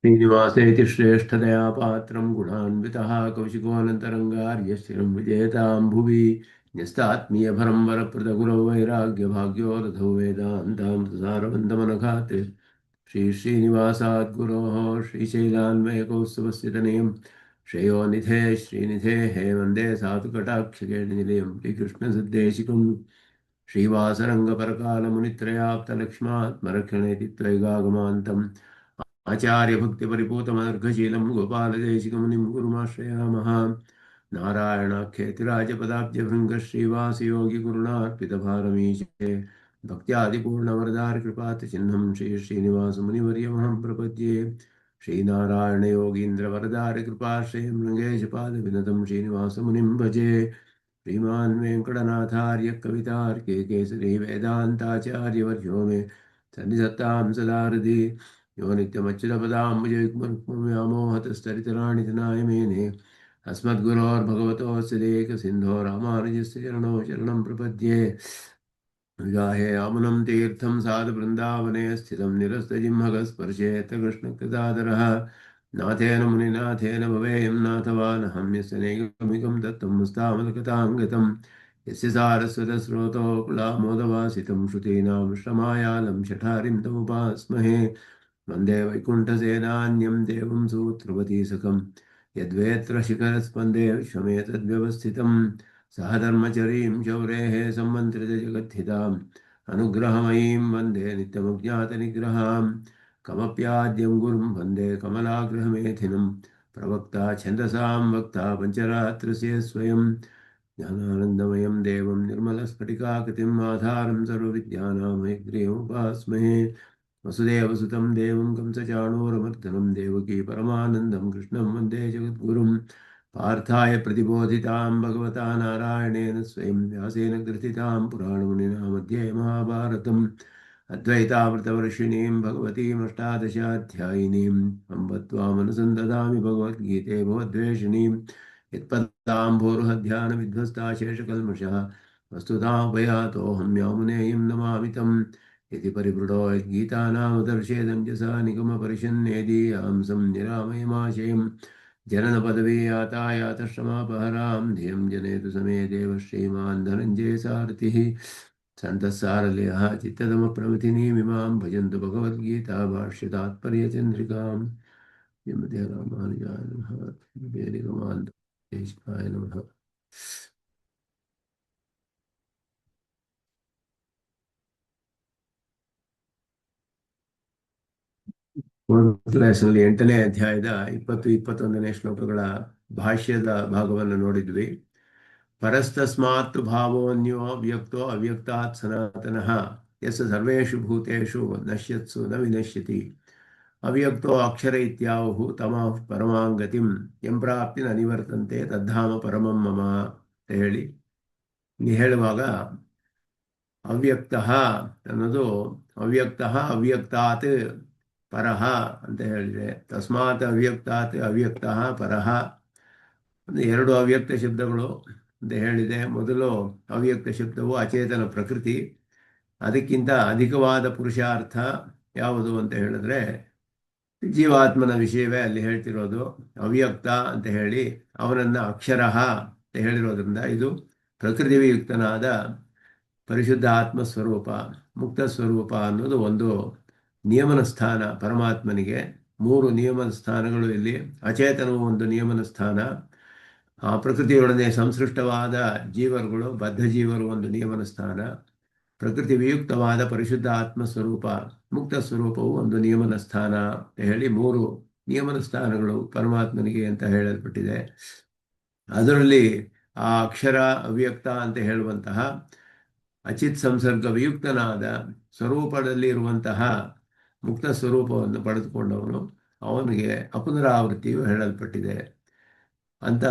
श्रीनिवासेति श्रेष्ठतया पात्रं गुणान्वितः कौशिकोऽनन्तरङ्गार्यश्चिरं विजेतां भुवि न्यस्तात्मीयभरं वरप्रदगुरौ वैराग्यभाग्यो रथो वेदान्तां सारवन्दमनघात् श्रीश्रीनिवासाद्गुरोः श्रीशैलान्वयकौस्तुभस्य तनयं श्रेयोनिधे श्रीनिधेः वन्दे साधुकटाक्षकेणिनिलयं श्रीकृष्णसुद्देशिकं श्रीवासरङ्गपरकालमुनित्रयाप्तलक्ष्मात्मरक्षणेति त्वैगागमान्तम् आचार्यभक्तिपरिपूतमनर्घशीलं गोपालदेशिकमुनिं गुरुमाश्रयामः नारायणाख्येतिराजपदाब्जभृङ्गः श्रीवासयोगिगुरुणार्पितभारमीशे भक्त्यादिपूर्णवरदारिकृपातचिह्नं श्रीश्रीनिवासमुनिवर्यमहं प्रपद्ये श्रीनारायणयोगीन्द्रवरदारिकृपाश्रयं मृगेशपादविनतं श्रीनिवासमुनिं भजे श्रीमान् वेङ्कटनाथार्य कवितार्के केसरी वेदान्ताचार्यवर्यो मे सन्निधत्तां सदा हृदि यो नित्यमच्युतपदाम्बुजयुग्मव्यामोहतस्तरितराणि तनाय मेने अस्मद्गुरोर्भगवतोऽस्य देकसिन्धो रामानुजस्य चरणो शरणं प्रपद्ये गाहे आमुनं तीर्थं साधुवृन्दावने स्थितं निरस्तजिह्मगस्पर्शेत कृष्णकृतादरः नाथेन मुनिनाथेन भवेयं नाथवानहं यस्य नैगमिकं दत्तं मुस्तामलकतां गतं यस्य सारस्वतस्रोतो कुलामोदवासितं श्रुतीनां श्रमायालं शठारिं तमुपास्महे वन्दे वैकुण्ठसेनान्यं देवं सूत्रवतीसखं यद्वेत्र शिखरस्पन्दे विश्वमेतद्व्यवस्थितं सह धर्मचरीं शौरेः सम्मन्त्रितजगद्धिताम् अनुग्रहमयीं वन्दे नित्यमज्ञातनिग्रहां कमप्याद्यं गुरुं वन्दे कमलाग्रहमेथिनं प्रवक्ता छन्दसां वक्ता पञ्चरात्रस्य स्वयं ज्ञानानन्दमयं देवं निर्मलस्फटिकाकृतिम् आधारं सर्वविद्यानां हयग्रीवमुपास्महे वसुदेवसुतं देवं कंसचाणूरमर्दनं देवकी परमानन्दं कृष्णं वन्दे जगद्गुरुं पार्थाय प्रतिबोधितां भगवता नारायणेन स्वयं व्यासेन ग्रथितां पुराणमुनिना मध्ये महाभारतम् अद्वैतामृतवर्षिणीं भगवतीमष्टादशाध्यायिनीम् अम्ब त्वामनुसन्दधामि भगवद्गीते भवद्वेषिणीं यत्पदाम्भोरुहध्यानविध्वस्ता शेषकल्मषः वस्तुतामुपयातोऽहं यामुनेयं नमामि तम् इति परिवृढो गीतानामदर्शेदं च सा निगमपरिषन्नेदीयां सं निरामयमाशयं जननपदवी यातायातश्रमापहरां धियं जनेतु समे देव श्रीमान् धनञ्जय सारथिः सन्तः चित्तदमप्रमथिनीमिमां भजन्तु भगवद्गीता भाष्यतात्पर्यचन्द्रिकां श्रीमते रामानुजाय नमः निगमान्ताय नमः ಕ್ಲಾಸಲ್ಲಿ 8ನೇ ಅಧ್ಯಾಯದ 20-21ನೇ ಶ್ಲೋಕಗಳ ಭಾಷ್ಯದ ಭಾಗವನ್ನು ನೋಡಿದ್ವಿ. ಪರಸ್ತಸ್ಮಾತ್ ಭಾವೋನ್ಯೋ ಅವ್ಯಕ್ತೋ ಅವ್ಯಕ್ತಾತ್ ಸನಾತನಃ ಯಸ್ ಸರ್ವೇಷು ಭೂತೇಷು ನಶ್ಯತ್ಸು ನ ವಿನಶ್ಯತಿ ಅವ್ಯಕ್ತೋ ಅಕ್ಷರ ಇತ್ಯಾಹುಃ ತಮಾಃ ಪರಮಾಂ ಗತಿಂ ಯಂ ಪ್ರಾಪ್ತಿ ನ ನಿವರ್ತಂತೆ ತದ್ಧಾಮ ಪರಮಂ ಮಮ ಅಂತ ಹೇಳುವಾಗ ಅವ್ಯಕ್ತಃ ಅನ್ನೋದು ಅವ್ಯಕ್ತಃ ಅವ್ಯಕ್ತಾತ್ ಪರಹ ಅಂತ ಹೇಳಿದೆ. ತಸ್ಮಾತ್ ಅವ್ಯಕ್ತಾತ್ ಅವ್ಯಕ್ತಃ ಪರಹ ಎರಡು ಅವ್ಯಕ್ತ ಶಬ್ದಗಳು ಅಂತ ಹೇಳಿದೆ. ಮೊದಲು ಅವ್ಯಕ್ತ ಶಬ್ದವು ಅಚೇತನ ಪ್ರಕೃತಿ, ಅದಕ್ಕಿಂತ ಅಧಿಕವಾದ ಪುರುಷಾರ್ಥ ಯಾವುದು ಅಂತ ಹೇಳಿದ್ರೆ ಜೀವಾತ್ಮನ ವಿಷಯವೇ ಅಲ್ಲಿ ಹೇಳ್ತಿರೋದು. ಅವ್ಯಕ್ತ ಅಂತ ಹೇಳಿ ಅವನನ್ನು ಅಕ್ಷರ ಅಂತ ಹೇಳಿರೋದ್ರಿಂದ ಇದು ಪ್ರಕೃತಿಯುಕ್ತನಾದ ಪರಿಶುದ್ಧ ಆತ್ಮಸ್ವರೂಪ, ಮುಕ್ತ ಸ್ವರೂಪ ಅನ್ನೋದು ಒಂದು ನಿಯಮನ ಸ್ಥಾನ. ಪರಮಾತ್ಮನಿಗೆ 3 ನಿಯಮನ ಸ್ಥಾನಗಳು ಇಲ್ಲಿ. ಅಚೇತನವು ಒಂದು ನಿಯಮನ ಸ್ಥಾನ, ಆ ಪ್ರಕೃತಿಯೊಡನೆ ಸಂಸೃಷ್ಟವಾದ ಜೀವರುಗಳು, ಬದ್ಧ ಜೀವರು ಒಂದು ನಿಯಮನ ಸ್ಥಾನ, ಪ್ರಕೃತಿ ವಿಯುಕ್ತವಾದ ಪರಿಶುದ್ಧ ಆತ್ಮಸ್ವರೂಪ ಮುಕ್ತ ಸ್ವರೂಪವು ಒಂದು ನಿಯಮನ ಸ್ಥಾನ ಅಂತ ಹೇಳಿ 3 ನಿಯಮನ ಸ್ಥಾನಗಳು ಪರಮಾತ್ಮನಿಗೆ ಅಂತ ಹೇಳಲ್ಪಟ್ಟಿದೆ. ಅದರಲ್ಲಿ ಆ ಅಕ್ಷರ ಅವ್ಯಕ್ತ ಅಂತ ಹೇಳುವಂತಹ ಅಚಿತ್ ಸಂಸರ್ಗ ವಿಯುಕ್ತನಾದ ಸ್ವರೂಪದಲ್ಲಿ ಇರುವಂತಹ ಮುಕ್ತ ಸ್ವರೂಪವನ್ನು ಪಡೆದುಕೊಂಡವನು, ಅವನಿಗೆ ಅಪುನರಾವೃತ್ತಿಯು ಹೇಳಲ್ಪಟ್ಟಿದೆ ಅಂತ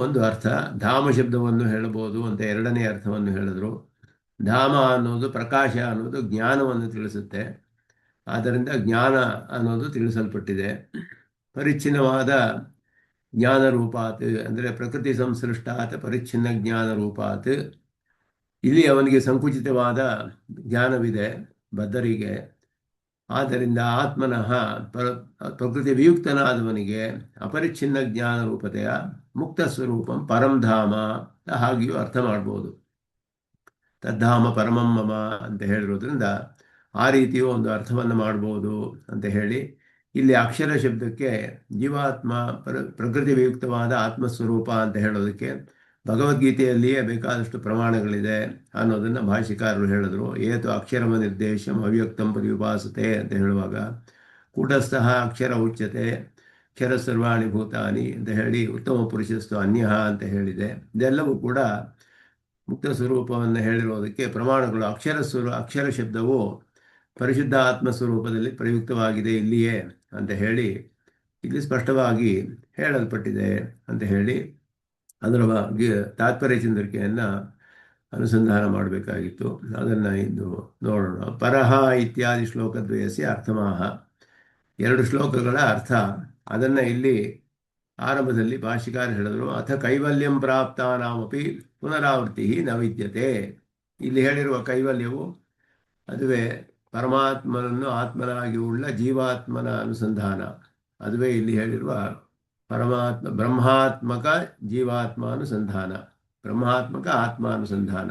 ಒಂದು ಅರ್ಥ. ಧಾಮ ಶಬ್ದವನ್ನು ಹೇಳಬಹುದು ಅಂತ ಎರಡನೇ ಅರ್ಥವನ್ನು ಹೇಳಿದ್ರು. ಧಾಮ ಅನ್ನೋದು ಪ್ರಕಾಶ ಅನ್ನೋದು ಜ್ಞಾನವನ್ನು ತಿಳಿಸುತ್ತೆ, ಆದ್ದರಿಂದ ಜ್ಞಾನ ಅನ್ನೋದು ತಿಳಿಸಲ್ಪಟ್ಟಿದೆ. ಪರಿಚ್ಛಿನ್ನವಾದ ಜ್ಞಾನ ರೂಪಾತ್ ಅಂದರೆ ಪ್ರಕೃತಿ ಸಂಸೃಷ್ಟಾತ್ ಪರಿಚ್ಛಿನ್ನ ಜ್ಞಾನ ರೂಪಾತ್. ಇಲ್ಲಿ ಅವನಿಗೆ ಸಂಕುಚಿತವಾದ ಜ್ಞಾನವಿದೆ ಬದ್ಧರಿಗೆ, ಆದ್ದರಿಂದ ಆತ್ಮನಃ ಪ್ರಕೃತಿ ವಿಯುಕ್ತನಾದವನಿಗೆ ಅಪರಿಚ್ಛಿನ್ನ ಜ್ಞಾನ ರೂಪತೆಯ ಮುಕ್ತ ಸ್ವರೂಪಂ ಪರಂಧಾಮ ಹಾಗೆಯೂ ಅರ್ಥ ಮಾಡ್ಬೋದು. ತದ್ಧಾಮ ಪರಮಂ ಮಮ ಅಂತ ಹೇಳಿರೋದ್ರಿಂದ ಆ ರೀತಿಯೂ ಒಂದು ಅರ್ಥವನ್ನು ಮಾಡ್ಬೋದು ಅಂತ ಹೇಳಿ ಇಲ್ಲಿ ಅಕ್ಷರ ಶಬ್ದಕ್ಕೆ ಜೀವಾತ್ಮ ಪ್ರಕೃತಿ ವಿಯುಕ್ತವಾದ ಆತ್ಮಸ್ವರೂಪ ಅಂತ ಹೇಳೋದಕ್ಕೆ ಭಗವದ್ಗೀತೆಯಲ್ಲಿಯೇ ಬೇಕಾದಷ್ಟು ಪ್ರಮಾಣಗಳಿದೆ ಅನ್ನೋದನ್ನು ಭಾಷ್ಯಕಾರರು ಹೇಳಿದ್ರು. ಏತು ಅಕ್ಷರಮ ನಿರ್ದೇಶಂ ಅವ್ಯಕ್ತಂ ಪರಿಉಪಾಸತೆ ಅಂತ ಹೇಳುವಾಗ ಕೂಟಸ್ಥಃ ಅಕ್ಷರ ಉಚ್ಯತೆ ಅಕ್ಷರ ಸರ್ವಾಣಿ ಭೂತಾನಿ ಅಂತ ಹೇಳಿ ಉತ್ತಮ ಪುರುಷಸ್ತು ಅನ್ಯ ಅಂತ ಹೇಳಿದೆ. ಇದೆಲ್ಲವೂ ಕೂಡ ಮುಕ್ತ ಸ್ವರೂಪವನ್ನು ಹೇಳಿರೋದಕ್ಕೆ ಪ್ರಮಾಣಗಳು. ಅಕ್ಷರ ಶಬ್ದವು ಪರಿಶುದ್ಧ ಆತ್ಮಸ್ವರೂಪದಲ್ಲಿ ಪ್ರಯುಕ್ತವಾಗಿದೆ ಇಲ್ಲಿಯೇ ಅಂತ ಹೇಳಿ ಇಲ್ಲಿ ಸ್ಪಷ್ಟವಾಗಿ ಹೇಳಲ್ಪಟ್ಟಿದೆ ಅಂತ ಹೇಳಿ ಅದರ ಬಗ್ಗೆ ತಾತ್ಪರ್ಯ ಚಂದ್ರಿಕೆಯನ್ನು ಅನುಸಂಧಾನ ಮಾಡಬೇಕಾಗಿತ್ತು. ಅದನ್ನು ಇಂದು ನೋಡೋಣ. ಪರಹ ಇತ್ಯಾದಿ ಶ್ಲೋಕದ್ವಯಸ್ಯ ಅರ್ಥಮಾಹ, 2 ಶ್ಲೋಕಗಳ ಅರ್ಥ ಅದನ್ನು ಇಲ್ಲಿ ಆರಂಭದಲ್ಲಿ ಭಾಷ್ಯಕಾರ ಹೇಳಿದರು. ಅಥ ಕೈವಲ್ಯಂ ಪ್ರಾಪ್ತಾನಾಮಪಿ ಪುನರಾವೃತ್ತಿ ನ ವಿದ್ಯತೆ. ಇಲ್ಲಿ ಹೇಳಿರುವ ಕೈವಲ್ಯವು ಅದುವೇ ಪರಮಾತ್ಮನನ್ನು ಆತ್ಮನಾಗಿ ಉಳ್ಳ ಜೀವಾತ್ಮನ ಅನುಸಂಧಾನ. ಅದುವೇ ಇಲ್ಲಿ ಹೇಳಿರುವ ಬ್ರಹ್ಮಾತ್ಮಕ ಜೀವಾತ್ಮಾನುಸಂಧಾನ, ಬ್ರಹ್ಮಾತ್ಮಕ ಆತ್ಮಾನುಸಂಧಾನ.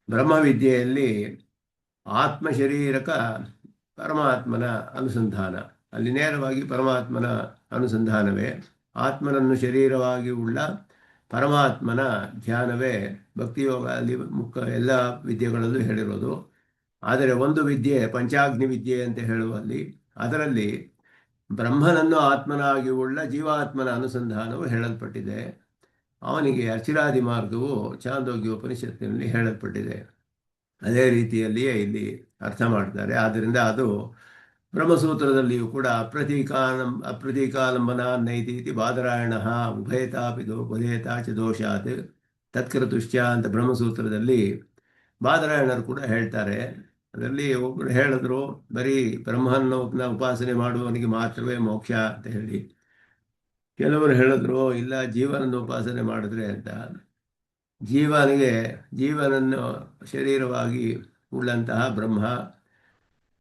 ಬ್ರಹ್ಮವಿದ್ಯೆಯಲ್ಲಿ ಆತ್ಮಶರೀರಕ ಪರಮಾತ್ಮನ ಅನುಸಂಧಾನ, ಅಲ್ಲಿ ನೇರವಾಗಿ ಪರಮಾತ್ಮನ ಅನುಸಂಧಾನವೇ. ಆತ್ಮನನ್ನು ಶರೀರವಾಗಿ ಉಳ್ಳ ಪರಮಾತ್ಮನ ಧ್ಯಾನವೇ ಭಕ್ತಿಯೋಗ ಅಲ್ಲಿ ಎಲ್ಲ ವಿದ್ಯೆಗಳಲ್ಲೂ ಹೇಳಿರೋದು. ಆದರೆ ಒಂದು ವಿದ್ಯೆ ಪಂಚಾಗ್ನಿ ವಿದ್ಯೆ ಅಂತ ಹೇಳುವಲ್ಲಿ ಅದರಲ್ಲಿ ಬ್ರಹ್ಮನನ್ನು ಆತ್ಮನಾಗಿ ಉಳ್ಳ ಜೀವಾತ್ಮನ ಅನುಸಂಧಾನವು ಹೇಳಲ್ಪಟ್ಟಿದೆ. ಅವನಿಗೆ ಅಚಿರಾದಿ ಮಾರ್ಗವು ಚಾಂದೋಗ್ಯ ಉಪನಿಷತ್ತಿನಲ್ಲಿ ಹೇಳಲ್ಪಟ್ಟಿದೆ. ಅದೇ ರೀತಿಯಲ್ಲಿಯೇ ಇಲ್ಲಿ ಅರ್ಥ ಮಾಡ್ತಾರೆ. ಆದ್ದರಿಂದ ಅದು ಬ್ರಹ್ಮಸೂತ್ರದಲ್ಲಿಯೂ ಕೂಡ ಅಪ್ರತೀಕಾಲಂಬನ ನೈತಿ ಬಾದರಾಯಣ ಉಭಯತಾಪಿದು ಉಭಯತಾ ಚ ದೋಷಾತ್ ತತ್ಕೃತುಶ್ಚ ಅಂತ ಬ್ರಹ್ಮಸೂತ್ರದಲ್ಲಿ ಬಾದರಾಯಣರು ಕೂಡ ಹೇಳ್ತಾರೆ. ಅದರಲ್ಲಿ ಒಬ್ಬರು ಹೇಳಿದ್ರು ಬರೀ ಬ್ರಹ್ಮನ ಉಪಾಸನೆ ಮಾಡುವವನಿಗೆ ಮಾತ್ರವೇ ಮೋಕ್ಷ ಅಂತ ಹೇಳಿ. ಕೆಲವರು ಹೇಳಿದ್ರು ಇಲ್ಲ, ಜೀವನನ್ನು ಉಪಾಸನೆ ಮಾಡಿದ್ರೆ ಅಂತ. ಜೀವನನ್ನು ಶರೀರವಾಗಿ ಉಳ್ಳಂತಹ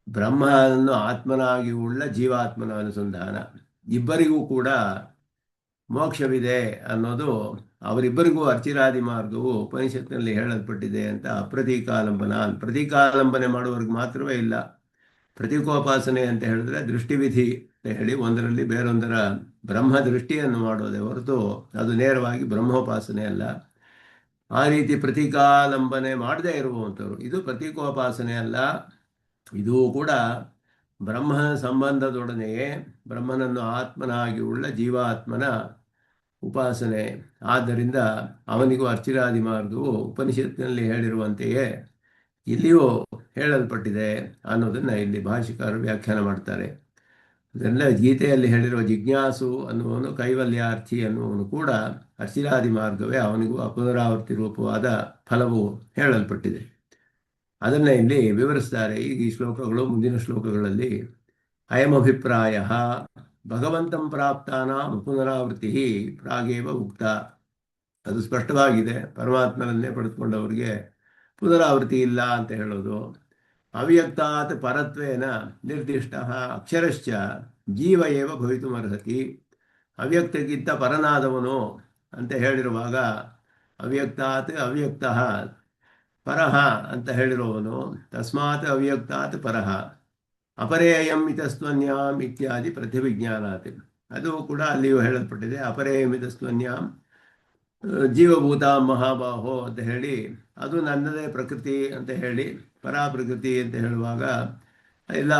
ಬ್ರಹ್ಮನನ್ನು ಆತ್ಮನಾಗಿ ಉಳ್ಳ ಜೀವಾತ್ಮನ ಅನುಸಂಧಾನ, ಇಬ್ಬರಿಗೂ ಕೂಡ ಮೋಕ್ಷವಿದೆ ಅನ್ನೋದು ಅವರಿಬ್ಬರಿಗೂ ಅರ್ಚಿರಾದಿ ಮಾರ್ಗವು ಉಪನಿಷತ್ತಿನಲ್ಲಿ ಹೇಳಲ್ಪಟ್ಟಿದೆ ಅಂತ. ಪ್ರತೀಕಾಲಂಬನೆ ಮಾಡುವವರಿಗೆ ಮಾತ್ರವೇ ಇಲ್ಲ. ಪ್ರತೀಕೋಪಾಸನೆ ಅಂತ ಹೇಳಿದ್ರೆ ದೃಷ್ಟಿವಿಧಿ ಅಂತ ಹೇಳಿ ಒಂದರಲ್ಲಿ ಬೇರೊಂದರ ಬ್ರಹ್ಮ ದೃಷ್ಟಿಯನ್ನು ಮಾಡೋದೇ ಹೊರತು ಅದು ನೇರವಾಗಿ ಬ್ರಹ್ಮೋಪಾಸನೆ ಅಲ್ಲ. ಆ ರೀತಿ ಪ್ರತೀಕಾಲಂಬನೆ ಮಾಡದೇ ಇರುವಂಥವ್ರು, ಇದು ಪ್ರತೀಕೋಪಾಸನೆ ಅಲ್ಲ. ಇದು ಕೂಡ ಬ್ರಹ್ಮನ ಸಂಬಂಧದೊಡನೆಯೇ ಬ್ರಹ್ಮನನ್ನು ಆತ್ಮನಾಗಿ ಉಳ್ಳ ಜೀವಾತ್ಮನ ಉಪಾಸನೆ. ಆದ್ದರಿಂದ ಅವನಿಗೂ ಅರ್ಚಿರಾದಿ ಮಾರ್ಗವು ಉಪನಿಷತ್ತಿನಲ್ಲಿ ಹೇಳಿರುವಂತೆಯೇ ಇಲ್ಲಿಯೂ ಹೇಳಲ್ಪಟ್ಟಿದೆ ಅನ್ನೋದನ್ನು ಇಲ್ಲಿ ಭಾಷಿಕಾರರು ವ್ಯಾಖ್ಯಾನ ಮಾಡ್ತಾರೆ. ಅದೆಲ್ಲ ಗೀತೆಯಲ್ಲಿ ಹೇಳಿರುವ ಜಿಜ್ಞಾಸು ಅನ್ನುವನು ಕೈವಲ್ಯಾರ್ಥಿ ಅನ್ನುವನು ಕೂಡ ಅರ್ಚಿರಾದಿ ಮಾರ್ಗವೇ, ಅವನಿಗೂ ಪುನರಾವರ್ತಿ ರೂಪವಾದ ಫಲವು ಹೇಳಲ್ಪಟ್ಟಿದೆ. ಅದನ್ನು ಇಲ್ಲಿ ವಿವರಿಸ್ತಾರೆ ಈ ಶ್ಲೋಕಗಳು. ಮುಂದಿನ ಶ್ಲೋಕಗಳಲ್ಲಿ ಅಯಮಭಿಪ್ರಾಯ ಭಗವಂತಂ ಪ್ರಾಪ್ತಾನಾಂ ಪುನರಾವೃತ್ತಿ ಪ್ರಾಗೇವ ಉಕ್ತ, ಅದು ಸ್ಪಷ್ಟವಾಗಿದೆ. ಪರಮಾತ್ಮನನ್ನೇ ಪಡೆದುಕೊಂಡವರಿಗೆ ಪುನರಾವೃತ್ತಿ ಇಲ್ಲ ಅಂತ ಹೇಳೋದು. ಅವ್ಯಕ್ತಾತ್ ಪರತ್ವೇನ ನಿರ್ದಿಷ್ಟ ಅಕ್ಷರಶ್ಚ ಜೀವ ಏವ ಭವಿತುಮರ್ಹತಿ. ಅವ್ಯಕ್ತಕ್ಕಿಂತ ಪರನಾದವನು ಅಂತ ಹೇಳಿರುವಾಗ ಅವ್ಯಕ್ತಾತ್ ಅವ್ಯಕ್ತಃ ಪರಹ ಅಂತ ಹೇಳಿರುವವನು, ತಸ್ಮಾತ್ ಅವ್ಯಕ್ತಾತ್ ಪರಹ ಅಪರೇಯಂ ಇತಸ್ತ್ವನ್ಯಾಂ ಇತ್ಯಾದಿ ಪ್ರತಿವಿಜ್ಞಾನಾತ್. ಅದು ಕೂಡ ಅಲ್ಲಿಯೂ ಹೇಳಲ್ಪಟ್ಟಿದೆ. ಅಪರೇಯಂ ಇತಸ್ತ್ವನ್ಯಾಂ ಜೀವಭೂತ ಮಹಾಬಾಹೋ ಅಂತ ಹೇಳಿ, ಅದು ನನ್ನದೇ ಪ್ರಕೃತಿ ಅಂತ ಹೇಳಿ, ಪರಾಪ್ರಕೃತಿ ಅಂತ ಹೇಳುವಾಗ ಎಲ್ಲ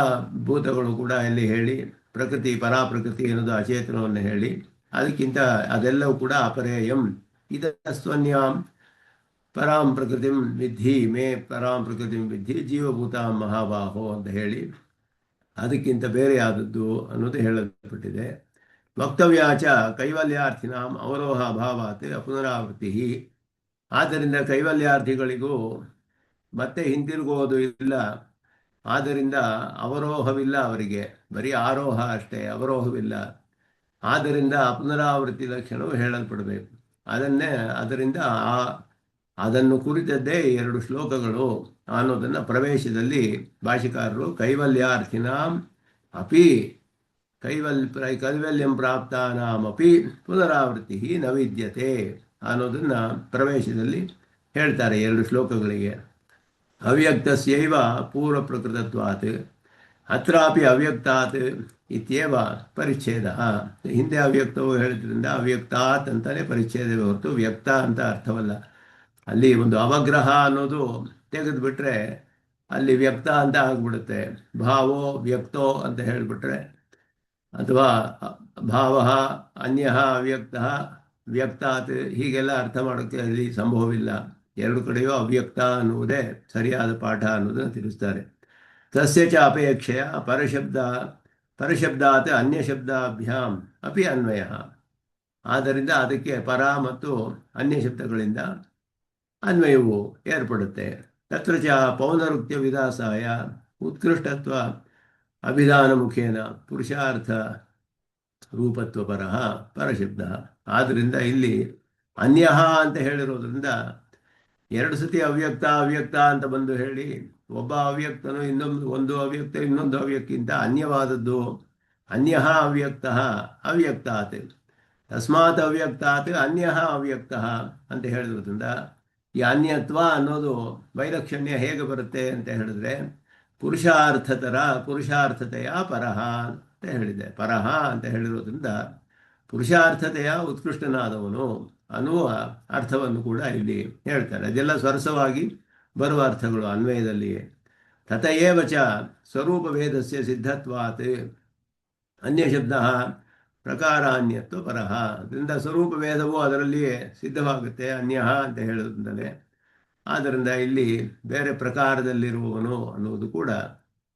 ಭೂತಗಳು ಕೂಡ ಇಲ್ಲಿ ಹೇಳಿ ಪ್ರಕೃತಿ ಪರಾಪ್ರಕೃತಿ ಅನ್ನೋದು ಅಚೇತನವನ್ನು ಹೇಳಿ, ಅದಕ್ಕಿಂತ ಅದೆಲ್ಲವೂ ಕೂಡ ಅಪರೇಯಂ ಇತಸ್ತ್ವನ್ಯಾಂ ಪರಾಂ ಪ್ರಕೃತಿಂ ವಿದ್ಧಿ ಮೇ ಪರಾಂ ಪ್ರಕೃತಿಂ ವಿದ್ಧಿ ಜೀವಭೂತ ಮಹಾಬಾಹೋ ಅಂತ ಹೇಳಿ ಅದಕ್ಕಿಂತ ಬೇರೆಯಾದದ್ದು ಅನ್ನೋದು ಹೇಳಲ್ಪಟ್ಟಿದೆ. ವಕ್ತವ್ಯಾಚ ಕೈವಲ್ಯಾರ್ಥಿನಾಂ ಅವರೋಹ ಅಭಾವಾತ್ ಅಪುನರಾವೃತ್ತಿ. ಆದ್ದರಿಂದ ಕೈವಲ್ಯಾರ್ಥಿಗಳಿಗೂ ಮತ್ತೆ ಹಿಂತಿರುಗುವುದು ಇಲ್ಲ, ಆದ್ದರಿಂದ ಅವರೋಹವಿಲ್ಲ ಅವರಿಗೆ, ಬರೀ ಆರೋಹ ಅಷ್ಟೇ, ಅವರೋಹವಿಲ್ಲ. ಆದ್ದರಿಂದ ಪುನರಾವೃತ್ತಿ ಲಕ್ಷಣವು ಹೇಳಲ್ಪಡಬೇಕು. ಅದನ್ನು ಕುರಿತದ್ದೇ 2 ಶ್ಲೋಕಗಳು ಅನ್ನೋದನ್ನು ಪ್ರವೇಶದಲ್ಲಿ ಭಾಷಿಕಾರರು ಕೈವಲ್ಯಾರ್ಥಿನಾಂ ಅಪಿ ಕೈವಲ್ಯಂ ಪ್ರಾಪ್ತಾನಾಮಪಿ ಪುನರಾವೃತ್ತಿ ನ ವಿದ್ಯತೆ ಅನ್ನೋದನ್ನು ಪ್ರವೇಶದಲ್ಲಿ ಹೇಳ್ತಾರೆ 2 ಶ್ಲೋಕಗಳಿಗೆ. ಅವ್ಯಕ್ತಸ್ಯೈವ ಪೂರ್ವ ಪ್ರಕೃತತ್ವಾತ್ ಅತ್ರಾಪಿ ಅವ್ಯಕ್ತಾತ್ ಇತ್ಯೇವ ಪರಿಚ್ಛೇದ. ಹಿಂದೆ ಅವ್ಯಕ್ತವು ಹೇಳಿದ್ರಿಂದ ಅವ್ಯಕ್ತಾತ್ ಅಂತಲೇ ಪರಿಚ್ಛೇದವೇ ಹೊರತು ವ್ಯಕ್ತ ಅಂತ ಅರ್ಥವಲ್ಲ. ಅಲ್ಲಿ ಒಂದು ಅವಗ್ರಹ ಅನ್ನೋದು ತೆಗೆದುಬಿಟ್ರೆ ಅಲ್ಲಿ ವ್ಯಕ್ತ ಅಂತ ಆಗಿಬಿಡುತ್ತೆ. ಭಾವೋ ವ್ಯಕ್ತೋ ಅಂತ ಹೇಳಿಬಿಟ್ರೆ, ಅಥವಾ ಭಾವ ಅನ್ಯ ಅವ್ಯಕ್ತ ವ್ಯಕ್ತಾತ್ ಹೀಗೆಲ್ಲ ಅರ್ಥ ಮಾಡೋಕ್ಕೆ ಅಲ್ಲಿ ಸಂಭವವಿಲ್ಲ. 2 ಕಡೆಯೂ ಅವ್ಯಕ್ತ ಅನ್ನುವುದೇ ಸರಿಯಾದ ಪಾಠ ಅನ್ನೋದನ್ನು ತಿಳಿಸ್ತಾರೆ. ತಸ್ಯ ಚ ಅಪೇಕ್ಷೆಯ ಪರಶಬ್ದಾತ್ ಅನ್ಯಶಬ್ದಾಭ್ಯಾಂ ಅಪಿ ಅನ್ವಯ. ಆದ್ದರಿಂದ ಅದಕ್ಕೆ ಪರ ಮತ್ತು ಅನ್ಯ ಶಬ್ದಗಳಿಂದ ಅನ್ವಯವು ಏರ್ಪಡುತ್ತೆ. ತತ್ರ ಚ ಪೌನರುಕ್ತ್ಯ ವಿದಾಸಾಯ ಉತ್ಕೃಷ್ಟತ್ವ ಅಭಿಧಾನ ಮುಖೇನ ಪುರುಷಾರ್ಥ ರೂಪತ್ವಪರ ಪರಶಬ್ದ. ಆದ್ದರಿಂದ ಇಲ್ಲಿ ಅನ್ಯ ಅಂತ ಹೇಳಿರೋದ್ರಿಂದ 2 ಸತಿ ಅವ್ಯಕ್ತ ಅವ್ಯಕ್ತ ಅಂತ ಬಂದು ಹೇಳಿ ಒಬ್ಬ ಅವ್ಯಕ್ತನು ಒಂದು ಅವ್ಯಕ್ತ ಇನ್ನೊಂದು ಅವ್ಯಕ್ಕಿಂತ ಅನ್ಯವಾದದ್ದು. ಅನ್ಯ ಅವ್ಯಕ್ತ ಅವ್ಯಕ್ತಾತ್ ತಸ್ಮಾತ್ ಅವ್ಯಕ್ತಾತ್ ಅನ್ಯ ಅವ್ಯಕ್ತ ಅಂತ ಹೇಳಿರೋದ್ರಿಂದ ಈ ಅನ್ಯತ್ವ ಅನ್ನೋದು ವೈಲಕ್ಷಣ್ಯ ಹೇಗೆ ಬರುತ್ತೆ ಅಂತ ಹೇಳಿದ್ರೆ ಪುರುಷಾರ್ಥತೆಯ ಪರಹ ಅಂತ ಹೇಳಿದೆ. ಪರಹ ಅಂತ ಹೇಳಿರೋದ್ರಿಂದ ಪುರುಷಾರ್ಥತೆಯ ಉತ್ಕೃಷ್ಟನಾದವನು ಅನ್ನುವ ಅರ್ಥವನ್ನು ಕೂಡ ಇಲ್ಲಿ ಹೇಳ್ತಾರೆ. ಅದೆಲ್ಲ ಸ್ವರಸವಾಗಿ ಬರುವ ಅರ್ಥಗಳು ಅನ್ವಯದಲ್ಲಿಯೇ. ತಥಏವ ಚ ಸ್ವರೂಪ ವೇದಸ್ಯ ಸಿದ್ಧತ್ವಾತ್ ಅನ್ಯ ಶಬ್ದ ಪ್ರಕಾರಾನ್ಯತ್ವ ಪರಹ. ಅದರಿಂದ ಸ್ವರೂಪ ವೇದವು ಅದರಲ್ಲಿಯೇ ಸಿದ್ಧವಾಗುತ್ತೆ ಅನ್ಯ ಅಂತ ಹೇಳೋದ್ರಿಂದಲೇ. ಆದ್ದರಿಂದ ಇಲ್ಲಿ ಬೇರೆ ಪ್ರಕಾರದಲ್ಲಿರುವವನು ಅನ್ನುವುದು ಕೂಡ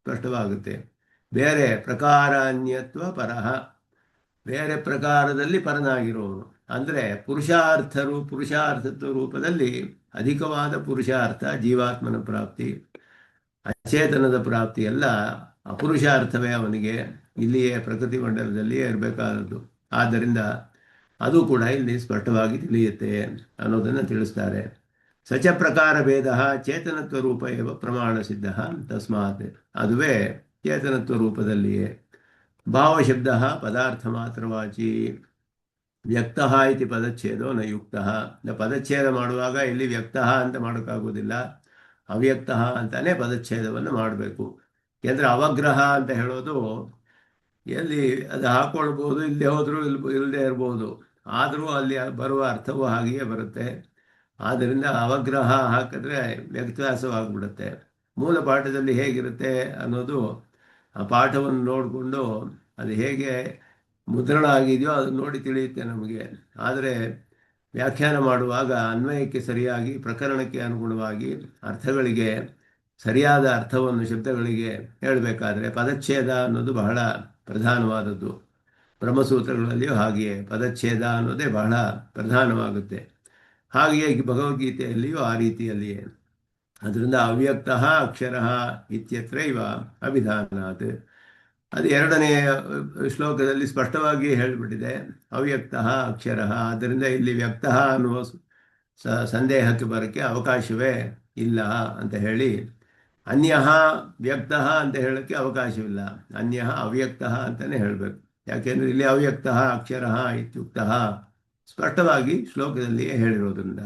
ಸ್ಪಷ್ಟವಾಗುತ್ತೆ. ಬೇರೆ ಪ್ರಕಾರಾನ್ಯತ್ವ ಪರಹ, ಬೇರೆ ಪ್ರಕಾರದಲ್ಲಿ ಪರನಾಗಿರುವವನು ಅಂದರೆ ಪುರುಷಾರ್ಥತ್ವ ರೂಪದಲ್ಲಿ ಅಧಿಕವಾದ ಪುರುಷಾರ್ಥ ಜೀವಾತ್ಮನ ಪ್ರಾಪ್ತಿ, ಅಚೇತನದ ಪ್ರಾಪ್ತಿ ಎಲ್ಲ ಅಪುರುಷಾರ್ಥವೇ ಅವನಿಗೆ ಇಲ್ಲಿಯೇ ಪ್ರಕೃತಿ ಮಂಡಲದಲ್ಲಿಯೇ ಇರಬೇಕಾದದ್ದು. ಆದ್ದರಿಂದ ಅದು ಕೂಡ ಇಲ್ಲಿ ಸ್ಪಷ್ಟವಾಗಿ ತಿಳಿಯುತ್ತೆ ಅನ್ನೋದನ್ನು ತಿಳಿಸ್ತಾರೆ. ಸಚ ಪ್ರಕಾರ ಭೇದ ಚೇತನತ್ವ ರೂಪ ಏವ ಪ್ರಮಾಣ ಸಿದ್ಧ ತಸ್ಮಾತ್. ಅದುವೇ ಚೇತನತ್ವ ರೂಪದಲ್ಲಿಯೇ. ಭಾವಶಬ್ದ ಪದಾರ್ಥ ಮಾತ್ರವಾಚಿ ವ್ಯಕ್ತ ಇತಿ ಪದಚ್ಛೇದೋ ನ ಯುಕ್ತ. ಪದಚ್ಛೇದ ಮಾಡುವಾಗ ಇಲ್ಲಿ ವ್ಯಕ್ತ ಅಂತ ಮಾಡೋಕ್ಕಾಗೋದಿಲ್ಲ, ಅವ್ಯಕ್ತ ಅಂತಾನೆ ಪದಚ್ಛೇದವನ್ನು ಮಾಡಬೇಕು. ಯಾಕೆಂದರೆ ಅವಗ್ರಹ ಅಂತ ಹೇಳೋದು ಎಲ್ಲಿ ಅದು ಹಾಕೊಳ್ಬೋದು, ಇಲ್ಲದೆ ಹೋದರೂ ಇಲ್ಲದೆ ಇರ್ಬೋದು, ಆದರೂ ಅಲ್ಲಿ ಬರುವ ಅರ್ಥವೂ ಹಾಗೆಯೇ ಬರುತ್ತೆ. ಆದ್ದರಿಂದ ಅವಗ್ರಹ ಹಾಕಿದ್ರೆ ವ್ಯತ್ಯಾಸವಾಗಿಬಿಡುತ್ತೆ. ಮೂಲ ಪಾಠದಲ್ಲಿ ಹೇಗಿರುತ್ತೆ ಅನ್ನೋದು ಆ ಪಾಠವನ್ನು ನೋಡಿಕೊಂಡು ಅದು ಹೇಗೆ ಮುದ್ರಣ ಆಗಿದೆಯೋ ಅದನ್ನು ನೋಡಿ ತಿಳಿಯುತ್ತೆ ನಮಗೆ. ಆದರೆ ವ್ಯಾಖ್ಯಾನ ಮಾಡುವಾಗ ಅನ್ವಯಕ್ಕೆ ಸರಿಯಾಗಿ ಪ್ರಕರಣಕ್ಕೆ ಅನುಗುಣವಾಗಿ ಅರ್ಥಗಳಿಗೆ ಸರಿಯಾದ ಅರ್ಥವನ್ನು ಶಬ್ದಗಳಿಗೆ ಹೇಳಬೇಕಾದ್ರೆ ಪದಚ್ಛೇದ ಅನ್ನೋದು ಬಹಳ ಪ್ರಧಾನವಾದದ್ದು. ಬ್ರಹ್ಮಸೂತ್ರಗಳಲ್ಲಿಯೂ ಹಾಗೆಯೇ ಪದಚ್ಛೇದ ಅನ್ನೋದೇ ಬಹಳ ಪ್ರಧಾನವಾಗುತ್ತೆ. ಹಾಗೆಯೇ ಭಗವದ್ಗೀತೆಯಲ್ಲಿಯೂ ಆ ರೀತಿಯಲ್ಲಿಯೇ. ಅದರಿಂದ ಅವ್ಯಕ್ತ ಅಕ್ಷರ ಇತ್ಯತ್ರೈವ ಅಭಿಧಾನಾತ್. ಅದು 2ನೇ ಶ್ಲೋಕದಲ್ಲಿ ಸ್ಪಷ್ಟವಾಗಿ ಹೇಳಿಬಿಟ್ಟಿದೆ, ಅವ್ಯಕ್ತ ಅಕ್ಷರ. ಆದ್ದರಿಂದ ಇಲ್ಲಿ ವ್ಯಕ್ತ ಅನ್ನುವ ಸಂದೇಹಕ್ಕೆ ಬರೋಕ್ಕೆ ಅವಕಾಶವೇ ಇಲ್ಲ ಅಂತ ಹೇಳಿ ಅನ್ಯ ವ್ಯಕ್ತ ಅಂತ ಹೇಳೋಕ್ಕೆ ಅವಕಾಶವಿಲ್ಲ, ಅನ್ಯ ಅವ್ಯಕ್ತ ಅಂತಲೇ ಹೇಳಬೇಕು. ಯಾಕೆಂದರೆ ಇಲ್ಲಿ ಅವ್ಯಕ್ತ ಅಕ್ಷರ ಇತ್ಯುಕ್ತ ಸ್ಪಷ್ಟವಾಗಿ ಶ್ಲೋಕದಲ್ಲಿಯೇ ಹೇಳಿರೋದ್ರಿಂದ.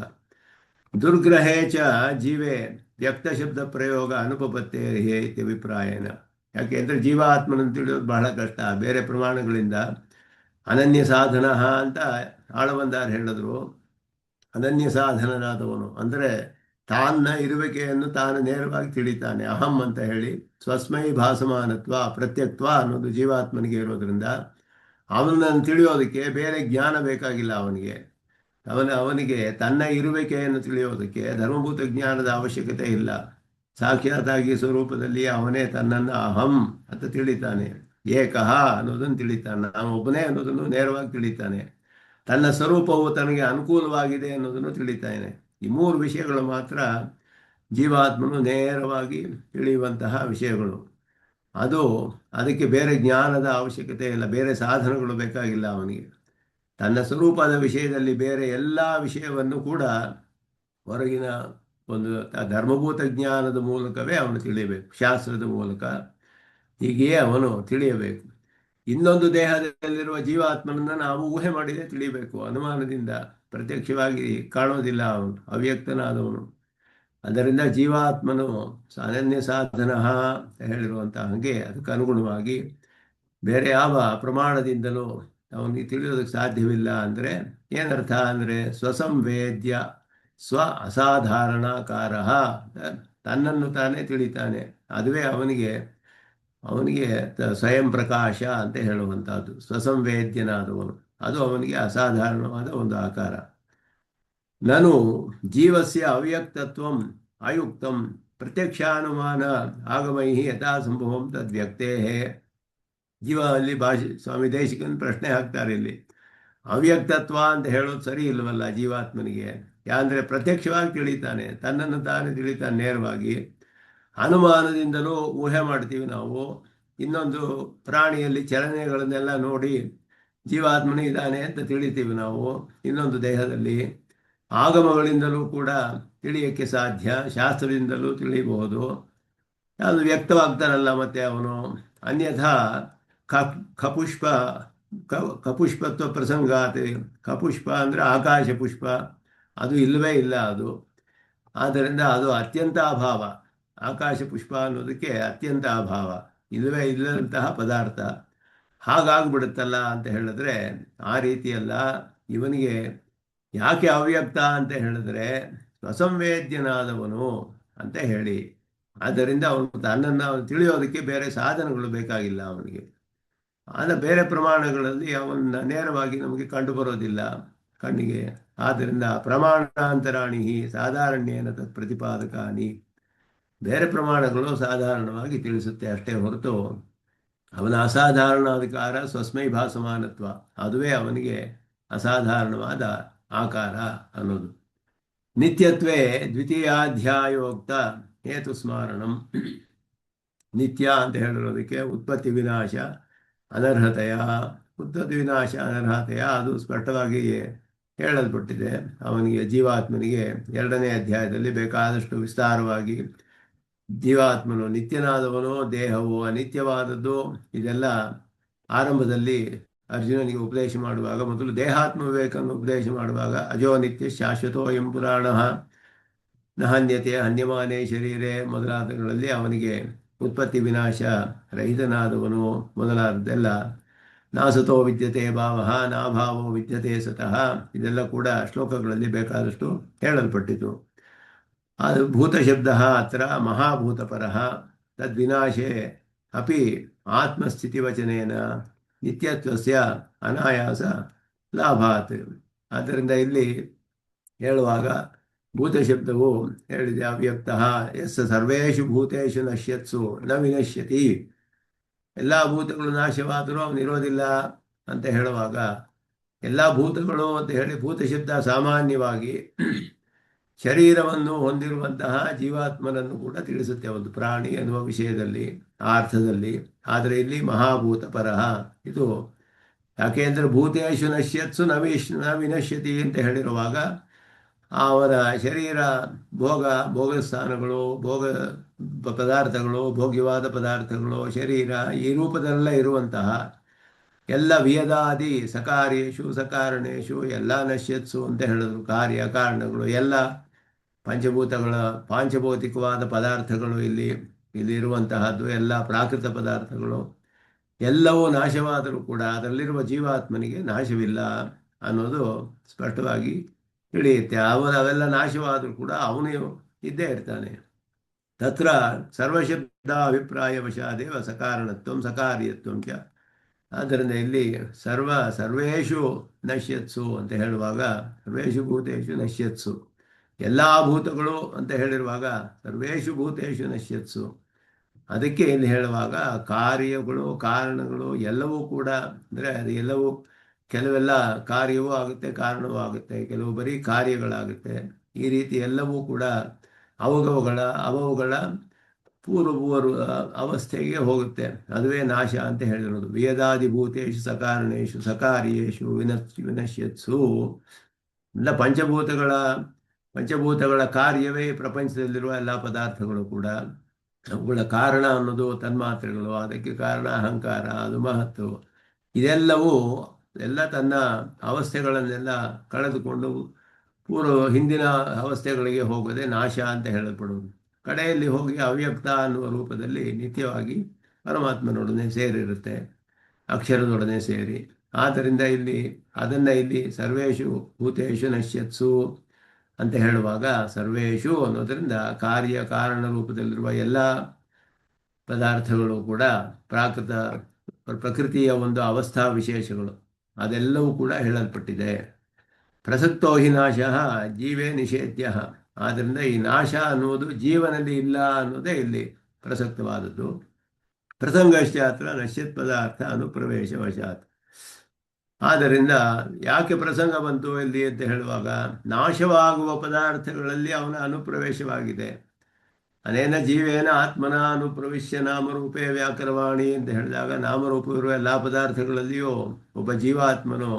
ದುರ್ಗ್ರಹೇ ಚ ಜೀವೇ ವ್ಯಕ್ತ ಶಬ್ದ ಪ್ರಯೋಗ ಅನುಪಪತ್ತೇ ಇತ್ಯ ಅಭಿಪ್ರಾಯನ. ಯಾಕೆಂದರೆ ಜೀವಾತ್ಮನನ್ನು ತಿಳಿಯೋದು ಬಹಳ ಕಷ್ಟ ಬೇರೆ ಪ್ರಮಾಣಗಳಿಂದ. ಅನನ್ಯ ಸಾಧನ ಅಂತ ಆಳವಂದಾರ್ ಹೇಳಿದ್ರು. ಅನನ್ಯ ಸಾಧನನಾದವನು ಅಂದರೆ ತಾನ್ನ ಇರುವಿಕೆಯನ್ನು ತಾನು ನೇರವಾಗಿ ತಿಳಿತಾನೆ ಅಹಂ ಅಂತ ಹೇಳಿ. ಸ್ವಸ್ಮೈ ಭಾಸಮಾನತ್ವ ಪ್ರತ್ಯಕ್ತ್ವ ಅನ್ನೋದು ಜೀವಾತ್ಮನಿಗೆ ಇರೋದ್ರಿಂದ ಅವನನ್ನು ತಿಳಿಯೋದಕ್ಕೆ ಬೇರೆ ಜ್ಞಾನ ಬೇಕಾಗಿಲ್ಲ. ಅವನಿಗೆ ತನ್ನ ಇರುವಿಕೆಯನ್ನು ತಿಳಿಯೋದಕ್ಕೆ ಧರ್ಮಭೂತ ಜ್ಞಾನದ ಅವಶ್ಯಕತೆ ಇಲ್ಲ. ಸಾಕ್ಷಾತ್ತಾಗಿ ಸ್ವರೂಪದಲ್ಲಿ ಅವನೇ ತನ್ನನ್ನು ಅಹಂ ಅಂತ ತಿಳಿತಾನೆ. ಏಕಃ ಅನ್ನೋದನ್ನು ತಿಳಿತಾನೆ, ನಾನು ಒಬ್ಬನೇ ಅನ್ನೋದನ್ನು ನೇರವಾಗಿ ತಿಳಿತಾನೆ. ತನ್ನ ಸ್ವರೂಪವು ತನಗೆ ಅನುಕೂಲವಾಗಿದೆ ಅನ್ನೋದನ್ನು ತಿಳಿತಾನೆ. ಈ 3 ವಿಷಯಗಳು ಮಾತ್ರ ಜೀವಾತ್ಮನು ನೇರವಾಗಿ ತಿಳಿಯುವಂತಹ ವಿಷಯಗಳು. ಅದಕ್ಕೆ ಬೇರೆ ಜ್ಞಾನದ ಅವಶ್ಯಕತೆ ಇಲ್ಲ, ಬೇರೆ ಸಾಧನಗಳು ಬೇಕಾಗಿಲ್ಲ ಅವನಿಗೆ. ತನ್ನ ಸ್ವರೂಪದ ವಿಷಯದಲ್ಲಿ ಬೇರೆ ಎಲ್ಲ ವಿಷಯವನ್ನು ಕೂಡ ಹೊರಗಿನ ಒಂದು ಧರ್ಮಭೂತ ಜ್ಞಾನದ ಮೂಲಕವೇ ಅವನು ತಿಳಿಯಬೇಕು, ಶಾಸ್ತ್ರದ ಮೂಲಕ ಹೀಗೆಯೇ ಅವನು ತಿಳಿಯಬೇಕು. ಇನ್ನೊಂದು ದೇಹದಲ್ಲಿರುವ ಜೀವಾತ್ಮನನ್ನು ನಾವು ಊಹೆ ಮಾಡಿದೇ ತಿಳಿಯಬೇಕು. ಅನುಮಾನದಿಂದ ಪ್ರತ್ಯಕ್ಷವಾಗಿ ಕಾಣೋದಿಲ್ಲ, ಅವನು ಅವ್ಯಕ್ತನಾದವನು. ಅದರಿಂದ ಜೀವಾತ್ಮನು ಅನನ್ಯ ಸಾಧನ ಹೇಳಿರುವಂಥ ಹಾಗೆ ಅದಕ್ಕೆ ಅನುಗುಣವಾಗಿ ಬೇರೆ ಯಾವ ಪ್ರಮಾಣದಿಂದಲೂ ಅವನಿಗೆ ತಿಳಿಯೋದಕ್ಕೆ ಸಾಧ್ಯವಿಲ್ಲ. ಅಂದರೆ ಏನರ್ಥ ಅಂದರೆ ಸ್ವಸಂವೇದ್ಯ ಸ್ವ ಅಸಾಧಾರಣಕಾರ, ತನ್ನನ್ನು ತಾನೇ ತಿಳಿತಾನೆ. ಅದುವೇ ಅವನಿಗೆ ಸ್ವಯಂ ಪ್ರಕಾಶ ಅಂತ ಹೇಳುವಂಥದ್ದು. ಸ್ವಸಂವೇದ್ಯನಾದವನು, ಅದು ಅವನಿಗೆ ಅಸಾಧಾರಣವಾದ ಒಂದು ಆಕಾರ. ನನು ಜೀವಸ್ಯ ಅವ್ಯಕ್ತತ್ವಂ ಅಯುಕ್ತಂ ಪ್ರತ್ಯಕ್ಷಾನುಮಾನ ಆಗಮೈ ಯಥಾ ಸಂಭವಂ ತದ್ವ್ಯಕ್ತೇ. ಜೀವ ಅಲ್ಲಿ ಸ್ವಾಮಿ ದೇಶಿಕನ್ ಪ್ರಶ್ನೆ ಹಾಕ್ತಾರೆ ಇಲ್ಲಿ, ಅವ್ಯಕ್ತತ್ವ ಅಂತ ಹೇಳೋದು ಸರಿ ಇಲ್ವಲ್ಲ ಜೀವಾತ್ಮನಿಗೆ? ಯಾಕಂದರೆ ಪ್ರತ್ಯಕ್ಷವಾಗಿ ತಿಳಿತಾನೆ, ತನ್ನನ್ನು ತಾನೇ ತಿಳಿತಾನೆ ನೇರವಾಗಿ. ಅನುಮಾನದಿಂದಲೂ ಊಹೆ ಮಾಡ್ತೀವಿ ನಾವು. ಇನ್ನೊಂದು ಪ್ರಾಣಿಯಲ್ಲಿ ಚಲನೆಗಳನ್ನೆಲ್ಲ ನೋಡಿ ಜೀವಾತ್ಮನೇ ಇದ್ದಾನೆ ಅಂತ ತಿಳಿತೀವಿ ನಾವು. ಇನ್ನೊಂದು ದೇಹದಲ್ಲಿ ಆಗಮಗಳಿಂದಲೂ ಕೂಡ ತಿಳಿಯೋಕ್ಕೆ ಸಾಧ್ಯ, ಶಾಸ್ತ್ರದಿಂದಲೂ ತಿಳಿಯಬಹುದು. ಅದು ವ್ಯಕ್ತವಾಗ್ತಾನಲ್ಲ ಮತ್ತೆ ಅವನು. ಅನ್ಯಥಾ ಖಪುಷ್ಪ ಕಪುಷ್ಪತ್ವ ಪ್ರಸಂಗಾತ್, ಕಪುಷ್ಪ ಅಂದರೆ ಆಕಾಶ ಪುಷ್ಪ, ಅದು ಇಲ್ಲವೇ ಇಲ್ಲ ಅದು. ಆದ್ದರಿಂದ ಅದು ಅತ್ಯಂತ ಅಭಾವ. ಆಕಾಶ ಪುಷ್ಪ ಅನ್ನೋದಕ್ಕೆ ಅತ್ಯಂತ ಅಭಾವ, ಇಲ್ಲವೇ ಇಲ್ಲದಂತಹ ಪದಾರ್ಥ. ಹಾಗಾಗ್ಬಿಡುತ್ತಲ್ಲ ಅಂತ ಹೇಳಿದ್ರೆ ಆ ರೀತಿಯಲ್ಲ. ಇವನಿಗೆ ಯಾಕೆ ಅವ್ಯಕ್ತ ಅಂತ ಹೇಳಿದ್ರೆ ಸ್ವಸಂವೇದ್ಯನಾದವನು ಅಂತ ಹೇಳಿ. ಆದ್ದರಿಂದ ಅವನು ತನ್ನನ್ನು ತಿಳಿಯೋದಕ್ಕೆ ಬೇರೆ ಸಾಧನಗಳು ಬೇಕಾಗಿಲ್ಲ ಅವನಿಗೆ. ಆದ ಬೇರೆ ಪ್ರಮಾಣಗಳಲ್ಲಿ ಅವನ್ನ ನೇರವಾಗಿ ನಮಗೆ ಕಂಡು ಬರೋದಿಲ್ಲ ಕಣ್ಣಿಗೆ. ಆದ್ದರಿಂದ ಪ್ರಮಾಣಾಂತರಾಣಿ ಸಾಧಾರಣ್ಯೇನ ತತ್ ಪ್ರತಿಪಾದಕಾನಿ, ಬೇರೆ ಪ್ರಮಾಣಗಳು ಸಾಧಾರಣವಾಗಿ ತಿಳಿಸುತ್ತೆ ಅಷ್ಟೇ ಹೊರತು ಅವನ ಅಸಾಧಾರಣಾಧಿಕಾರ ಸ್ವಸ್ಮೈ ಭಾಸಮಾನತ್ವ, ಅದುವೇ ಅವನಿಗೆ ಅಸಾಧಾರಣವಾದ ಆಕಾರ ಅನ್ನೋದು. ನಿತ್ಯತ್ವೇ ದ್ವಿತೀಯಾಧ್ಯಾಯೋಕ್ತ ಹೇತು ಸ್ಮಾರಣಂ. ನಿತ್ಯ ಅಂತ ಹೇಳಿರೋದಕ್ಕೆ ಉತ್ಪತ್ತಿ ವಿನಾಶ ಅನರ್ಹತೆಯ, ಉತ್ಪತ್ತಿ ವಿನಾಶ ಅನರ್ಹತೆಯ ಅದು ಸ್ಪಷ್ಟವಾಗಿ ಹೇಳಲ್ಪಟ್ಟಿದೆ. ಅವನಿಗೆ ಜೀವಾತ್ಮನಿಗೆ 2ನೇ ಅಧ್ಯಾಯದಲ್ಲಿ ಬೇಕಾದಷ್ಟು ವಿಸ್ತಾರವಾಗಿ ಜೀವಾತ್ಮನು ನಿತ್ಯನಾದವನು, ದೇಹವು ಅನಿತ್ಯವಾದದ್ದು, ಇದೆಲ್ಲ ಆರಂಭದಲ್ಲಿ ಅರ್ಜುನನಿಗೆ ಉಪದೇಶ ಮಾಡುವಾಗ, ಮೊದಲು ದೇಹಾತ್ಮ ವಿವೇಕವನ್ನು ಉಪದೇಶ ಮಾಡುವಾಗ ಅಜೋ ನಿತ್ಯ ಶಾಶ್ವತೋ ಎಂ ಪುರಾಣ ನ ಹನ್ಯತೆ ಹನ್ಯಮಾನೇ ಶರೀರೇ ಮೊದಲಾದಗಳಲ್ಲಿ ಅವನಿಗೆ ಉತ್ಪತ್ತಿ ವಿನಾಶ ರಹಿತನಾದವನು ಮೊದಲಾದದ್ದೆಲ್ಲ. ನಾಸತೋ ವಿದ್ಯತೆ ಭಾವ ನಾಭಾವೋ ವಿದ್ಯತೆ ಸತಃ, ಇದೆಲ್ಲ ಕೂಡ ಶ್ಲೋಕಗಳಲ್ಲಿ ಬೇಕಾದಷ್ಟು ಹೇಳಲ್ಪಟ್ಟಿತು. ಅದು ಭೂತಶಬ್ದ ಅತ್ರ ಮಹಾಭೂತಪರ ತದ್ವಿನಾಶೇ ಅಪಿ ಆತ್ಮಸ್ಥಿತಿವಚನೇನ ನಿತ್ಯತ್ವಸ್ಯ ಅನಾಯಾಸ ಲಾಭಾತ್. ಆದ್ದರಿಂದ ಇಲ್ಲಿ ಹೇಳುವಾಗ ಭೂತಶಬ್ದವು ಹೇಳಿದೆ ಅವ್ಯಕ್ತ ಎಸ್ ಸರ್ವೇಷು ಭೂತೇಷು ನಶ್ಯತ್ಸು ನ ವಿನಶ್ಯತಿ, ಎಲ್ಲ ಭೂತಗಳು ನಾಶವಾದರೂ ಅವನಿರೋದಿಲ್ಲ ಅಂತ ಹೇಳುವಾಗ ಎಲ್ಲ ಭೂತಗಳು ಅಂತ ಹೇಳಿ ಭೂತಶಬ್ದ ಸಾಮಾನ್ಯವಾಗಿ ಶರೀರವನ್ನು ಹೊಂದಿರುವಂತಹ ಜೀವಾತ್ಮನನ್ನು ಕೂಡ ತಿಳಿಸುತ್ತೆ ಒಂದು ಪ್ರಾಣಿ ಎನ್ನುವ ವಿಷಯದಲ್ಲಿ, ಆ ಅರ್ಥದಲ್ಲಿ. ಆದರೆ ಇಲ್ಲಿ ಮಹಾಭೂತ ಪರಹ ಇದು ಯಾಕೆಂದರೆ ಭೂತೇಶು ನಶ್ಯತ್ಸು ನ ವಿನಶ್ಯತಿ ಅಂತ ಹೇಳಿರುವಾಗ ಅವರ ಶರೀರ ಭೋಗ ಸ್ಥಾನಗಳು, ಭೋಗ ಪದಾರ್ಥಗಳು, ಭೋಗ್ಯವಾದ ಪದಾರ್ಥಗಳು, ಶರೀರ ಈ ರೂಪದಲ್ಲ ಇರುವಂತಹ ಎಲ್ಲ ವಿಯದಾದಿ ಸಕಾರ್ಯೇಶು ಸಕಾರಣೇಶು ಎಲ್ಲ ನಶ್ಯತ್ಸು ಅಂತ ಹೇಳಿದ್ರು. ಕಾರ್ಯ ಕಾರಣಗಳು ಎಲ್ಲ ಪಾಂಚಭೌತಿಕವಾದ ಪದಾರ್ಥಗಳು ಇಲ್ಲಿರುವಂತಹದ್ದು ಎಲ್ಲ ಪ್ರಾಕೃತ ಪದಾರ್ಥಗಳು ಎಲ್ಲವೂ ನಾಶವಾದರೂ ಕೂಡ ಅದರಲ್ಲಿರುವ ಜೀವಾತ್ಮನಿಗೆ ನಾಶವಿಲ್ಲ ಅನ್ನೋದು ಸ್ಪಷ್ಟವಾಗಿ ತಿಳಿಯುತ್ತೆ. ಅವೆಲ್ಲ ನಾಶವಾದರೂ ಕೂಡ ಅವನು ಇದ್ದೇ ಇರ್ತಾನೆ. ತತ್ರ ಸರ್ವಶಬ್ದ ಅಭಿಪ್ರಾಯವಶಾದೇವ ಸಕಾರಣತ್ವ ಸಕಾರ್ಯತ್ವ ಚ. ಆದ್ದರಿಂದ ಇಲ್ಲಿ ಸರ್ವೇಷು ನಶ್ಯತ್ಸು ಅಂತ ಹೇಳುವಾಗ ಸರ್ವೇಷು ಭೂತೇಷು ನಶ್ಯತ್ಸು, ಎಲ್ಲ ಭೂತಗಳು ಅಂತ ಹೇಳಿರುವಾಗ ಸರ್ವೇಷು ಭೂತೇಷು ನಶ್ಯತ್ಸು. ಅದಕ್ಕೆ ಇಲ್ಲಿ ಹೇಳುವಾಗ ಕಾರ್ಯಗಳು ಕಾರಣಗಳು ಎಲ್ಲವೂ ಕೂಡ ಅಂದರೆ ಅದು ಎಲ್ಲವೂ ಕೆಲವೆಲ್ಲ ಕಾರ್ಯವೂ ಆಗುತ್ತೆ ಕಾರಣವೂ ಆಗುತ್ತೆ, ಕೆಲವು ಬರೀ ಕಾರ್ಯಗಳಾಗುತ್ತೆ. ಈ ರೀತಿ ಎಲ್ಲವೂ ಕೂಡ ಅವುಗಳ ಪೂರ್ವ ಅವಸ್ಥೆಗೆ ಹೋಗುತ್ತೆ. ಅದುವೇ ನಾಶ ಅಂತ ಹೇಳಿರೋದು. ವೇದಾದಿಭೂತೇಶು ಸಕಾರಣೇಶು ಸಕಾರ್ಯೇಶು ವಿನಶ್ಯತ್ಸು. ಎಲ್ಲ ಪಂಚಭೂತಗಳ ಕಾರ್ಯವೇ ಪ್ರಪಂಚದಲ್ಲಿರುವ ಎಲ್ಲ ಪದಾರ್ಥಗಳು ಕೂಡ. ಅವುಗಳ ಕಾರಣ ಅನ್ನೋದು ತನ್ಮಾತ್ರೆಗಳು, ಅದಕ್ಕೆ ಕಾರಣ ಅಹಂಕಾರ, ಅದು ಮಹತ್ತು. ಇದೆಲ್ಲವೂ ಎಲ್ಲ ತನ್ನ ಅವಸ್ಥೆಗಳನ್ನೆಲ್ಲ ಕಳೆದುಕೊಂಡು ಹಿಂದಿನ ಅವಸ್ಥೆಗಳಿಗೆ ಹೋಗದೆ ನಾಶ ಅಂತ ಹೇಳಲ್ಪಡುವುದು. ಕಡೆಯಲ್ಲಿ ಹೋಗಿ ಅವ್ಯಕ್ತ ಅನ್ನುವ ರೂಪದಲ್ಲಿ ನಿತ್ಯವಾಗಿ ಪರಮಾತ್ಮನೊಡನೆ ಸೇರಿರುತ್ತೆ, ಅಕ್ಷರದೊಡನೆ ಸೇರಿ. ಆದ್ದರಿಂದ ಇಲ್ಲಿ ಸರ್ವೇಷು ಭೂತೇಷು ನಶ್ಯತ್ಸು ಅಂತ ಹೇಳುವಾಗ ಸರ್ವೇಷು ಅನ್ನೋದರಿಂದ ಕಾರ್ಯ ಕಾರಣ ರೂಪದಲ್ಲಿರುವ ಎಲ್ಲ ಪದಾರ್ಥಗಳು ಕೂಡ ಪ್ರಕೃತಿಯ ಒಂದು ಅವಸ್ಥಾ ವಿಶೇಷಗಳು, ಅದೆಲ್ಲವೂ ಕೂಡ ಹೇಳಲ್ಪಟ್ಟಿದೆ. ಪ್ರಸಕ್ತೋ ಹಿ ನಾಶ ಜೀವೇ ನಿಷೇಧ್ಯ. ಆದ್ದರಿಂದ ಈ ನಾಶ ಅನ್ನುವುದು ಜೀವನಲ್ಲಿ ಇಲ್ಲ ಅನ್ನೋದೇ ಇಲ್ಲಿ ಪ್ರಸಕ್ತವಾದದ್ದು. ಪ್ರಸಂಗಶ್ಚಾತ್ರ ನಶ್ಯತ್ ಪದಾರ್ಥ ಅನುಪ್ರವೇಶ ವಶಾತ್. ಆದ್ದರಿಂದ ಯಾಕೆ ಪ್ರಸಂಗ ಬಂತು ಇಲ್ಲಿ ಅಂತ ಹೇಳುವಾಗ, ನಾಶವಾಗುವ ಪದಾರ್ಥಗಳಲ್ಲಿ ಅವನ ಅನುಪ್ರವೇಶವಾಗಿದೆ. ಅನೇನ ಜೀವೇನ ಆತ್ಮನ ಅನುಪ್ರವಿಶ್ಯ ನಾಮರೂಪೇ ವ್ಯಾಕರವಾಣಿ ಅಂತ ಹೇಳಿದಾಗ, ನಾಮರೂಪವಿರುವ ಎಲ್ಲ ಪದಾರ್ಥಗಳಲ್ಲಿಯೂ ಒಬ್ಬ ಜೀವಾತ್ಮನು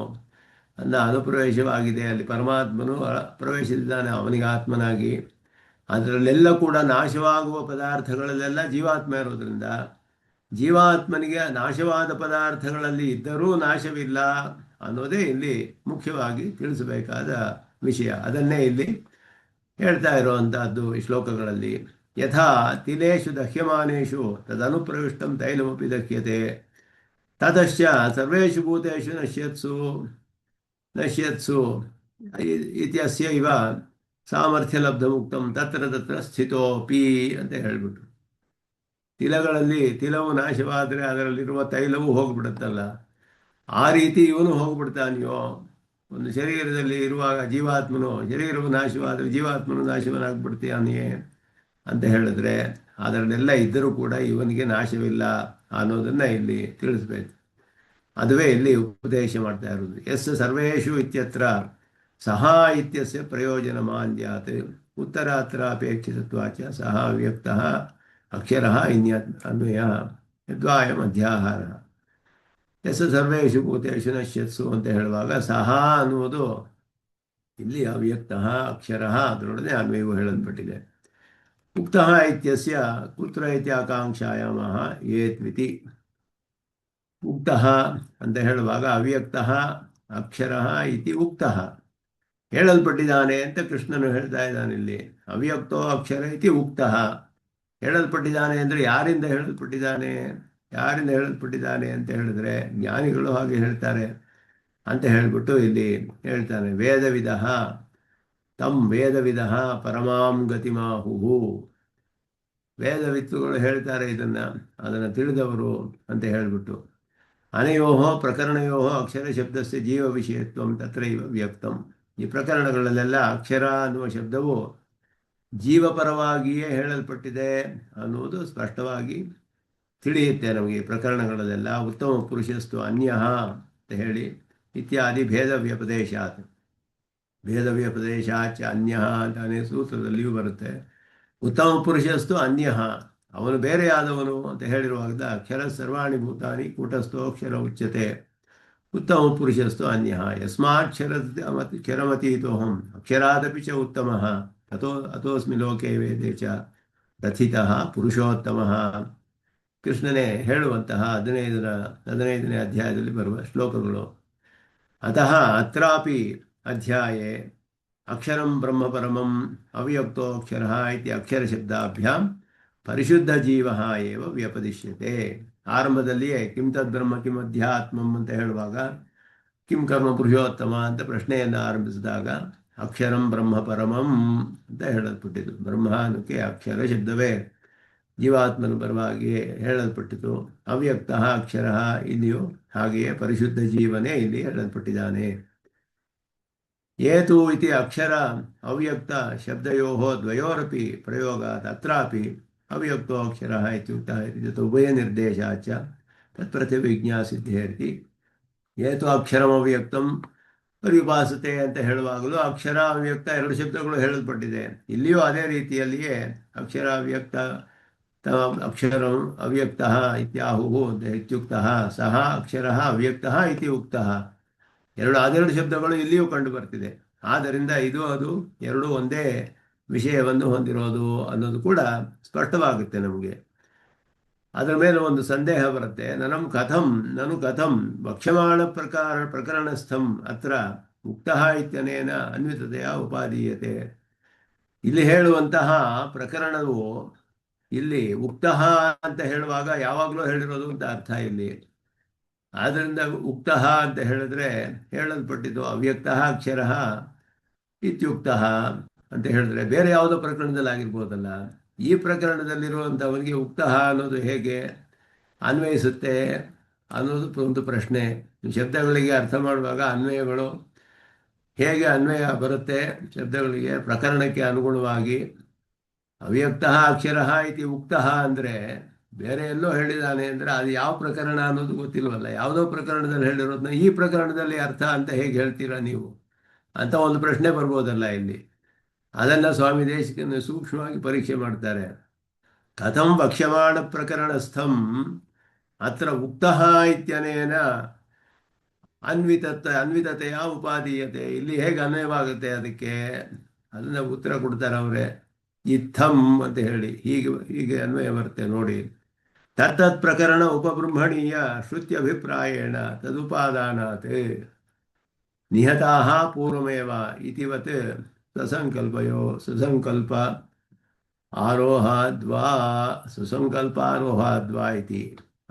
ಅನ್ನ ಅನುಪ್ರವೇಶವಾಗಿದೆ. ಅಲ್ಲಿ ಪರಮಾತ್ಮನು ಪ್ರವೇಶಿಸಿದ್ದಾನೆ ಅವನಿಗೆ ಆತ್ಮನಾಗಿ. ಅದರಲ್ಲೆಲ್ಲ ಕೂಡ ನಾಶವಾಗುವ ಪದಾರ್ಥಗಳಲ್ಲೆಲ್ಲ ಜೀವಾತ್ಮ ಇರೋದ್ರಿಂದ ಜೀವಾತ್ಮನಿಗೆ ನಾಶವಾದ ಪದಾರ್ಥಗಳಲ್ಲಿ ಇದ್ದರೂ ನಾಶವಿಲ್ಲ ಅನ್ನೋದೇ ಇಲ್ಲಿ ಮುಖ್ಯವಾಗಿ ತಿಳಿಸಬೇಕಾದ ವಿಷಯ. ಅದನ್ನೇ ಇಲ್ಲಿ ಹೇಳ್ತಾ ಇರುವಂತಹದ್ದು ಈ ಶ್ಲೋಕಗಳಲ್ಲಿ. ಯಥಾ ತಿಲೇಶು ದಹ್ಯಮಾನೇಶು ತದನುಪ್ರವಿಷ್ಟಂ ತೈಲಮಪಿ ದಹ್ಯತೆ ತತಶ್ಚ ಸರ್ವೇಷು ಭೂತೇಷು ನಶ್ಯತ್ಸು ಇತ್ಯಸ್ಯ ಇವ ಸಾಮರ್ಥ್ಯ ಲಬ್ಧ ಮುಕ್ತಂ ತತ್ರ ತತ್ರ ಸ್ಥಿತೋಪಿ ಅಂತ ಹೇಳಿಬಿಟ್ಟು, ತಿಲವು ನಾಶವಾದರೆ ಅದರಲ್ಲಿರುವ ತೈಲವೂ ಹೋಗ್ಬಿಡುತ್ತಲ್ಲ, ಆ ರೀತಿ ಇವನು ಹೋಗ್ಬಿಡ್ತಾನೆಯೋ. ಒಂದು ಶರೀರದಲ್ಲಿ ಇರುವಾಗ ಶರೀರವು ನಾಶವಾದರೆ ಜೀವಾತ್ಮನು ನಾಶವನಾಗ್ಬಿಡ್ತೀಯಾನೆಯೇ ಅಂತ ಹೇಳಿದ್ರೆ, ಅದರಲ್ಲೆಲ್ಲ ಇದ್ದರೂ ಕೂಡ ಇವನಿಗೆ ನಾಶವಿಲ್ಲ ಅನ್ನೋದನ್ನ ಇಲ್ಲಿ ತಿಳಿಸ್ಬೇಕು. ಅದುವೇ ಇಲ್ಲಿ ಉಪದೇಶ ಮಾಡ್ತಾ ಇರೋದು. ಸರ್ವೇಷು ಇತ್ಯತ್ರ ಸಹ ಇತ್ಯಸ್ಯ ಪ್ರಯೋಜನ ಮಾನ್ಯಾತ್ ಉತ್ತರಾತ್ರ ಅಪೇಕ್ಷಿತತ್ವಾಚ ಸಹ ಅವ್ಯಕ್ತಃ ಅಕ್ಷರಃ ಅನ್ವಯ ಯದ್ವಾಯಂ ಅಧ್ಯಾಹಾರ. ಸರ್ವೇಷು ಭೂತೇಷು ನಶ್ಯತ್ಸು ಅಂತ ಹೇಳುವಾಗ ಸಹ ಅನ್ನುವುದು ಇಲ್ಲಿ ಅವ್ಯಕ್ತಃ ಅಕ್ಷರಃ ಅದರೊಡನೆ ಅನ್ವಯವು ಹೇಳಲ್ಪಟ್ಟಿದೆ. ಉಕ್ತಃ ಇತ್ಯಸ್ಯ ಕುತ್ರ ಇತಿ ಆಕಾಂಕ್ಷಾಯಾಮಃ ಏತ್ವಿತಿ. ಉಕ್ತಃ ಅಂತ ಹೇಳುವಾಗ ಅವ್ಯಕ್ತಃ ಅಕ್ಷರಃ ಇತಿ ಉಕ್ತಃ, ಹೇಳಲ್ಪಟ್ಟಿದ್ದಾನೆ ಅಂತ ಕೃಷ್ಣನು ಹೇಳ್ತಾ ಇದ್ದಾನೆ ಇಲ್ಲಿ. ಅವ್ಯಕ್ತೋ ಅಕ್ಷರ ಇತಿ ಉಕ್ತಃ, ಹೇಳಲ್ಪಟ್ಟಿದ್ದಾನೆ ಅಂದರೆ ಯಾರಿಂದ ಹೇಳಲ್ಪಟ್ಟಿದ್ದಾನೆ ಅಂತ ಹೇಳಿದ್ರೆ ಜ್ಞಾನಿಗಳು ಹಾಗೆ ಹೇಳ್ತಾರೆ ಅಂತ ಹೇಳಿಬಿಟ್ಟು ಇಲ್ಲಿ ಹೇಳ್ತಾನೆ. ವೇದವಿದ ಪರಮಾಂ ಗತಿಮಾಹುಹು. ವೇದವಿತ್ತುಗಳು ಹೇಳ್ತಾರೆ ಅದನ್ನು ತಿಳಿದವರು ಅಂತ ಹೇಳಿಬಿಟ್ಟು. ಅನಯೋಹೋ ಪ್ರಕರಣಯೋಹೋ ಅಕ್ಷರ ಶಬ್ದಸ್ಯ ಜೀವ ವಿಷಯತ್ವಂ ತತ್ರೈವ ವ್ಯಕ್ತಂ. ಈ ಪ್ರಕರಣಗಳಲ್ಲೆಲ್ಲ ಅಕ್ಷರ ಅನ್ನುವ ಶಬ್ದವು ಜೀವಪರವಾಗಿಯೇ ಹೇಳಲ್ಪಟ್ಟಿದೆ ಅನ್ನುವುದು ಸ್ಪಷ್ಟವಾಗಿ ತಿಳಿಯುತ್ತೆ ನಮಗೆ. ಪ್ರಕರಣಗಳಲ್ಲೆಲ್ಲ ಉತ್ತಮ ಪುರುಷಸ್ತು ಅನ್ಯಃ ಅಂತ ಹೇಳಿ ಇತ್ಯಾದಿ ಭೇದ ವ್ಯಪದೇಶಾಚ ಅನ್ಯಃ ಅಂತ ಅನೇಕ ಸೂತ್ರದಲ್ಲಿಯೂ ಬರುತ್ತೆ. ಉತ್ತಮ ಪುರುಷಸ್ತು ಅನ್ಯಃ, ಅವನು ಬೇರೆಯಾದವನು ಅಂತ ಹೇಳಿರುವಾಗ ಅಕ್ಷರ ಸರ್ವಾಣಿ ಭೂತಾನಿ ಕೂಟಸ್ಥೋ ಅಕ್ಷರ ಉಚ್ಯತೆ. ಉತ್ತಮ ಪುರುಷಸ್ತು ಅನ್ಯಃ ಯಸ್ಮಾತ್ ಕ್ಷರಮತೀತೋಹಂ ಅಕ್ಷರಾದಪಿ ಚ ಉತ್ತಮಃ ಅತೋಸ್ಮಿ ಲೋಕೆ ವೇದೇ ಚ ಪ್ರಥಿತಃ ಪುರುಷೋತ್ತಮಃ. ಕೃಷ್ಣನೇ ಹೇಳುವಂತಹ 15ನೇ ಅಧ್ಯಾಯದಲ್ಲಿ ಬರುವ ಶ್ಲೋಕಗಳು. ಅತಃ ಅತ್ರಾಪಿ ಅಧ್ಯಾಯೇ ಅಕ್ಷರಂ ಬ್ರಹ್ಮ ಪರಮಂ ಅವ್ಯಕ್ತೋ ಅಕ್ಷರಃ ಇತಿ ಅಕ್ಷರ ಶಬ್ದಾಭ್ಯಾಂ ಪರಿಶುದ್ಧ ಜೀವ ಏವ ವ್ಯಪದಿಶ್ಯತೆ. ಆರಂಭದಲ್ಲಿಯೇ ಕಿಂ ತದ್ ಬ್ರಹ್ಮ ಕಿಂ ಅಧ್ಯಾತ್ಮಂ ಅಂತ ಹೇಳುವಾಗ ಕಿಂ ಕರ್ಮ ಪುರುಷೋತ್ತಮ ಅಂತ ಪ್ರಶ್ನೆಯನ್ನು ಆರಂಭಿಸಿದಾಗ ಅಕ್ಷರಂ ಬ್ರಹ್ಮ ಪರಮಂ ಅಂತ ಹೇಳಲ್ಪಟ್ಟಿತು. ಬ್ರಹ್ಮ ಅನ್ನೋಕ್ಕೆ ಅಕ್ಷರ ಶಬ್ದವೇ ಜೀವಾತ್ಮನ ಪರವಾಗಿ ಹೇಳಲ್ಪಟ್ಟಿತು. ಅವ್ಯಕ್ತ ಅಕ್ಷರ ಇಲ್ಲಿಯೂ ಹಾಗೆಯೇ ಪರಿಶುದ್ಧ ಜೀವನೇ ಇಲ್ಲಿ ಹೇಳಲ್ಪಟ್ಟಿದ್ದಾನೆ. ಏತು ಇತಿ ಅಕ್ಷರ ಅವ್ಯಕ್ತ ಶಬ್ದಯೋ ದ್ವಯೋರಪಿ ಪ್ರಯೋಗಾತ್ ಅತ್ರಾಪಿ ಅವ್ಯಕ್ತೋ ಅಕ್ಷರ ಇತ್ಯುಕ್ತ ಉಭಯ ನಿರ್ದೇಶಾಚ ತತ್ಪ್ರತಿವಿಜ್ಞಾ ಸಿದ್ಧೇರ್ತಿ. ಏತು ಅಕ್ಷರಂ ಅವ್ಯಕ್ತಂ ಪರಿಪಾಸತೆ ಅಂತ ಹೇಳುವಾಗಲೂ ಅಕ್ಷರ ಅವ್ಯಕ್ತ 2 ಶಬ್ದಗಳು ಹೇಳಲ್ಪಟ್ಟಿದೆ. ಇಲ್ಲಿಯೂ ಅದೇ ರೀತಿಯಲ್ಲಿಯೇ ಅಕ್ಷರ ಅವ್ಯಕ್ತ ಅಕ್ಷರಂ ಅವ್ಯಕ್ತ ಇತ್ಯಾಹುಹು ಅಂತ ಇತ್ಯುಕ್ತಃ ಸಹ ಅಕ್ಷರ ಅವ್ಯಕ್ತ ಇತಿ ಉಕ್ತಃ. 2 ಶಬ್ದಗಳು ಇಲ್ಲಿಯೂ ಕಂಡು ಬರ್ತಿದೆ. ಆದ್ದರಿಂದ ಇದು ಅದು ಎರಡೂ ಒಂದೇ ವಿಷಯವನ್ನು ಹೊಂದಿರೋದು ಅನ್ನೋದು ಕೂಡ ಸ್ಪಷ್ಟವಾಗುತ್ತೆ ನಮಗೆ. ಅದರ ಮೇಲೆ ಒಂದು ಸಂದೇಹ ಬರುತ್ತೆ. ನನು ಕಥಂ ವಕ್ಷ್ಯಮಾಣ ಪ್ರಕರಣಸ್ಥಂ ಅತ್ರ ಉಕ್ತಃ ಇತ್ಯನೇನ ಅನ್ವಿತತೆಯ ಉಪಾದೀಯತೆ. ಇಲ್ಲಿ ಹೇಳುವಂತಹ ಪ್ರಕರಣವು ಇಲ್ಲಿ ಉಕ್ತಃ ಅಂತ ಹೇಳುವಾಗ ಯಾವಾಗಲೂ ಹೇಳಿರೋದು ಅಂತ ಅರ್ಥ ಇಲ್ಲಿ. ಆದ್ದರಿಂದ ಉಕ್ತಃ ಅಂತ ಹೇಳಿದ್ರೆ ಹೇಳಲ್ಪಟ್ಟಿದ್ದು ಅವ್ಯಕ್ತಃ ಅಕ್ಷರ ಇತ್ಯುಕ್ತಃ ಅಂತ ಹೇಳಿದ್ರೆ ಬೇರೆ ಯಾವುದೋ ಪ್ರಕರಣದಲ್ಲಿ ಆಗಿರ್ಬೋದಲ್ಲ. ಈ ಪ್ರಕರಣದಲ್ಲಿರುವಂಥವನಿಗೆ ಉಕ್ತಃ ಅನ್ನೋದು ಹೇಗೆ ಅನ್ವಯಿಸುತ್ತೆ ಅನ್ನೋದು ಒಂದು ಪ್ರಶ್ನೆ. ಶಬ್ದಗಳಿಗೆ ಅರ್ಥ ಮಾಡುವಾಗ ಅನ್ವಯಗಳು ಹೇಗೆ ಅನ್ವಯ ಬರುತ್ತೆ ಶಬ್ದಗಳಿಗೆ ಪ್ರಕರಣಕ್ಕೆ ಅನುಗುಣವಾಗಿ. ಅವ್ಯಕ್ತಃ ಅಕ್ಷರ ಇತಿ ಉಕ್ತಃ ಅಂದರೆ ಬೇರೆ ಎಲ್ಲೋ ಹೇಳಿದಾನೆ ಅಂದರೆ ಅದು ಯಾವ ಪ್ರಕರಣ ಅನ್ನೋದು ಗೊತ್ತಿಲ್ವಲ್ಲ. ಯಾವುದೋ ಪ್ರಕರಣದಲ್ಲಿ ಹೇಳಿರೋದನ್ನ ಈ ಪ್ರಕರಣದಲ್ಲಿ ಅರ್ಥ ಅಂತ ಹೇಗೆ ಹೇಳ್ತೀರಾ ನೀವು ಅಂತ ಒಂದು ಪ್ರಶ್ನೆ ಬರ್ಬೋದಲ್ಲ ಇಲ್ಲಿ. ಅದನ್ನು ಸ್ವಾಮಿ ದೇಶಿಕನ ಸೂಕ್ಷ್ಮವಾಗಿ ಪರೀಕ್ಷೆ ಮಾಡ್ತಾರೆ. ಕಥಂ ವಕ್ಷ್ಯಮಾಣ ಪ್ರಕರಣಸ್ಥಂ ಅತ್ರ ಉಕ್ತಃ ಇತ್ಯನೇನ ಅನ್ವಿತತೆಯ ಉಪಾದೀಯತೆ. ಇಲ್ಲಿ ಹೇಗೆ ಅನ್ವಯವಾಗುತ್ತೆ ಅದಕ್ಕೆ ಅದನ್ನ ಉತ್ತರ ಕೊಡ್ತಾರೆ ಅವರೇ. ಇತ್ತಂ ಅಂತ ಹೇಳಿ ಹೀಗೆ ಹೀಗೆ ಅನ್ವಯ ಬರುತ್ತೆ ನೋಡಿ. ತತ್ತತ್ ಪ್ರಕರಣ ಉಪಬೃಂಹಣೀಯ ಶ್ರುತ್ಯಭಿಪ್ರಾಯೇಣ ತದುಪಾದಾನಾತ್ ನಿಹತಾಃ ಪೂರ್ವಮೇವ ಇತಿವತ್ ಸುಸಂಕಲ್ಪ ಆರೋಹಾದ್ವಾ ಸುಸಂಕಲ್ಪಾರೋಹಾದ್ವಾ ಇತಿ.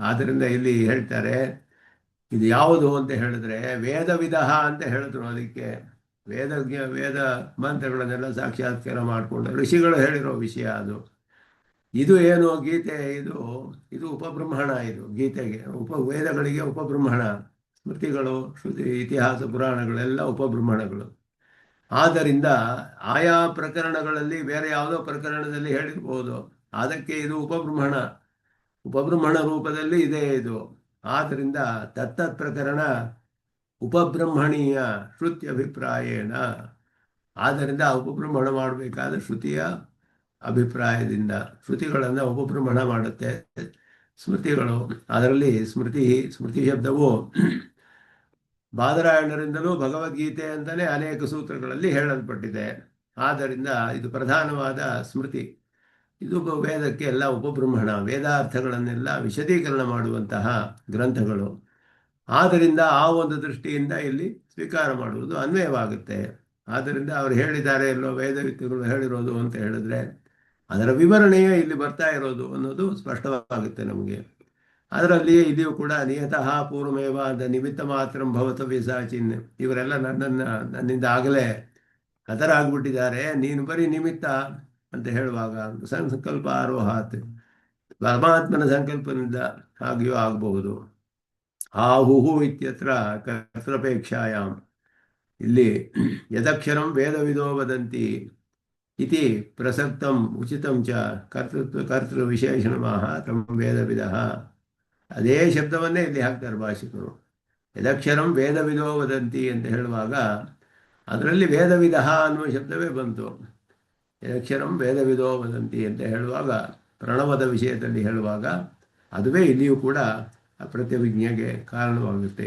ಆದ್ದರಿಂದ ಇಲ್ಲಿ ಹೇಳ್ತಾರೆ ಇದು ಯಾವುದು ಅಂತ ಹೇಳಿದ್ರೆ ವೇದ ಅಂತ ಹೇಳಿದ್ರು. ಅದಕ್ಕೆ ವೇದ ಮಂತ್ರಗಳನ್ನೆಲ್ಲ ಸಾಕ್ಷಾತ್ಕಾರ ಮಾಡಿಕೊಂಡು ಋಷಿಗಳು ಹೇಳಿರೋ ವಿಷಯ ಅದು. ಇದು ಏನು ಗೀತೆ, ಇದು ಉಪಬ್ರಹ್ಮಣ. ಇದು ಗೀತೆಗೆ ವೇದಗಳಿಗೆ ಉಪಬ್ರಹ್ಮಣ. ಸ್ಮೃತಿಗಳು, ಶ್ರುತಿ, ಇತಿಹಾಸ, ಪುರಾಣಗಳೆಲ್ಲ ಉಪಬ್ರಹ್ಮಣಗಳು. ಆದ್ದರಿಂದ ಆಯಾ ಪ್ರಕರಣಗಳಲ್ಲಿ ಬೇರೆ ಯಾವುದೋ ಪ್ರಕರಣದಲ್ಲಿ ಹೇಳಿರ್ಬೋದು, ಅದಕ್ಕೆ ಇದು ಉಪಬ್ರಹ್ಮಣ ರೂಪದಲ್ಲಿ ಇದೆ ಇದು. ಆದ್ದರಿಂದ ತತ್ತತ್ ಪ್ರಕರಣ ಉಪಬ್ರಹ್ಮಣೀಯ ಶ್ರುತಿ ಅಭಿಪ್ರಾಯೇಣ. ಆದ್ದರಿಂದ ಉಪಬ್ರಹ್ಮಣ ಮಾಡಬೇಕಾದ ಶ್ರುತಿಯ ಅಭಿಪ್ರಾಯದಿಂದ ಶ್ರುತಿಗಳನ್ನು ಉಪಬ್ರಹ್ಮಣ ಮಾಡುತ್ತೆ ಸ್ಮೃತಿಗಳು. ಅದರಲ್ಲಿ ಸ್ಮೃತಿ ಶಬ್ದವು ಬಾದರಾಯಣರಿಂದಲೂ ಭಗವದ್ಗೀತೆ ಅಂತಲೇ ಅನೇಕ ಸೂತ್ರಗಳಲ್ಲಿ ಹೇಳಲ್ಪಟ್ಟಿದೆ. ಆದ್ದರಿಂದ ಇದು ಪ್ರಧಾನವಾದ ಸ್ಮೃತಿ. ಇದು ವೇದಕ್ಕೆ ಎಲ್ಲ ಉಪಬ್ರಹ್ಮಣ, ವೇದಾರ್ಥಗಳನ್ನೆಲ್ಲ ವಿಶದೀಕರಣ ಮಾಡುವಂತಹ ಗ್ರಂಥಗಳು. ಆದ್ದರಿಂದ ಆ ಒಂದು ದೃಷ್ಟಿಯಿಂದ ಇಲ್ಲಿ ಸ್ವೀಕಾರ ಮಾಡುವುದು ಅನ್ವಯವಾಗುತ್ತೆ. ಆದ್ದರಿಂದ ಅವರು ಹೇಳಿದ್ದಾರೆ ಎಲ್ಲೋ ವೇದವಿತ್ತುಗಳು ಹೇಳಿರೋದು ಅಂತ ಹೇಳಿದ್ರೆ ಅದರ ವಿವರಣೆಯೇ ಇಲ್ಲಿ ಬರ್ತಾ ಇರೋದು ಅನ್ನೋದು ಸ್ಪಷ್ಟವಾಗುತ್ತೆ ನಮಗೆ. ಅದರಲ್ಲಿ ಇಲ್ಲಿಯೂ ಕೂಡ ನಿಯತಃ ಪೂರ್ವಮೇವ ಅಂತ ನಿಮಿತ್ತ ಮಾತ್ರ ಭವತವ್ಯ ಸಾಚಿನ್. ಇವರೆಲ್ಲ ನನ್ನಿಂದ ಆಗಲೇ ಹತರಾಗ್ಬಿಟ್ಟಿದ್ದಾರೆ, ನೀನು ಬರೀ ನಿಮಿತ್ತ ಅಂತ ಹೇಳುವಾಗ ಸಂಕಲ್ಪ ಆರೋಹಾತ್ ಪರಮಾತ್ಮನ ಸಂಕಲ್ಪದಿಂದ ಹಾಗೆಯೂ ಆಗಬಹುದು. ಆಹುಹು ಇತ್ಯತ್ರ ಕರ್ತೃಪೇಕ್ಷಾಯಾಮ್ ಇಲ್ಲಿ ಯದಕ್ಷರಂ ವೇದವಿದೋ ವದಂತಿ ಇತಿ ಪ್ರಸಕ್ತಂ ಉಚಿತಂ ಚ ಕರ್ತೃ ವಿಶೇಷಣಮಾಹ ತಂ ವೇದವಿದಃ. ಅದೇ ಶಬ್ದವನ್ನೇ ಇಲ್ಲಿ ಹಾಕ್ತಾರೆ ಭಾಷಿಕರು. ಯದಕ್ಷರಂ ವೇದವಿದೋ ವದಂತಿ ಅಂತ ಹೇಳುವಾಗ ಅದರಲ್ಲಿ ವೇದವಿದಃ ಅನ್ನುವ ಶಬ್ದವೇ ಬಂತು. ಯದಕ್ಷರಂ ವೇದವಿದೋ ವದಂತಿ ಅಂತ ಹೇಳುವಾಗ ಪ್ರಣವದ ವಿಷಯದಲ್ಲಿ ಹೇಳುವಾಗ ಅದುವೇ ಇಲ್ಲಿಯೂ ಕೂಡ ಪ್ರತ್ಯಭಿಜ್ಞೆಗೆ ಕಾರಣವಾಗುತ್ತೆ.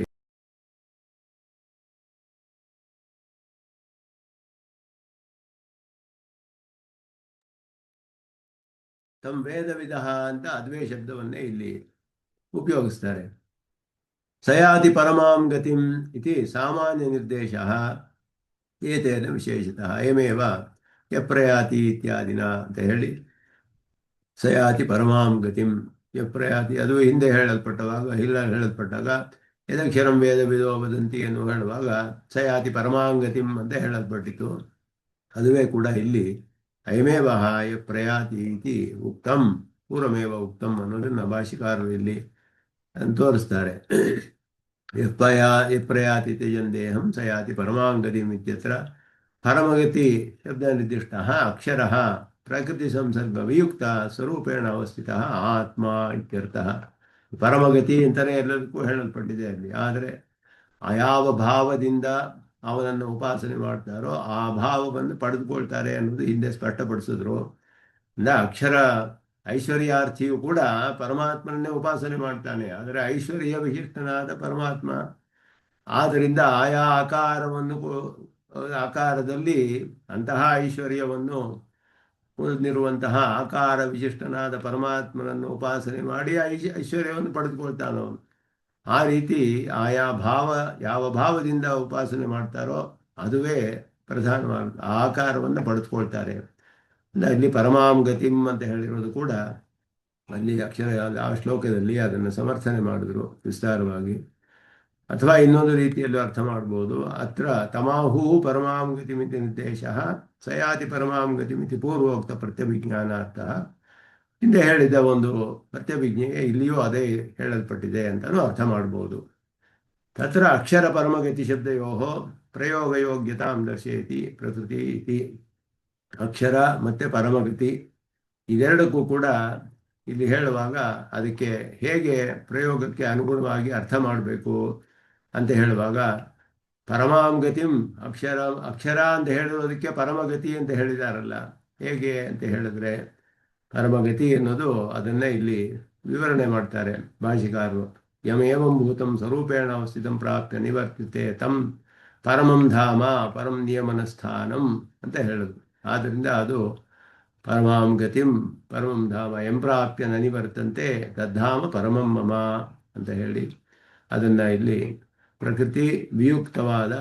ತಮ್ಮ ವೇದವಿಧ ಅಂತ ಅದ್ವೇ ಶಬ್ದವನ್ನೇ ಇಲ್ಲಿ ಉಪಯೋಗಿಸ್ತಾರೆ. ಸಯಾತಿ ಪರಮಾಂ ಗತಿಂ ಇತಿ ಸಾಮಾನ್ಯ ನಿರ್ದೇಶ ಏತೇನ ವಿಶೇಷತಃ ಅಯಮೇವ ಯಪ್ರಯಾತಿ ಇತ್ಯಾದಿನ ಅಂತ ಹೇಳಿ ಸಯಾತಿ ಪರಮಾಂ ಗತಿಂ ಯಪ್ರಯಾತಿ ಅದು ಹಿಂದೆ ಹೇಳಲ್ಪಟ್ಟಾಗ ಯದಕ್ಷರಂ ವೇದವಿದೋ ವದಂತಿ ಎಂದು ಹೇಳುವಾಗ ಸಯಾತಿ ಪರಮಾಂಗತಿಂ ಅಂತ ಹೇಳಲ್ಪಟ್ಟಿತು. ಅದುವೇ ಕೂಡ ಇಲ್ಲಿ ಅಯಮೇವ ಯಪ್ರಯಾತಿ ಇತಿ ಉಕ್ತಂ ಪೂರ್ವಮೇವ ಉಕ್ತಂ ಅನ್ನೋದನ್ನು ಭಾಷಿಕಾರರು ಇಲ್ಲಿ ತೋರಿಸ್ತಾರೆ. ಯಪ್ರಯಾತಿ ತ್ಯಜಂದೇಹಂ ಸಯಾತಿ ಪರಮಾಂಗತಿಂ ಇತ್ಯತ್ರ ಪರಮಗತಿ ಶಬ್ದ ನಿರ್ದಿಷ್ಟ ಅಕ್ಷರ ಪ್ರಕೃತಿ ಸಂಸರ್ಗ ವಿಯುಕ್ತ ಸ್ವರೂಪೇಣ ಅವಸ್ಥಿತ ಆತ್ಮ ಇತ್ಯರ್ಥ. ಪರಮಗತಿ ಅಂತಲೇ ಎಲ್ಲದಕ್ಕೂ ಹೇಳಲ್ಪಟ್ಟಿದೆ ಅಲ್ಲಿ. ಆದರೆ ಯಾವ ಭಾವದಿಂದ ಅವನನ್ನು ಉಪಾಸನೆ ಮಾಡ್ತಾರೋ ಆ ಭಾವವನ್ನು ಪಡೆದುಕೊಳ್ತಾರೆ ಅನ್ನೋದು ಹಿಂದೆ ಸ್ಪಷ್ಟಪಡಿಸಿದ್ರು. ಅಕ್ಷರ ಐಶ್ವರ್ಯಾರ್ಥಿಯು ಕೂಡ ಪರಮಾತ್ಮನನ್ನೇ ಉಪಾಸನೆ ಮಾಡ್ತಾನೆ, ಆದರೆ ಐಶ್ವರ್ಯ ವಿಶಿಷ್ಟನಾದ ಪರಮಾತ್ಮ. ಆದ್ದರಿಂದ ಆಯಾ ಆಕಾರವನ್ನು ಆಕಾರದಲ್ಲಿ ಅಂತಹ ಐಶ್ವರ್ಯವನ್ನು ಹೊಂದಿರುವಂತಹ ಆಕಾರ ವಿಶಿಷ್ಟನಾದ ಪರಮಾತ್ಮನನ್ನು ಉಪಾಸನೆ ಮಾಡಿ ಐಶ್ವರ್ಯವನ್ನು ಪಡೆದುಕೊಳ್ತಾನವನು. ಆ ರೀತಿ ಆಯಾ ಭಾವ ಯಾವ ಭಾವದಿಂದ ಉಪಾಸನೆ ಮಾಡ್ತಾರೋ ಅದುವೇ ಪ್ರಧಾನವಾದ ಆ ಆಕಾರವನ್ನು ಪಡೆದುಕೊಳ್ತಾರೆ. ಅಲ್ಲಿ ಪರಮಾಂ ಗತಿಂ ಅಂತ ಹೇಳಿರೋದು ಕೂಡ ಅಲ್ಲಿ ಅಕ್ಷರ ಆ ಶ್ಲೋಕದಲ್ಲಿ ಅದನ್ನು ಸಮರ್ಥನೆ ಮಾಡಿದ್ರು ವಿಸ್ತಾರವಾಗಿ. ಅಥವಾ ಇನ್ನೊಂದು ರೀತಿಯಲ್ಲೂ ಅರ್ಥ ಮಾಡ್ಬೋದು. ಅತ್ರ ತಮಾಹು ಪರಮಾಂ ಗತಿಮಿತಿ ನಿರ್ದೇಶ ಸಯಾತಿ ಪರಮಾಂ ಗತಿಮಿತಿ ಪೂರ್ವೋಕ್ತ ಪ್ರತ್ಯಭಿಜ್ಞಾನಾರ್ಥ. ಹಿಂದೆ ಹೇಳಿದ ಒಂದು ಪ್ರತ್ಯಭಿಜ್ಞೆಗೆ ಇಲ್ಲಿಯೂ ಅದೇ ಹೇಳಲ್ಪಟ್ಟಿದೆ ಅಂತಲೂ ಅರ್ಥ ಮಾಡ್ಬೋದು. ತತ್ರ ಅಕ್ಷರ ಪರಮಗತಿ ಶಬ್ದಯೋ ಪ್ರಯೋಗಯೋಗ್ಯತಾಂ ದರ್ಶಯತಿ ಪ್ರಕೃತಿ ಇತಿ. ಅಕ್ಷರ ಮತ್ತು ಪರಮಗತಿ ಇದೆರಡಕ್ಕೂ ಕೂಡ ಇಲ್ಲಿ ಹೇಳುವಾಗ ಅದಕ್ಕೆ ಹೇಗೆ ಪ್ರಯೋಗಕ್ಕೆ ಅನುಗುಣವಾಗಿ ಅರ್ಥ ಮಾಡಬೇಕು ಅಂತ ಹೇಳುವಾಗ, ಪರಮಾಂ ಗತಿಂ ಅಕ್ಷರ ಅಕ್ಷರ ಅಂತ ಹೇಳಿರೋದಕ್ಕೆ ಪರಮಗತಿ ಅಂತ ಹೇಳಿದಾರಲ್ಲ, ಹೇಗೆ ಅಂತ ಹೇಳಿದ್ರೆ ಪರಮಗತಿ ಅನ್ನೋದು ಅದನ್ನೇ ಇಲ್ಲಿ ವಿವರಣೆ ಮಾಡ್ತಾರೆ ಭಾಷಿಕಾರರು. ಯಮೇವಂ ಭೂತಂ ಸ್ವರೂಪೇಣ ಅವಸ್ಥಿತಂ ಪ್ರಾಪ್ಯ ನಿವರ್ತಿತೆ ತಂ ಪರಮಂ ಧಾಮ ಪರಂ ನಿಯಮನ ಸ್ಥಾನಂ ಅಂತ ಹೇಳಿದ್ರು. ಆದ್ದರಿಂದ ಅದು ಪರಮಾಂ ಗತಿಂ ಪರಮಂ ಧಾಮ ಎಂಪ್ರಾಪ್ಯ ನ ನಿವರ್ತಂತೆ ತದ್ಧಾಮ ಪರಮಂ ಮಮ ಅಂತ ಹೇಳಿ ಅದನ್ನು ಇಲ್ಲಿ ಪ್ರಕೃತಿ ವಿಯುಕ್ತವಾದ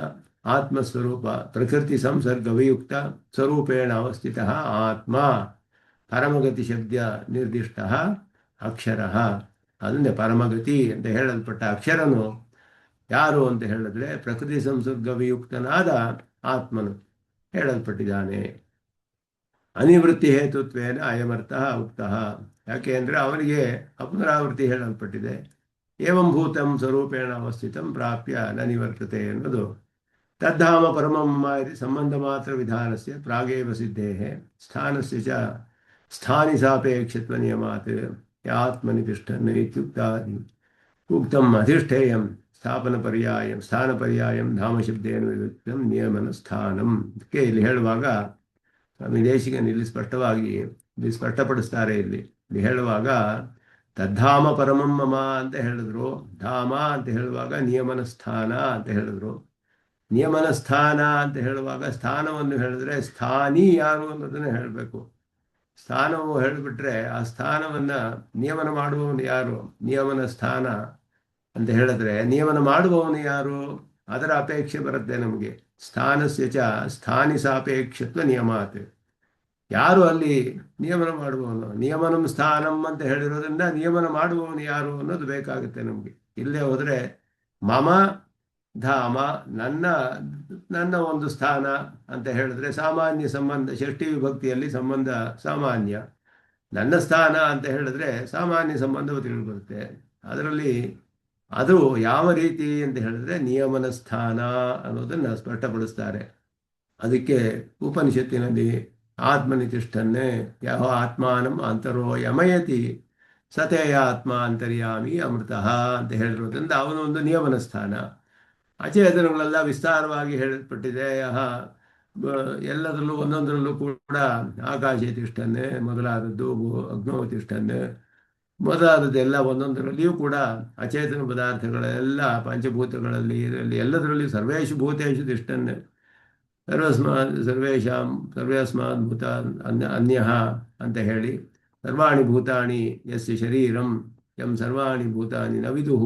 ಆತ್ಮಸ್ವರೂಪ, ಪ್ರಕೃತಿ ಸಂಸರ್ಗ ವಿಯುಕ್ತ ಸ್ವರೂಪೇಣ ಅವಸ್ಥಿತ ಆತ್ಮ ಪರಮಗತಿ ಶಬ್ದ ನಿರ್ದಿಷ್ಟ ಅಕ್ಷರ. ಅದನ್ನೇ ಪರಮಗತಿ ಅಂತ ಹೇಳಲ್ಪಟ್ಟ ಅಕ್ಷರನು ಯಾರು ಅಂತ ಹೇಳಿದ್ರೆ ಪ್ರಕೃತಿ ಸಂಸರ್ಗ ವಿಯುಕ್ತನಾದ ಆತ್ಮನು ಹೇಳಲ್ಪಟ್ಟಿದ್ದಾನೆ. ಅನಿವೃತ್ತಿ ಹೇತುತ್ವೇನ ಅಯಮರ್ಥ ಉಕ್ತ. ಯಾಕೆ ಅಂದರೆ ಅವನಿಗೆ ಅಪುನರಾವೃತ್ತಿ ಹೇಳಲ್ಪಟ್ಟಿದೆ. ಏವಂ ಭೂತಂ ಸ್ವರೂಪೇಣ ಅವಸ್ಥಿತಂ ಪ್ರಾಪ್ಯ ನ ನಿವರ್ತತೆ ಎನ್ನುವುದು ತದ್ಧಾಮ ಪರಮಂ ಇತಿ ಸಂಬಂಧ ಮಾತ್ರ ವಿಧಾನಸ್ಯ ಪ್ರಾಗೇವ ಸಿದ್ಧೇಃ ಸ್ಥಾನಸ್ಯ ಚ ಸ್ಥಾನಿ ಸಾಪೇಕ್ಷತ್ವ ನಿಯಮಾತ್ ಯಾತ್ಮನಿ ತಿಷ್ಠನ್ ಇತ್ಯುಕ್ತಾದಿ ಉಕ್ತಂ ಅಧಿಷ್ಠೇಯಂ ಸ್ಥಾನಪರ್ಯಾಯಂ ಧಾಮಶಬ್ದೇನ ವಿವಕ್ತಂ ನಿಯಮನ ಸ್ಥಾನಂ. ಅದಕ್ಕೆ ಇಲ್ಲಿ ಹೇಳುವಾಗ ಸ್ವಾಮಿ ದೇಶಿಕನ್ ಇಲ್ಲಿ ಸ್ಪಷ್ಟಪಡಿಸ್ತಾರೆ. ಇಲ್ಲಿ ಹೇಳುವಾಗ ತದ್ಧಾಮ ಪರಮಂ ಮಮ ಅಂತ ಹೇಳಿದ್ರು, ಧಾಮ ಅಂತ ಹೇಳುವಾಗ ನಿಯಮನ ಸ್ಥಾನ ಅಂತ ಹೇಳಿದ್ರು. ನಿಯಮನ ಸ್ಥಾನ ಅಂತ ಹೇಳುವಾಗ ಸ್ಥಾನವನ್ನು ಹೇಳಿದ್ರೆ ಸ್ಥಾನಿ ಯಾರು ಅನ್ನೋದನ್ನು ಹೇಳಬೇಕು. ಸ್ಥಾನವು ಹೇಳಿಬಿಟ್ರೆ ಆ ಸ್ಥಾನವನ್ನು ನಿಯಮನ ಮಾಡುವವನು ಯಾರು, ನಿಯಮನ ಸ್ಥಾನ ಅಂತ ಹೇಳಿದ್ರೆ ನಿಯಮನ ಮಾಡುವವನು ಯಾರು, ಅದರ ಅಪೇಕ್ಷೆ ಬರುತ್ತೆ ನಮಗೆ. ಸ್ಥಾನಸ್ಯ ಚ ಸ್ಥಾನಿ ಸಾಪೇಕ್ಷತ್ವ ನಿಯಮಾತ್. ಯಾರು ಅಲ್ಲಿ ನಿಯಮನ ಮಾಡುವವನು, ನಿಯಮನಂ ಸ್ಥಾನಂ ಅಂತ ಹೇಳಿರೋದ್ರಿಂದ ನಿಯಮನ ಮಾಡುವವನು ಯಾರು ಅನ್ನೋದು ಬೇಕಾಗುತ್ತೆ ನಮಗೆ. ಇಲ್ಲೇ ಹೋದರೆ ಮಮ ಧಾಮ ನನ್ನ ಒಂದು ಸ್ಥಾನ ಅಂತ ಹೇಳಿದ್ರೆ ಸಾಮಾನ್ಯ ಸಂಬಂಧ, ಷಷ್ಠಿ ವಿಭಕ್ತಿಯಲ್ಲಿ ಸಂಬಂಧ ಸಾಮಾನ್ಯ. ನನ್ನ ಸ್ಥಾನ ಅಂತ ಹೇಳಿದ್ರೆ ಸಾಮಾನ್ಯ ಸಂಬಂಧವು ತಿಳಿದು ಬರುತ್ತೆ. ಅದರಲ್ಲಿ ಅದು ಯಾವ ರೀತಿ ಅಂತ ಹೇಳಿದ್ರೆ ನಿಯಮನ ಸ್ಥಾನ ಅನ್ನೋದನ್ನು ಸ್ಪಷ್ಟಪಡಿಸ್ತಾರೆ. ಅದಕ್ಕೆ ಉಪನಿಷತ್ತಿನಲ್ಲಿ ಆತ್ಮನಿ ತಿಷ್ಠನ್ನೇ ಯಾವ ಆತ್ಮಾನಂ ಅಂತರೋ ಯಮಯತಿ ಸತೇಯ ಆತ್ಮ ಅಂತರ್ಯಾಮಿ ಅಮೃತಃ ಅಂತ ಹೇಳಿರೋದ್ರಿಂದ ಅವನು ಒಂದು ನಿಯಮನ ಸ್ಥಾನ. ಅಚೇತನಗಳೆಲ್ಲ ವಿಸ್ತಾರವಾಗಿ ಹೇಳಲ್ಪಟ್ಟಿದೆ. ಎಲ್ಲದರಲ್ಲೂ ಒಂದೊಂದರಲ್ಲೂ ಕೂಡ ಆಕಾಶ ತಿಷ್ಠನ್ನೇ ಮೊದಲಾದದ್ದು, ಅಗ್ನೋ ತಿಷ್ಠನ್ನೇ ಮೊದಲಾದದ್ದೆಲ್ಲ ಒಂದೊಂದರಲ್ಲಿಯೂ ಕೂಡ ಅಚೇತನ ಪದಾರ್ಥಗಳೆಲ್ಲ ಪಂಚಭೂತಗಳಲ್ಲಿ ಇದರಲ್ಲಿ ಎಲ್ಲದರಲ್ಲಿ ಸರ್ವೇಷು ಭೂತೇಷು ತಿಷ್ಠನ್ನೇ ಸರ್ವೇಸ್ಮಾತ್ ಭೂತ ಅನ್ಯಃ ಅಂತ ಹೇಳಿ ಸರ್ವಾಣಿ ಭೂತಾನಿ ಯಸ್ಯ ಶರೀರಂ ಯಂ ಸರ್ವಾಣಿ ಭೂತಾನಿ ನ ವಿದುಃ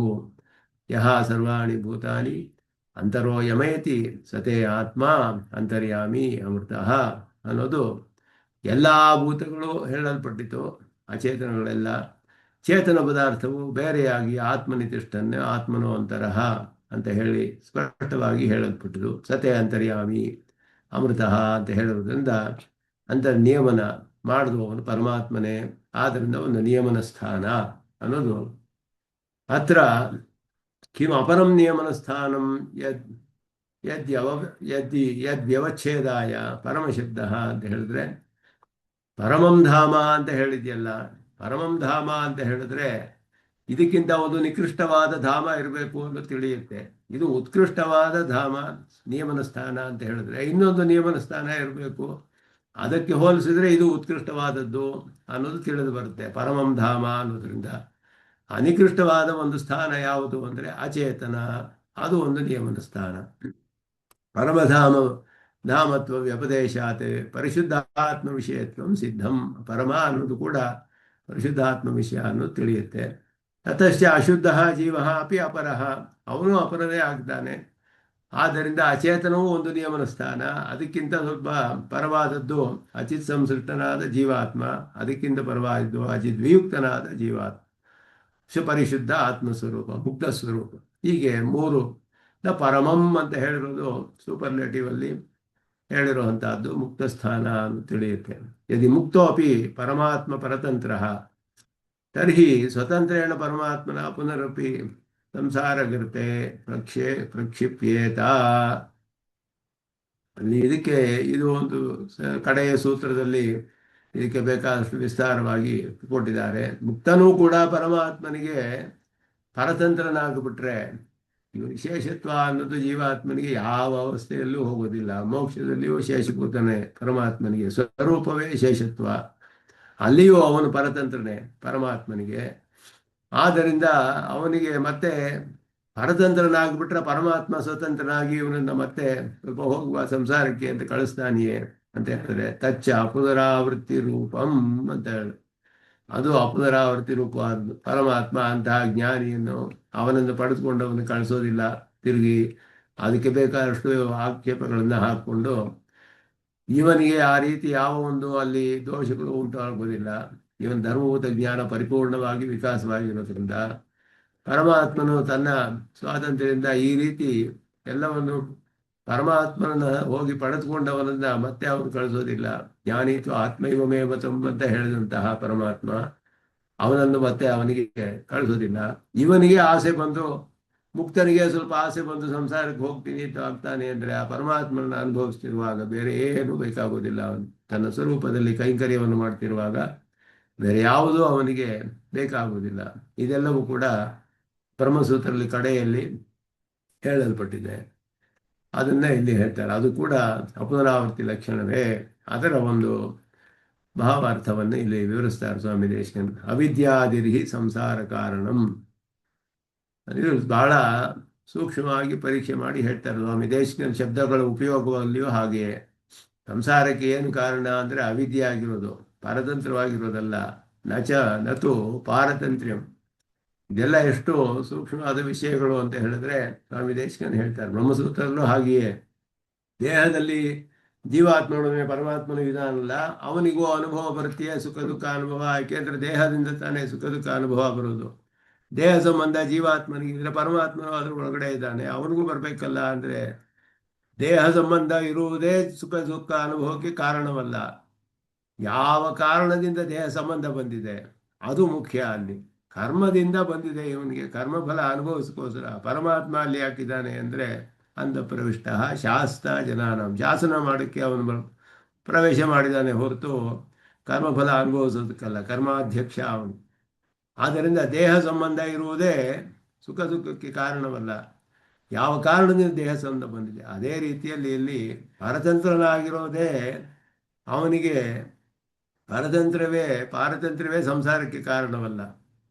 ಯಹ ಸರ್ವಾಣಿ ಭೂತಾನಿ ಅಂತರೋ ಯಮಯತಿ ಸತೇ ಆತ್ಮ ಅಂತರ್ಯಾಮಿ ಅಮೃತಃ ಅನ್ನೋದು ಎಲ್ಲ ಭೂತಗಳು ಹೇಳಲ್ಪಟ್ಟಿತು. ಅಚೇತನಗಳೆಲ್ಲ, ಚೇತನ ಪದಾರ್ಥವು ಬೇರೆಯಾಗಿ ಆತ್ಮನಿತಿಷ್ಠನ್ನೇ ಆತ್ಮನೋ ಅಂತರಃ ಅಂತ ಹೇಳಿ ಸ್ಪಷ್ಟವಾಗಿ ಹೇಳಲ್ಪಟ್ಟಿತು. ಸತೇ ಅಂತರ್ಯಾಮಿ ಅಮೃತಃ ಅಂತ ಹೇಳುವುದರಿಂದ ನಿಯಮನ ಮಾಡಿದವನು ಪರಮಾತ್ಮನೇ. ಆದ್ದರಿಂದ ಒಂದು ನಿಯಮನ ಸ್ಥಾನ ಅನ್ನೋದು ಅತ್ರ ಕಿಂ ಅಪರಂ ನಿಯಮನ ಸ್ಥಾನಂ ಯದ್ವ್ಯವಚ್ಛೇದಾಯ ಪರಮಶಬ್ದ ಅಂತ ಹೇಳಿದ್ರೆ ಪರಮಂ ಧಾಮ ಅಂತ ಹೇಳಿದ್ಯಲ್ಲ, ಪರಮಂ ಧಾಮ ಅಂತ ಹೇಳಿದ್ರೆ ಇದಕ್ಕಿಂತ ಒಂದು ನಿಕೃಷ್ಟವಾದ ಧಾಮ ಇರಬೇಕು ಅಂತ ತಿಳಿಯುತ್ತೆ. ಇದು ಉತ್ಕೃಷ್ಟವಾದ ಧಾಮ ನಿಯಮನ ಸ್ಥಾನ ಅಂತ ಹೇಳಿದ್ರೆ ಇನ್ನೊಂದು ನಿಯಮನ ಸ್ಥಾನ ಇರಬೇಕು, ಅದಕ್ಕೆ ಹೋಲಿಸಿದ್ರೆ ಇದು ಉತ್ಕೃಷ್ಟವಾದದ್ದು ಅನ್ನೋದು ತಿಳಿದು ಬರುತ್ತೆ ಪರಮಂ ಧಾಮ ಅನ್ನೋದ್ರಿಂದ. ಅನಿಕೃಷ್ಟವಾದ ಒಂದು ಸ್ಥಾನ ಯಾವುದು ಅಂದರೆ ಅಚೇತನ, ಅದು ಒಂದು ನಿಯಮನ ಸ್ಥಾನ. ಪರಮಧಾಮ ಧಾಮತ್ವ ವ್ಯಪದೇಶಾತ್ ಪರಿಶುದ್ಧಾತ್ಮ ವಿಷಯತ್ವ ಸಿದ್ಧಂ. ಪರಮ ಅನ್ನೋದು ಕೂಡ ಪರಿಶುದ್ಧಾತ್ಮ ವಿಷಯ ಅನ್ನೋದು ತಿಳಿಯುತ್ತೆ. ತತಶ್ಚ ಅಶುದ್ಧ ಜೀವ ಅಪಿ ಅಪರಃ, ಅವನು ಅಪರನೇ ಆಗ್ತಾನೆ. ಆದ್ದರಿಂದ ಅಚೇತನವೂ ಒಂದು ನಿಯಮನ ಸ್ಥಾನ. ಅದಕ್ಕಿಂತ ಸ್ವಲ್ಪ ಪರವಾದದ್ದು ಅಚಿತ್ ಸಂಸೃಷ್ಟನಾದ ಜೀವಾತ್ಮ, ಅದಕ್ಕಿಂತ ಪರವಾದದ್ದು ಅಚಿತ್ ವಿಯುಕ್ತನಾದ ಜೀವಾತ್ಮ, ಪರಿಶುದ್ಧ ಆತ್ಮಸ್ವರೂಪ, ಮುಕ್ತ ಸ್ವರೂಪ. ಹೀಗೆ ಮೂರು ಪರಮಂ ಅಂತ ಹೇಳಿರೋದು ಸೂಪರ್ಲೇಟಿವ್ ಅಲ್ಲಿ ಹೇಳಿರುವಂತಹದ್ದು ಮುಕ್ತ ಸ್ಥಾನ ಅಂತ ತಿಳಿಯುತ್ತೆ. ಯದಿ ಮುಕ್ತೋ ಅಪಿ ಪರಮಾತ್ಮ ಪರತಂತ್ರ ತರ್ಹಿ ಸ್ವತಂತ್ರೇಣ ಪರಮಾತ್ಮನ ಪುನರಪಿ ಸಂಸಾರಗರ್ತೆ ಪ್ರಕ್ಷಿಪ್ಯೇತ. ಅಲ್ಲಿ ಇದಕ್ಕೆ ಇದು ಒಂದು ಕಡೆಯ ಸೂತ್ರದಲ್ಲಿ ಇದಕ್ಕೆ ಬೇಕಾದಷ್ಟು ವಿಸ್ತಾರವಾಗಿ ಕೊಟ್ಟಿದ್ದಾರೆ. ಮುಕ್ತನೂ ಕೂಡ ಪರಮಾತ್ಮನಿಗೆ ಪರತಂತ್ರನಾಗಿಬಿಟ್ರೆ ಇವು ವಿಶೇಷತ್ವ ಅನ್ನೋದು ಜೀವಾತ್ಮನಿಗೆ ಯಾವ ಅವಸ್ಥೆಯಲ್ಲೂ ಹೋಗೋದಿಲ್ಲ. ಮೋಕ್ಷದಲ್ಲಿಯೂ ಶೇಷಭೂತನೇ ಪರಮಾತ್ಮನಿಗೆ, ಸ್ವರೂಪವೇ ಶೇಷತ್ವ. ಅಲ್ಲಿಯೂ ಅವನು ಪರತಂತ್ರನೇ ಪರಮಾತ್ಮನಿಗೆ. ಆದ್ದರಿಂದ ಅವನಿಗೆ ಮತ್ತೆ ಪರತಂತ್ರನಾಗ್ಬಿಟ್ರೆ ಪರಮಾತ್ಮ ಸ್ವತಂತ್ರನಾಗಿ ಇವನನ್ನ ಮತ್ತೆ ಸ್ವಲ್ಪ ಹೋಗುವ ಸಂಸಾರಕ್ಕೆ ಅಂತ ಕಳಿಸ್ತಾನೆಯೇ ಅಂತ ಹೇಳಿದ್ರೆ ತಚ್ಚ ಪುನರಾವೃತ್ತಿ ರೂಪಂ ಅಂತ ಹೇಳಿ, ಅದು ಅಪುನರಾವರ್ತಿ ರೂಪ. ಪರಮಾತ್ಮ ಅಂತಹ ಜ್ಞಾನಿಯನ್ನು ಅವನನ್ನು ಪಡೆದುಕೊಂಡವನು ಕಳಿಸೋದಿಲ್ಲ ತಿರುಗಿ. ಅದಕ್ಕೆ ಬೇಕಾದಷ್ಟು ಆಕ್ಷೇಪಗಳನ್ನು ಹಾಕಿಕೊಂಡು ಇವನಿಗೆ ಆ ರೀತಿ ಯಾವ ಒಂದು ಅಲ್ಲಿ ದೋಷಗಳು ಉಂಟಾಗುವುದಿಲ್ಲ. ಇವನ್ ಧರ್ಮಭೂತ ಜ್ಞಾನ ಪರಿಪೂರ್ಣವಾಗಿ ವಿಕಾಸವಾಗಿರೋದ್ರಿಂದ ಪರಮಾತ್ಮನು ತನ್ನ ಸ್ವಾತಂತ್ರ್ಯದಿಂದ ಈ ರೀತಿ ಎಲ್ಲವನ್ನು ಪರಮಾತ್ಮನನ್ನ ಹೋಗಿ ಪಡೆದುಕೊಂಡವನನ್ನ ಮತ್ತೆ ಅವನು ಕಳಿಸೋದಿಲ್ಲ. ಜ್ಞಾನಿತ್ವ ಆತ್ಮೈವಮೇ ಮತಂ ಅಂತ ಹೇಳಿದಂತಹ ಪರಮಾತ್ಮ ಅವನನ್ನು ಮತ್ತೆ ಅವನಿಗೆ ಕಳಿಸೋದಿಲ್ಲ. ಇವನಿಗೆ ಆಸೆ ಬಂದು, ಮುಕ್ತನಿಗೆ ಸ್ವಲ್ಪ ಆಸೆ ಬಂದು ಸಂಸಾರಕ್ಕೆ ಹೋಗ್ತೀನಿ ಅಂತ ಆಗ್ತಾನೆ ಅಂದರೆ ಆ ಪರಮಾತ್ಮನ ಅನುಭವಿಸ್ತಿರುವಾಗ ಬೇರೆ ಏನು ಬೇಕಾಗೋದಿಲ್ಲ. ಅವನು ತನ್ನ ಸ್ವರೂಪದಲ್ಲಿ ಕೈಂಕರ್ಯವನ್ನು ಮಾಡ್ತಿರುವಾಗ ಬೇರೆ ಯಾವುದೂ ಅವನಿಗೆ ಬೇಕಾಗುವುದಿಲ್ಲ. ಇದೆಲ್ಲವೂ ಕೂಡ ಬ್ರಹ್ಮಸೂತ್ರದಲ್ಲಿ ಕಡೆಯಲ್ಲಿ ಹೇಳಲ್ಪಟ್ಟಿದೆ. ಅದನ್ನ ಇಲ್ಲಿ ಹೇಳ್ತಾರೆ. ಅದು ಕೂಡ ಅಪುನರಾವರ್ತಿ ಲಕ್ಷಣವೇ. ಅದರ ಒಂದು ಭಾವಾರ್ಥವನ್ನು ಇಲ್ಲಿ ವಿವರಿಸ್ತಾರೆ ಸ್ವಾಮಿ ದೇಶಿಕನ್. ಅವಿದ್ಯಾದಿರ್ಹಿ ಸಂಸಾರ ಕಾರಣಂ. ಅದು ಬಹಳ ಸೂಕ್ಷ್ಮವಾಗಿ ಪರೀಕ್ಷೆ ಮಾಡಿ ಹೇಳ್ತಾರೆ ಸ್ವಾಮಿ ದೇಶಿಕನ್. ಶಬ್ದಗಳ ಉಪಯೋಗದಲ್ಲಿಯೂ ಹಾಗೆಯೇ ಸಂಸಾರಕ್ಕೆ ಏನು ಕಾರಣ ಅಂದರೆ ಅವಿದ್ಯೆ ಆಗಿರೋದು, ಪಾರತಂತ್ರವಾಗಿರೋದಲ್ಲ. ನತು ಪಾರತಂತ್ರ್ಯಂ. ಇದೆಲ್ಲ ಎಷ್ಟು ಸೂಕ್ಷ್ಮವಾದ ವಿಷಯಗಳು ಅಂತ ಹೇಳಿದ್ರೆ ಸ್ವಾಮಿ ದೇಶಿಕನ್ ಹೇಳ್ತಾರೆ. ಬ್ರಹ್ಮಸೂತ್ರಲ್ಲೂ ಹಾಗೆಯೇ ದೇಹದಲ್ಲಿ ಜೀವಾತ್ಮನೊಡನೆ ಪರಮಾತ್ಮನ ವಿಧಾನಲ್ಲ, ಅವನಿಗೂ ಅನುಭವ ಬರುತ್ತೆ, ಸುಖ ದುಃಖ ಅನುಭವ. ಯಾಕೆಂದ್ರೆ ದೇಹದಿಂದ ತಾನೇ ಸುಖ ದುಃಖ ಅನುಭವ ಬರೋದು. ದೇಹ ಸಂಬಂಧ ಜೀವಾತ್ಮನಿಗಿದ್ರೆ ಪರಮಾತ್ಮನು ಅದ್ರ ಒಳಗಡೆ ಇದ್ದಾನೆ, ಅವನಿಗೂ ಬರ್ಬೇಕಲ್ಲ. ಅಂದ್ರೆ ದೇಹ ಸಂಬಂಧ ಇರುವುದೇ ಸುಖ ದುಃಖ ಅನುಭವಕ್ಕೆ ಕಾರಣವಲ್ಲ. ಯಾವ ಕಾರಣದಿಂದ ದೇಹ ಸಂಬಂಧ ಬಂದಿದೆ ಅದು ಮುಖ್ಯ. ಅಲ್ಲಿ ಕರ್ಮದಿಂದ ಬಂದಿದೆ. ಇವನಿಗೆ ಕರ್ಮಫಲ ಅನುಭವಿಸ್ಕೋಸ್ಕರ ಪರಮಾತ್ಮ ಅಲ್ಲಿ ಹಾಕಿದ್ದಾನೆ ಅಂದರೆ ಅಂಧ ಪ್ರವಿಷ್ಟ ಶಾಸ್ತ್ರ ಜನಾನಂ. ಶಾಸನ ಮಾಡೋಕ್ಕೆ ಅವನು ಪ್ರವೇಶ ಮಾಡಿದ್ದಾನೆ ಹೊರತು ಕರ್ಮಫಲ ಅನುಭವಿಸೋದಕ್ಕಲ್ಲ. ಕರ್ಮಾಧ್ಯಕ್ಷ ಅವನು. ಆದ್ದರಿಂದ ದೇಹ ಸಂಬಂಧ ಇರುವುದೇ ಸುಖ ದುಃಖಕ್ಕೆ ಕಾರಣವಲ್ಲ. ಯಾವ ಕಾರಣದಿಂದ ದೇಹ ಸಂಬಂಧ ಬಂದಿದೆ ಅದೇ ರೀತಿಯಲ್ಲಿ ಇಲ್ಲಿ ಪರತಂತ್ರನಾಗಿರೋದೇ ಅವನಿಗೆ ಪಾರತಂತ್ರ್ಯವೇ ಸಂಸಾರಕ್ಕೆ ಕಾರಣವಲ್ಲ.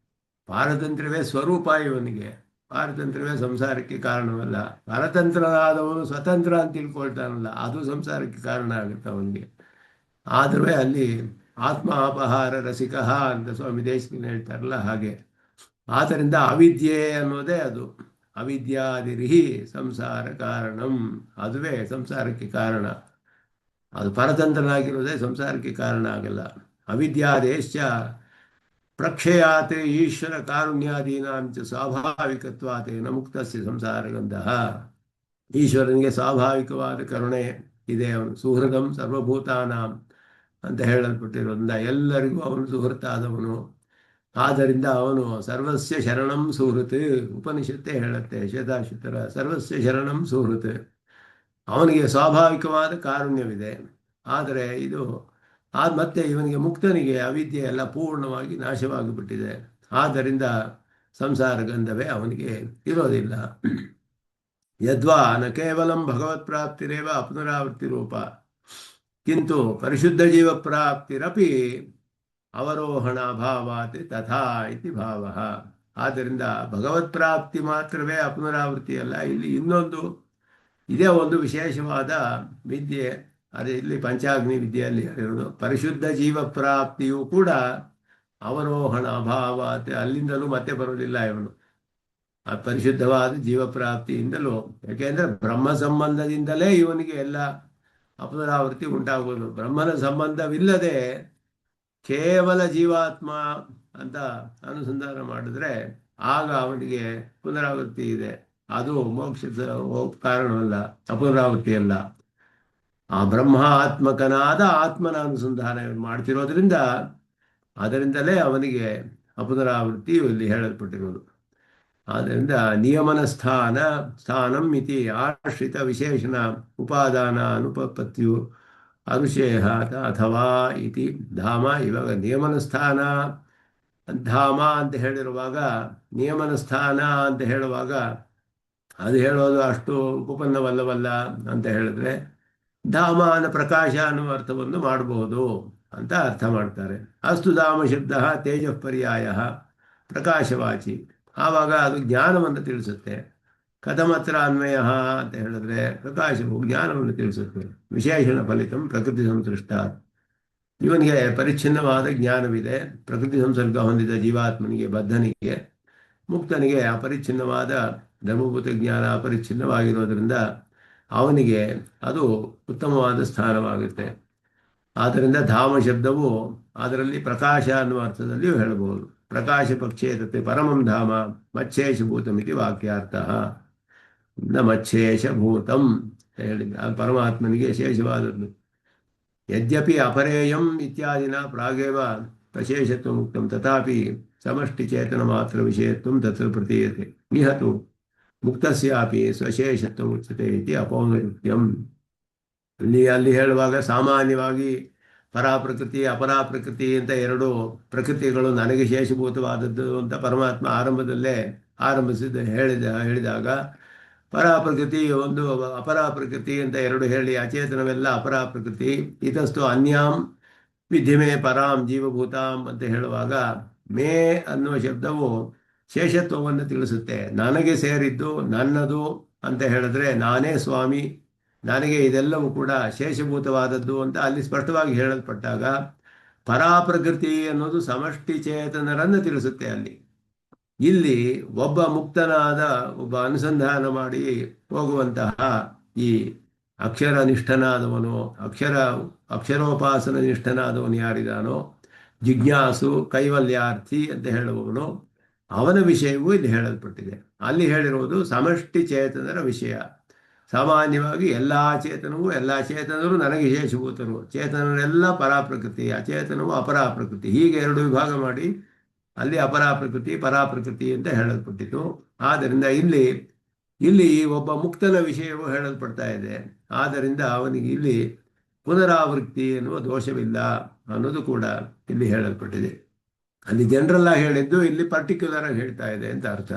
ಪಾರತಂತ್ರ್ಯವೇ ಸ್ವರೂಪ ಇವನಿಗೆ. ಪಾರತಂತ್ರ್ಯವೇ ಸಂಸಾರಕ್ಕೆ ಕಾರಣವಲ್ಲ. ಪರತಂತ್ರನಾದವನು ಸ್ವತಂತ್ರ ಅಂತ ತಿಳ್ಕೊಳ್ತಾನಲ್ಲ, ಅದು ಸಂಸಾರಕ್ಕೆ ಕಾರಣ ಆಗುತ್ತೆ ಅವನಿಗೆ. ಆದರೂ ಅಲ್ಲಿ ಆತ್ಮ ಅಪಹಾರ ರಸಿಕ ಅಂತ ಸ್ವಾಮಿ ದೇಶಿಕನ್ ಹೇಳ್ತಾರಲ್ಲ ಹಾಗೆ. ಆದ್ದರಿಂದ ಅವಿದ್ಯೆ ಅನ್ನೋದೇ ಅದು. ಅವಿದ್ಯಾದಿರಿಹಿ ಸಂಸಾರ ಕಾರಣಂ. ಅದುವೇ ಸಂಸಾರಕ್ಕೆ ಕಾರಣ. ಅದು ಪರತಂತ್ರನಾಗಿರೋದೇ ಸಂಸಾರಕ್ಕೆ ಕಾರಣ ಆಗಲ್ಲ. ಅವಿದ್ಯಾದೇಶ ಪ್ರಕ್ಷಯಾತ್ ಈಶ್ವರ ಕಾರುಣ್ಯಾದೀನಾಂಚ ಸ್ವಾಭಾವಿಕತ್ವಾತೇನ ಮುಕ್ತಸ್ಯ ಸಂಸಾರಗಂಧ. ಈಶ್ವರನಿಗೆ ಸ್ವಾಭಾವಿಕವಾದ ಕರುಣೆ ಇದೆ. ಅವನು ಸುಹೃದಂ ಸರ್ವಭೂತಾನಾಂ ಅಂತ ಹೇಳಲ್ಪಟ್ಟಿರೋದ್ರಿಂದ ಎಲ್ಲರಿಗೂ ಅವನು ಸುಹೃತ್ತಾದವನು. ಆದ್ದರಿಂದ ಅವನು ಸರ್ವಸ್ಯ ಶರಣಂ ಸುಹೃತ್. ಉಪನಿಷತ್ತೇ ಹೇಳುತ್ತೆ ಶ್ವೇತಾಶ್ವತರ ಸರ್ವಸ್ಯ ಶರಣಂ ಸುಹೃತ್. ಅವನಿಗೆ ಸ್ವಾಭಾವಿಕವಾದ ಕಾರುಣ್ಯವಿದೆ. ಆದರೆ ಇದು ಮತ್ತೆ ಇವನಿಗೆ ಮುಕ್ತನಿಗೆ ಅವಿದ್ಯೆ ಎಲ್ಲ ಪೂರ್ಣವಾಗಿ ನಾಶವಾಗಿಬಿಟ್ಟಿದೆ. ಆದ್ದರಿಂದ ಸಂಸಾರ ಗಂಧವೇ ಅವನಿಗೆ ಇರೋದಿಲ್ಲ. ಯದ್ವಾ ನ ಕೇವಲಂ ಭಗವತ್ ಪ್ರಾಪ್ತಿರೇವ ಅಪುನರಾವೃತ್ತಿ ರೂಪ ಕಿಂತು ಪರಿಶುದ್ಧ ಜೀವ ಪ್ರಾಪ್ತಿರಪಿ ಅವರೋಹಣ ಭಾವಾತ್ ತಥಾ ಇತಿ ಭಾವ. ಆದ್ದರಿಂದ ಭಗವತ್ ಪ್ರಾಪ್ತಿ ಮಾತ್ರವೇ ಅಪುನರಾವೃತ್ತಿ ಅಲ್ಲ. ಇಲ್ಲಿ ಇನ್ನೊಂದು ಇದೇ ಒಂದು ವಿಶೇಷವಾದ ವಿದ್ಯೆ. ಅದೇ ಇಲ್ಲಿ ಪಂಚಾಗ್ನಿ ವಿದ್ಯೆಯಲ್ಲಿ ಹೇಳಿರೋದು. ಪರಿಶುದ್ಧ ಜೀವ ಪ್ರಾಪ್ತಿಯು ಕೂಡ ಅವರೋಹಣ ಅಭಾವ, ಅಲ್ಲಿಂದಲೂ ಮತ್ತೆ ಬರೋದಿಲ್ಲ ಇವನು. ಆ ಪರಿಶುದ್ಧವಾದ ಜೀವಪ್ರಾಪ್ತಿಯಿಂದಲೂ, ಯಾಕೆಂದ್ರೆ ಬ್ರಹ್ಮ ಸಂಬಂಧದಿಂದಲೇ ಇವನಿಗೆ ಎಲ್ಲ ಅಪುನರಾವೃತ್ತಿ ಉಂಟಾಗುವುದು. ಬ್ರಹ್ಮನ ಸಂಬಂಧವಿಲ್ಲದೆ ಕೇವಲ ಜೀವಾತ್ಮ ಅಂತ ಅನುಸಂಧಾನ ಮಾಡಿದ್ರೆ ಆಗ ಅವನಿಗೆ ಪುನರಾವೃತ್ತಿ ಇದೆ. ಅದು ಮೋಕ್ಷದ ಕಾರಣವಲ್ಲ, ಅಪುನರಾವೃತ್ತಿ ಅಲ್ಲ. ಆ ಬ್ರಹ್ಮಾತ್ಮಕನಾದ ಆತ್ಮನ ಅನುಸಂಧಾನ ಮಾಡ್ತಿರೋದ್ರಿಂದ ಅದರಿಂದಲೇ ಅವನಿಗೆ ಅಪುನರಾವೃತ್ತಿಯು ಇಲ್ಲಿ ಹೇಳಲ್ಪಟ್ಟಿರುವುದು. ಆದ್ದರಿಂದ ನಿಯಮನ ಸ್ಥಾನಂ ಇತಿ ಆಶ್ರಿತ ವಿಶೇಷಣ ಉಪಾದಾನ ಅನುಪಪತ್ತಿಯು ಅನುಶೇಹ ಅಥವಾ ಇತಿ ಧಾಮ. ಇವಾಗ ನಿಯಮನ ಸ್ಥಾನ ಧಾಮ ಅಂತ ಹೇಳಿರುವಾಗ, ನಿಯಮನ ಸ್ಥಾನ ಅಂತ ಹೇಳುವಾಗ ಅದು ಹೇಳೋದು ಅಷ್ಟು ಉಪಪನ್ನವಲ್ಲವಲ್ಲ ಅಂತ ಹೇಳಿದ್ರೆ ಧಾಮ ಅನ್ನೋ ಪ್ರಕಾಶ ಅನ್ನುವ ಅರ್ಥವನ್ನು ಮಾಡಬಹುದು ಅಂತ ಅರ್ಥ ಮಾಡ್ತಾರೆ. ಅಸ್ತು ಧಾಮ ಶಬ್ದ ತೇಜ ಪರ್ಯಾಯ ಪ್ರಕಾಶವಾಚಿ. ಆವಾಗ ಅದು ಜ್ಞಾನವನ್ನು ತಿಳಿಸುತ್ತೆ. ಕಥಮತ್ರ ಅನ್ವಯ ಅಂತ ಹೇಳಿದ್ರೆ ಪ್ರಕಾಶವು ಜ್ಞಾನವನ್ನು ತಿಳಿಸುತ್ತೆ. ವಿಶೇಷಣ ಫಲಿತಂ ಪ್ರಕೃತಿ ಸಂಸೃಷ್ಟ. ಇವನಿಗೆ ಪರಿಚ್ಛಿನ್ನವಾದ ಜ್ಞಾನವಿದೆ. ಪ್ರಕೃತಿ ಸಂಸರ್ಗ ಹೊಂದಿದ ಜೀವಾತ್ಮನಿಗೆ, ಬದ್ಧನಿಗೆ, ಮುಕ್ತನಿಗೆ ಅಪರಿಚ್ಛಿನ್ನವಾದ ಧರ್ಮಭೂತ ಜ್ಞಾನ ಅಪರಿಚ್ಛಿನ್ನವಾಗಿರೋದ್ರಿಂದ ಅವನಿಗೆ ಅದು ಉತ್ತಮವಾದ ಸ್ಥಾನವಾಗುತ್ತೆ. ಆದ್ದರಿಂದ ಧಾಮ ಶಬ್ದವು ಅದರಲ್ಲಿ ಪ್ರಕಾಶ ಅನ್ನುವ ಅರ್ಥದಲ್ಲಿಯೂ ಹೇಳಬಹುದು. ಪ್ರಕಾಶ ಪಕ್ಷೇತತೆ ಪರಮಂ ಧಾಮ ಮಚ್ಛೇಷಭೂತಮಿತಿ ವಾಕ್ಯಾರ್ಥ. ನ ಮಚ್ಛೇಷಭೂತಂ ಹೇಳಿದ ಪರಮಾತ್ಮನಿಗೆ ಶೇಷವಾದದ್ದು. ಯದ್ಯಪಿ ಅಪರೇಯಂ ಇತ್ಯಾದಿನ ಪ್ರಾಗೇವ ಪ್ರಶೇಷತ್ವ ಮುಕ್ತಂ ತಥಾಪಿ ಸಮಷ್ಟಿ ಚೇತನ ಮಾತ್ರ ವಿಷಯತ್ವಂ ತತ್ರ ಪ್ರತೀಯತೆ. ನಿಹತು ಮುಕ್ತಸ್ಯಾಪಿ ಸ್ವಶೇಷತ್ವ ಉಚ್ಯತೆ ಇತಿ ಅಪೌನರುಕ್ತ್ಯಂ. ಅಲ್ಲಿ ಹೇಳುವಾಗ ಸಾಮಾನ್ಯವಾಗಿ ಪರಾಪ್ರಕೃತಿ ಅಪರಾಪ್ರಕೃತಿ ಅಂತ ಎರಡು ಪ್ರಕೃತಿಗಳು ನನಗೆ ಶೇಷಭೂತವಾದದ್ದು ಅಂತ ಪರಮಾತ್ಮ ಆರಂಭದಲ್ಲೇ ಹೇಳಿದಾಗ ಪರಾಪ್ರಕೃತಿ ಒಂದು ಅಪರಾಪ್ರಕೃತಿ ಅಂತ ಎರಡು ಹೇಳಿ ಅಚೇತನವೆಲ್ಲ ಅಪರಾಪ್ರಕೃತಿ, ಇತಸ್ತು ಅನ್ಯಾಂ ವಿಧಿಮೇ ಪರಾಂ ಜೀವಭೂತಾಂ ಅಂತ ಹೇಳುವಾಗ ಮೇ ಅನ್ನುವ ಶಬ್ದವು ಶೇಷತ್ವವನ್ನು ತಿಳಿಸುತ್ತೆ. ನನಗೆ ಸೇರಿದ್ದು ನನ್ನದು ಅಂತ ಹೇಳಿದ್ರೆ ನಾನೇ ಸ್ವಾಮಿ, ನನಗೆ ಇದೆಲ್ಲವೂ ಕೂಡ ಶೇಷಭೂತವಾದದ್ದು ಅಂತ ಅಲ್ಲಿ ಸ್ಪಷ್ಟವಾಗಿ ಹೇಳಲ್ಪಟ್ಟಾಗ ಪರಾಪ್ರಕೃತಿ ಅನ್ನೋದು ಸಮಷ್ಟಿ ಚೇತನರನ್ನು ತಿಳಿಸುತ್ತೆ. ಇಲ್ಲಿ ಒಬ್ಬ ಮುಕ್ತನಾದ ಒಬ್ಬ ಅನುಸಂಧಾನ ಮಾಡಿ ಹೋಗುವಂತಹ ಈ ಅಕ್ಷರ ನಿಷ್ಠನಾದವನು, ಅಕ್ಷರೋಪಾಸನ ನಿಷ್ಠನಾದವನು ಯಾರಿದಾನೋ, ಜಿಜ್ಞಾಸು ಕೈವಲ್ಯಾರ್ಥಿ ಅಂತ ಹೇಳುವವನು, ಅವನ ವಿಷಯವೂ ಇಲ್ಲಿ ಹೇಳಲ್ಪಟ್ಟಿದೆ. ಅಲ್ಲಿ ಹೇಳಿರುವುದು ಸಮಷ್ಟಿ ಚೇತನರ ವಿಷಯ. ಸಾಮಾನ್ಯವಾಗಿ ಎಲ್ಲ ಚೇತನರು ನನಗೆ ಶೇಷಭೂತರು, ಚೇತನರೆಲ್ಲ ಪರಾಪ್ರಕೃತಿ, ಅಚೇತನವು ಅಪರಾಪ್ರಕೃತಿ, ಹೀಗೆ ಎರಡು ವಿಭಾಗ ಮಾಡಿ ಅಲ್ಲಿ ಅಪರಾಪ್ರಕೃತಿ ಪರಾಪ್ರಕೃತಿ ಅಂತ ಹೇಳಲ್ಪಟ್ಟಿತು. ಆದ್ದರಿಂದ ಇಲ್ಲಿ ಒಬ್ಬ ಮುಕ್ತನ ವಿಷಯವು ಹೇಳಲ್ಪಡ್ತಾ ಇದೆ. ಆದ್ದರಿಂದ ಅವನಿಗೆ ಇಲ್ಲಿ ಪುನರಾವೃತ್ತಿ ಎನ್ನುವ ದೋಷವಿಲ್ಲ ಅನ್ನೋದು ಕೂಡ ಇಲ್ಲಿ ಹೇಳಲ್ಪಟ್ಟಿದೆ. ಅಲ್ಲಿ ಜನರಲ್ ಆಗಿ ಹೇಳಿದ್ದು ಇಲ್ಲಿ ಪರ್ಟಿಕ್ಯುಲರ್ ಆಗಿ ಹೇಳ್ತಾ ಇದೆ ಅಂತ ಅರ್ಥ.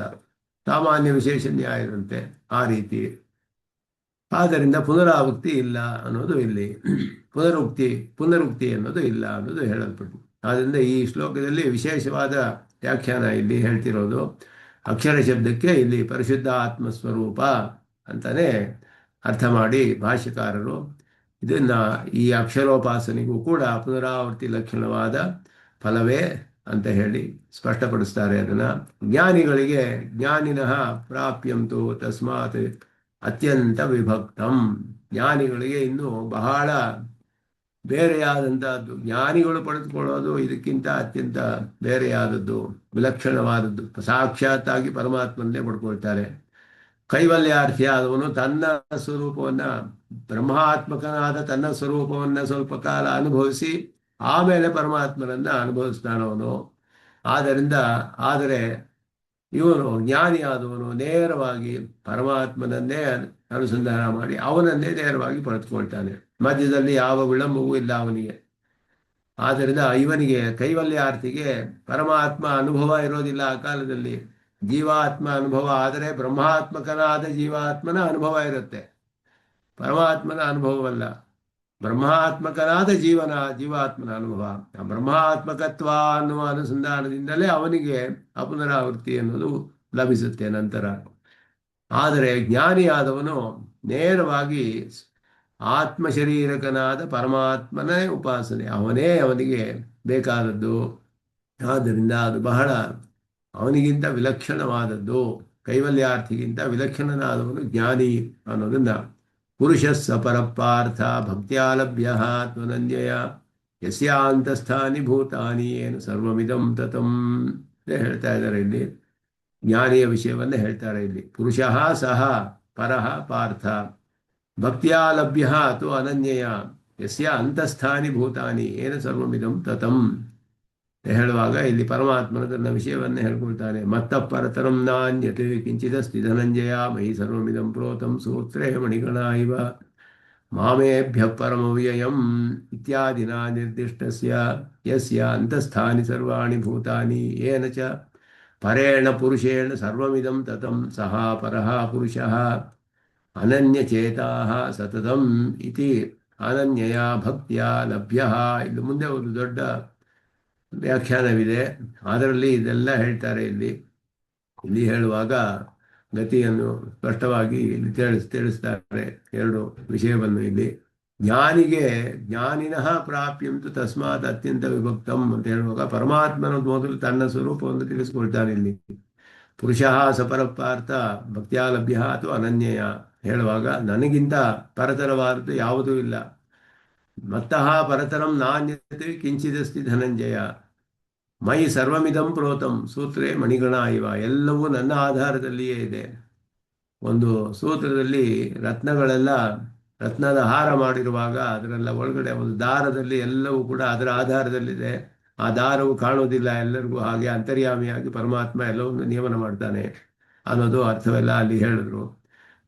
ಸಾಮಾನ್ಯ ವಿಶೇಷ ನ್ಯಾಯದಂತೆ ಆ ರೀತಿ. ಆದ್ದರಿಂದ ಪುನರಾವೃತ್ತಿ ಇಲ್ಲ ಅನ್ನೋದು ಇಲ್ಲಿ, ಪುನರುಕ್ತಿ ಅನ್ನೋದು ಇಲ್ಲ ಅನ್ನೋದು ಹೇಳಲ್ಪಟ್ಟು. ಆದ್ದರಿಂದ ಈ ಶ್ಲೋಕದಲ್ಲಿ ವಿಶೇಷವಾದ ವ್ಯಾಖ್ಯಾನ ಇಲ್ಲಿ ಹೇಳ್ತಿರೋದು. ಅಕ್ಷರ ಶಬ್ದಕ್ಕೆ ಇಲ್ಲಿ ಪರಿಶುದ್ಧ ಆತ್ಮಸ್ವರೂಪ ಅಂತಾನೆ ಅರ್ಥ ಮಾಡಿ ಭಾಷ್ಯಕಾರರು ಇದನ್ನ ಈ ಅಕ್ಷರೋಪಾಸನೆಗೂ ಕೂಡ ಪುನರಾವರ್ತಿ ಲಕ್ಷಣವಾದ ಫಲವೇ ಅಂತ ಹೇಳಿ ಸ್ಪಷ್ಟಪಡಿಸ್ತಾರೆ. ಅದನ್ನ ಜ್ಞಾನಿಗಳಿಗೆ ಜ್ಞಾನಿನಃ ಪ್ರಾಪ್ಯಂತು ತಸ್ಮಾತ್ ಅತ್ಯಂತ ವಿಭಕ್ತಂ. ಜ್ಞಾನಿಗಳಿಗೆ ಇನ್ನೂ ಬಹಳ ಬೇರೆಯಾದಂಥದ್ದು, ಜ್ಞಾನಿಗಳು ಪಡೆದುಕೊಳ್ಳೋದು ಇದಕ್ಕಿಂತ ಅತ್ಯಂತ ಬೇರೆಯಾದದ್ದು, ವಿಲಕ್ಷಣವಾದದ್ದು. ಸಾಕ್ಷಾತ್ತಾಗಿ ಪರಮಾತ್ಮನ್ನೇ ಪಡ್ಕೊಳ್ತಾರೆ. ಕೈವಲ್ಯಾರ್ಥಿ ಆದವನು ತನ್ನ ಸ್ವರೂಪವನ್ನ, ಬ್ರಹ್ಮಾತ್ಮಕನಾದ ತನ್ನ ಸ್ವರೂಪವನ್ನ ಸ್ವಲ್ಪ ಕಾಲ ಅನುಭವಿಸಿ ಆಮೇಲೆ ಪರಮಾತ್ಮನನ್ನ ಅನುಭವಿಸ್ತಾನವನು. ಆದರೆ ಇವನು ಜ್ಞಾನಿಯಾದವನು ನೇರವಾಗಿ ಪರಮಾತ್ಮನನ್ನೇ ಅನುಸಂಧಾನ ಮಾಡಿ ಅವನನ್ನೇ ನೇರವಾಗಿ ಪಡೆದುಕೊಳ್ತಾನೆ. ಮಧ್ಯದಲ್ಲಿ ಯಾವ ವಿಳಂಬವೂ ಇಲ್ಲ ಅವನಿಗೆ. ಆದ್ದರಿಂದ ಇವನಿಗೆ ಕೈವಲ್ಯಾರ್ಥಿಗೆ ಪರಮಾತ್ಮ ಅನುಭವ ಇರೋದಿಲ್ಲ. ಆ ಕಾಲದಲ್ಲಿ ಜೀವಾತ್ಮ ಅನುಭವ ಆದರೆ ಬ್ರಹ್ಮಾತ್ಮಕನಾದ ಜೀವಾತ್ಮನ ಅನುಭವ ಇರುತ್ತೆ, ಪರಮಾತ್ಮನ ಅನುಭವವಲ್ಲ. ಬ್ರಹ್ಮಾತ್ಮಕನಾದ ಜೀವಾತ್ಮನ ಅನುಭವ. ಬ್ರಹ್ಮಾತ್ಮಕತ್ವ ಅನ್ನುವ ಅನುಸಂಧಾನದಿಂದಲೇ ಅವನಿಗೆ ಅಪುನರಾವೃತ್ತಿ ಅನ್ನೋದು ಲಭಿಸುತ್ತೆ ನಂತರ. ಆದರೆ ಜ್ಞಾನಿಯಾದವನು ನೇರವಾಗಿ ಆತ್ಮಶರೀರಕನಾದ ಪರಮಾತ್ಮನೇ ಉಪಾಸನೆ, ಅವನೇ ಅವನಿಗೆ ಬೇಕಾದದ್ದು. ಆದ್ದರಿಂದ ಅದು ಬಹಳ ಅವನಿಗಿಂತ ವಿಲಕ್ಷಣವಾದದ್ದು. ಕೈವಲ್ಯಾರ್ಥಿಗಿಂತ ವಿಲಕ್ಷಣನಾದವನು ಜ್ಞಾನಿ ಅನ್ನೋದನ್ನ ಪುರುಷ ಸಪರಪಾರ್ಥ ಭಕ್ತ್ಯಾಲಭ್ಯ ತ್ವನನ್ಯಯ ಯಸ್ಯಾಂತಸ್ಥಾನಿ ಭೂತಾನಿ ಏನು ಸರ್ವಮಿದಂ ತತಂ ಅಂತ ಹೇಳ್ತಾ ಇದ್ದಾರೆ. ಇಲ್ಲಿ ಜ್ಞಾನಿಯ ವಿಷಯವನ್ನೇ ಹೇಳ್ತಾರೆ. ಇಲ್ಲಿ ಪುರುಷಃ ಸಹ ಪರಃ ಪಾರ್ಥ ಭಕ್ತ್ಯಾಲಭ್ಯ ಅಥವಾ ಅನನ್ಯಯ ಯಸ್ಯ ಅಂತಸ್ಥಾನಿ ಭೂತಾನಿ ಏನು ಸರ್ವಮಿದಂ ತತಂ ಹೇಳುವಾಗ ಇಲ್ಲಿ ಪರಮಾತ್ಮನ ತನ್ನ ವಿಷಯವನ್ನೇ ಹೇಳ್ಕೊಳ್ತಾನೆ. ಮತ್ತ ಪರತರಂ ನಾನ್ಯತೆ ಕಿಂಚಿದಸ್ತಿ ಧನಂಜಯ ಮಯಿ ಸರ್ವಮಿದಂ ಪ್ರೋತಂ ಸೂತ್ರೇ ಮಣಿಗಣ ಇವ ಮಾಮೇಭ್ಯ ಪರಮವ್ಯಯಂ ಇತ್ಯಾದಿನ ನಿರ್ದಿಷ್ಟಸ್ಯ ಯಸ್ಯ ಅಂತಸ್ಥಾನಿ ಸರ್ವಾಣಿ ಭೂತಾನಿ ಯೇನ ಚ ಪರೇಣ ಪುರುಷೇಣ ಸರ್ವಮಿದಂ ತತಂ ಸಹ ಪರಃ ಪುರುಷಃ ಅನನ್ಯಚೇತಾಃ ಸತತಂ ಇತಿ ಅನನ್ಯಯ ಭಕ್ತ್ಯ ಲಭ್ಯಃ. ಇಲ್ಲಿ ಮುಂದೆ ಒಂದು ದೊಡ್ಡ ವ್ಯಾಖ್ಯಾನವಿದೆ, ಅದರಲ್ಲಿ ಇದೆಲ್ಲ ಹೇಳ್ತಾರೆ. ಇಲ್ಲಿ ಹೇಳುವಾಗ ಗತಿಯನ್ನು ಸ್ಪಷ್ಟವಾಗಿ ಇಲ್ಲಿ ತಿಳಿಸ್ತಾರೆ ಎರಡು ವಿಷಯವನ್ನು. ಇಲ್ಲಿ ಜ್ಞಾನಿಗೆ ಜ್ಞಾನಿನಃ ಪ್ರಾಪ್ಯಂತು ತಸ್ಮಾತ್ ಅತ್ಯಂತ ವಿಭಕ್ತಂ ಅಂತ ಹೇಳುವಾಗ ಪರಮಾತ್ಮನ ಮೊದಲು ತನ್ನ ಸ್ವರೂಪವನ್ನು ತಿಳಿಸ್ಕೊಳ್ತಾನೆ. ಇಲ್ಲಿ ಪುರುಷಃ ಸಪರಪಾರ್ಥ ಭಕ್ತ್ಯಾಲಭ್ಯ ಅಥವಾ ಅನನ್ಯಯ ಹೇಳುವಾಗ ನನಗಿಂತ ಪರತರವಾದದ್ದು ಯಾವುದೂ ಇಲ್ಲ. ಮತ್ತಃ ಪರತರಂ ನಾನ್ಯತೆ ಕಿಂಚಿದಸ್ತಿ ಧನಂಜಯ ಮೈ ಸರ್ವಮಿದಂ ಪ್ರೋತಂ ಸೂತ್ರೇ ಮಣಿಗಣ ಇವ. ಎಲ್ಲವೂ ನನ್ನ ಆಧಾರದಲ್ಲಿಯೇ ಇದೆ. ಒಂದು ಸೂತ್ರದಲ್ಲಿ ರತ್ನಗಳೆಲ್ಲ ರತ್ನದ ಹಾರ ಮಾಡಿರುವಾಗ ಅದರೆಲ್ಲ ಒಳಗಡೆ ಒಂದು ದಾರದಲ್ಲಿ ಎಲ್ಲವೂ ಕೂಡ ಅದರ ಆಧಾರದಲ್ಲಿದೆ. ಆ ದಾರವು ಕಾಣುವುದಿಲ್ಲ ಎಲ್ಲರಿಗೂ. ಹಾಗೆ ಅಂತರ್ಯಾಮಿಯಾಗಿ ಪರಮಾತ್ಮ ಎಲ್ಲವನ್ನು ನಿಯಮನ ಮಾಡ್ತಾನೆ ಅನ್ನೋದು ಅರ್ಥವೆಲ್ಲ ಅಲ್ಲಿ ಹೇಳಿದ್ರು.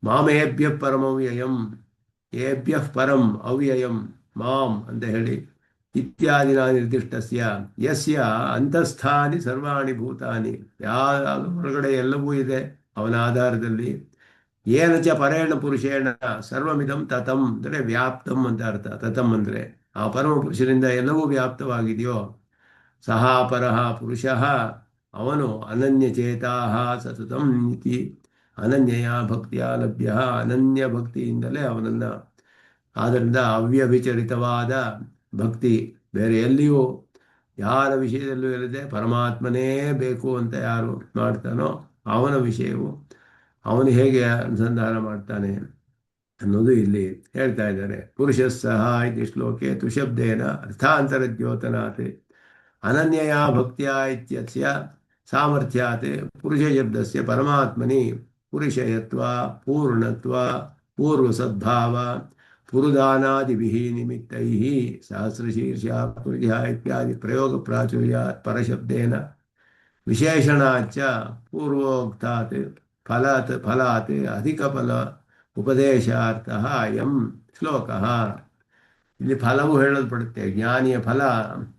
ಮಾಮೇಭ್ಯ ಪರಮವ್ಯಯಂ ಏಭ್ಯ ಪರಂ ಅವ್ಯಯಂ ಮಾಂ ಅಂತ ಹೇಳಿ ಇತ್ಯಾದಿನ ನಿರ್ದಿಷ್ಟಸ್ಯ ಯಸ್ಯ ಅಂತಸ್ಥಾನಿ ಸರ್ವಾಣಿ ಭೂತಾನಿ ಯಾವ ಹೊರಗಡೆ ಎಲ್ಲವೂ ಇದೆ ಅವನ ಆಧಾರದಲ್ಲಿ. ಏನ ಚ ಪರೇಣ ಪುರುಷೇಣ ಸರ್ವಮಿದಂ ತತಂ ಅಂದರೆ ವ್ಯಾಪ್ತಂ ಅಂತ ಅರ್ಥ. ತತಂ ಅಂದರೆ ಆ ಪರಮ ಪುರುಷರಿಂದ ಎಲ್ಲವೂ ವ್ಯಾಪ್ತವಾಗಿದೆಯೋ. ಸಹ ಪರಃ ಪುರುಷಃ ಅವನು ಅನನ್ಯಚೇತಾಃ ಸತತಂ ಇತಿ ಅನನ್ಯಯ ಭಕ್ತಿಯ ಲಭ್ಯ ಅನನ್ಯ ಭಕ್ತಿಯಿಂದಲೇ ಅವನನ್ನು. ಆದ್ದರಿಂದ ಅವ್ಯಭಿಚರಿತವಾದ ಭಕ್ತಿ ಬೇರೆ ಎಲ್ಲಿಯೂ ಯಾರ ವಿಷಯದಲ್ಲೂ ಇಲ್ಲದೆ ಪರಮಾತ್ಮನೇ ಬೇಕು ಅಂತ ಯಾರು ಮಾಡ್ತಾನೋ ಅವನ ವಿಷಯವು ಅವನು ಹೇಗೆ ಅನುಸಂಧಾನ ಮಾಡ್ತಾನೆ ಅನ್ನೋದು ಇಲ್ಲಿ ಹೇಳ್ತಾ ಇದ್ದಾರೆ. ಪುರುಷ ಸಹ ಇತಿ ಶ್ಲೋಕೆ ತುಶಬ್ದೇನ ಅರ್ಥಾಂತರದ್ಯೋತನಾತ್ ಅನನ್ಯಯ ಭಕ್ತಿಯ ಇತ್ಯಸ್ಯ ಸಾಮರ್ಥ್ಯಾತ್ ಪುರುಷ ಶಬ್ದಸ್ಯ ಪರಮಾತ್ಮನಿ ಪುರುಷಯತ್ವ ಪೂರ್ಣತ್ವ ಪೂರ್ವಸದ್ಭಾವ ಪುರುದಾನಾದಿಭಿಃ ನಿಮಿತ್ತೈಃ ಸಹಸ್ರಶೀರ್ಷ ಪುರುಷ ಇತ್ಯಾದಿ ಪ್ರಯೋಗ ಪ್ರಾಚುರ್ಯಾತ್ ಪರಶಬ್ದೇನ ವಿಶೇಷಣಾಚ್ಚ ಪೂರ್ವೋಕ್ತಾತ್ ಫಲಾತ್ ಅಧಿಕಫಲ ಉಪದೇಶಾರ್ಥಃ ಅಯಂ ಶ್ಲೋಕಃ. ಇಲ್ಲಿ ಫಲವು ಹೇಳಲ್ಪಡುತ್ತೆ. ಜ್ಞಾನಿಯ ಫಲ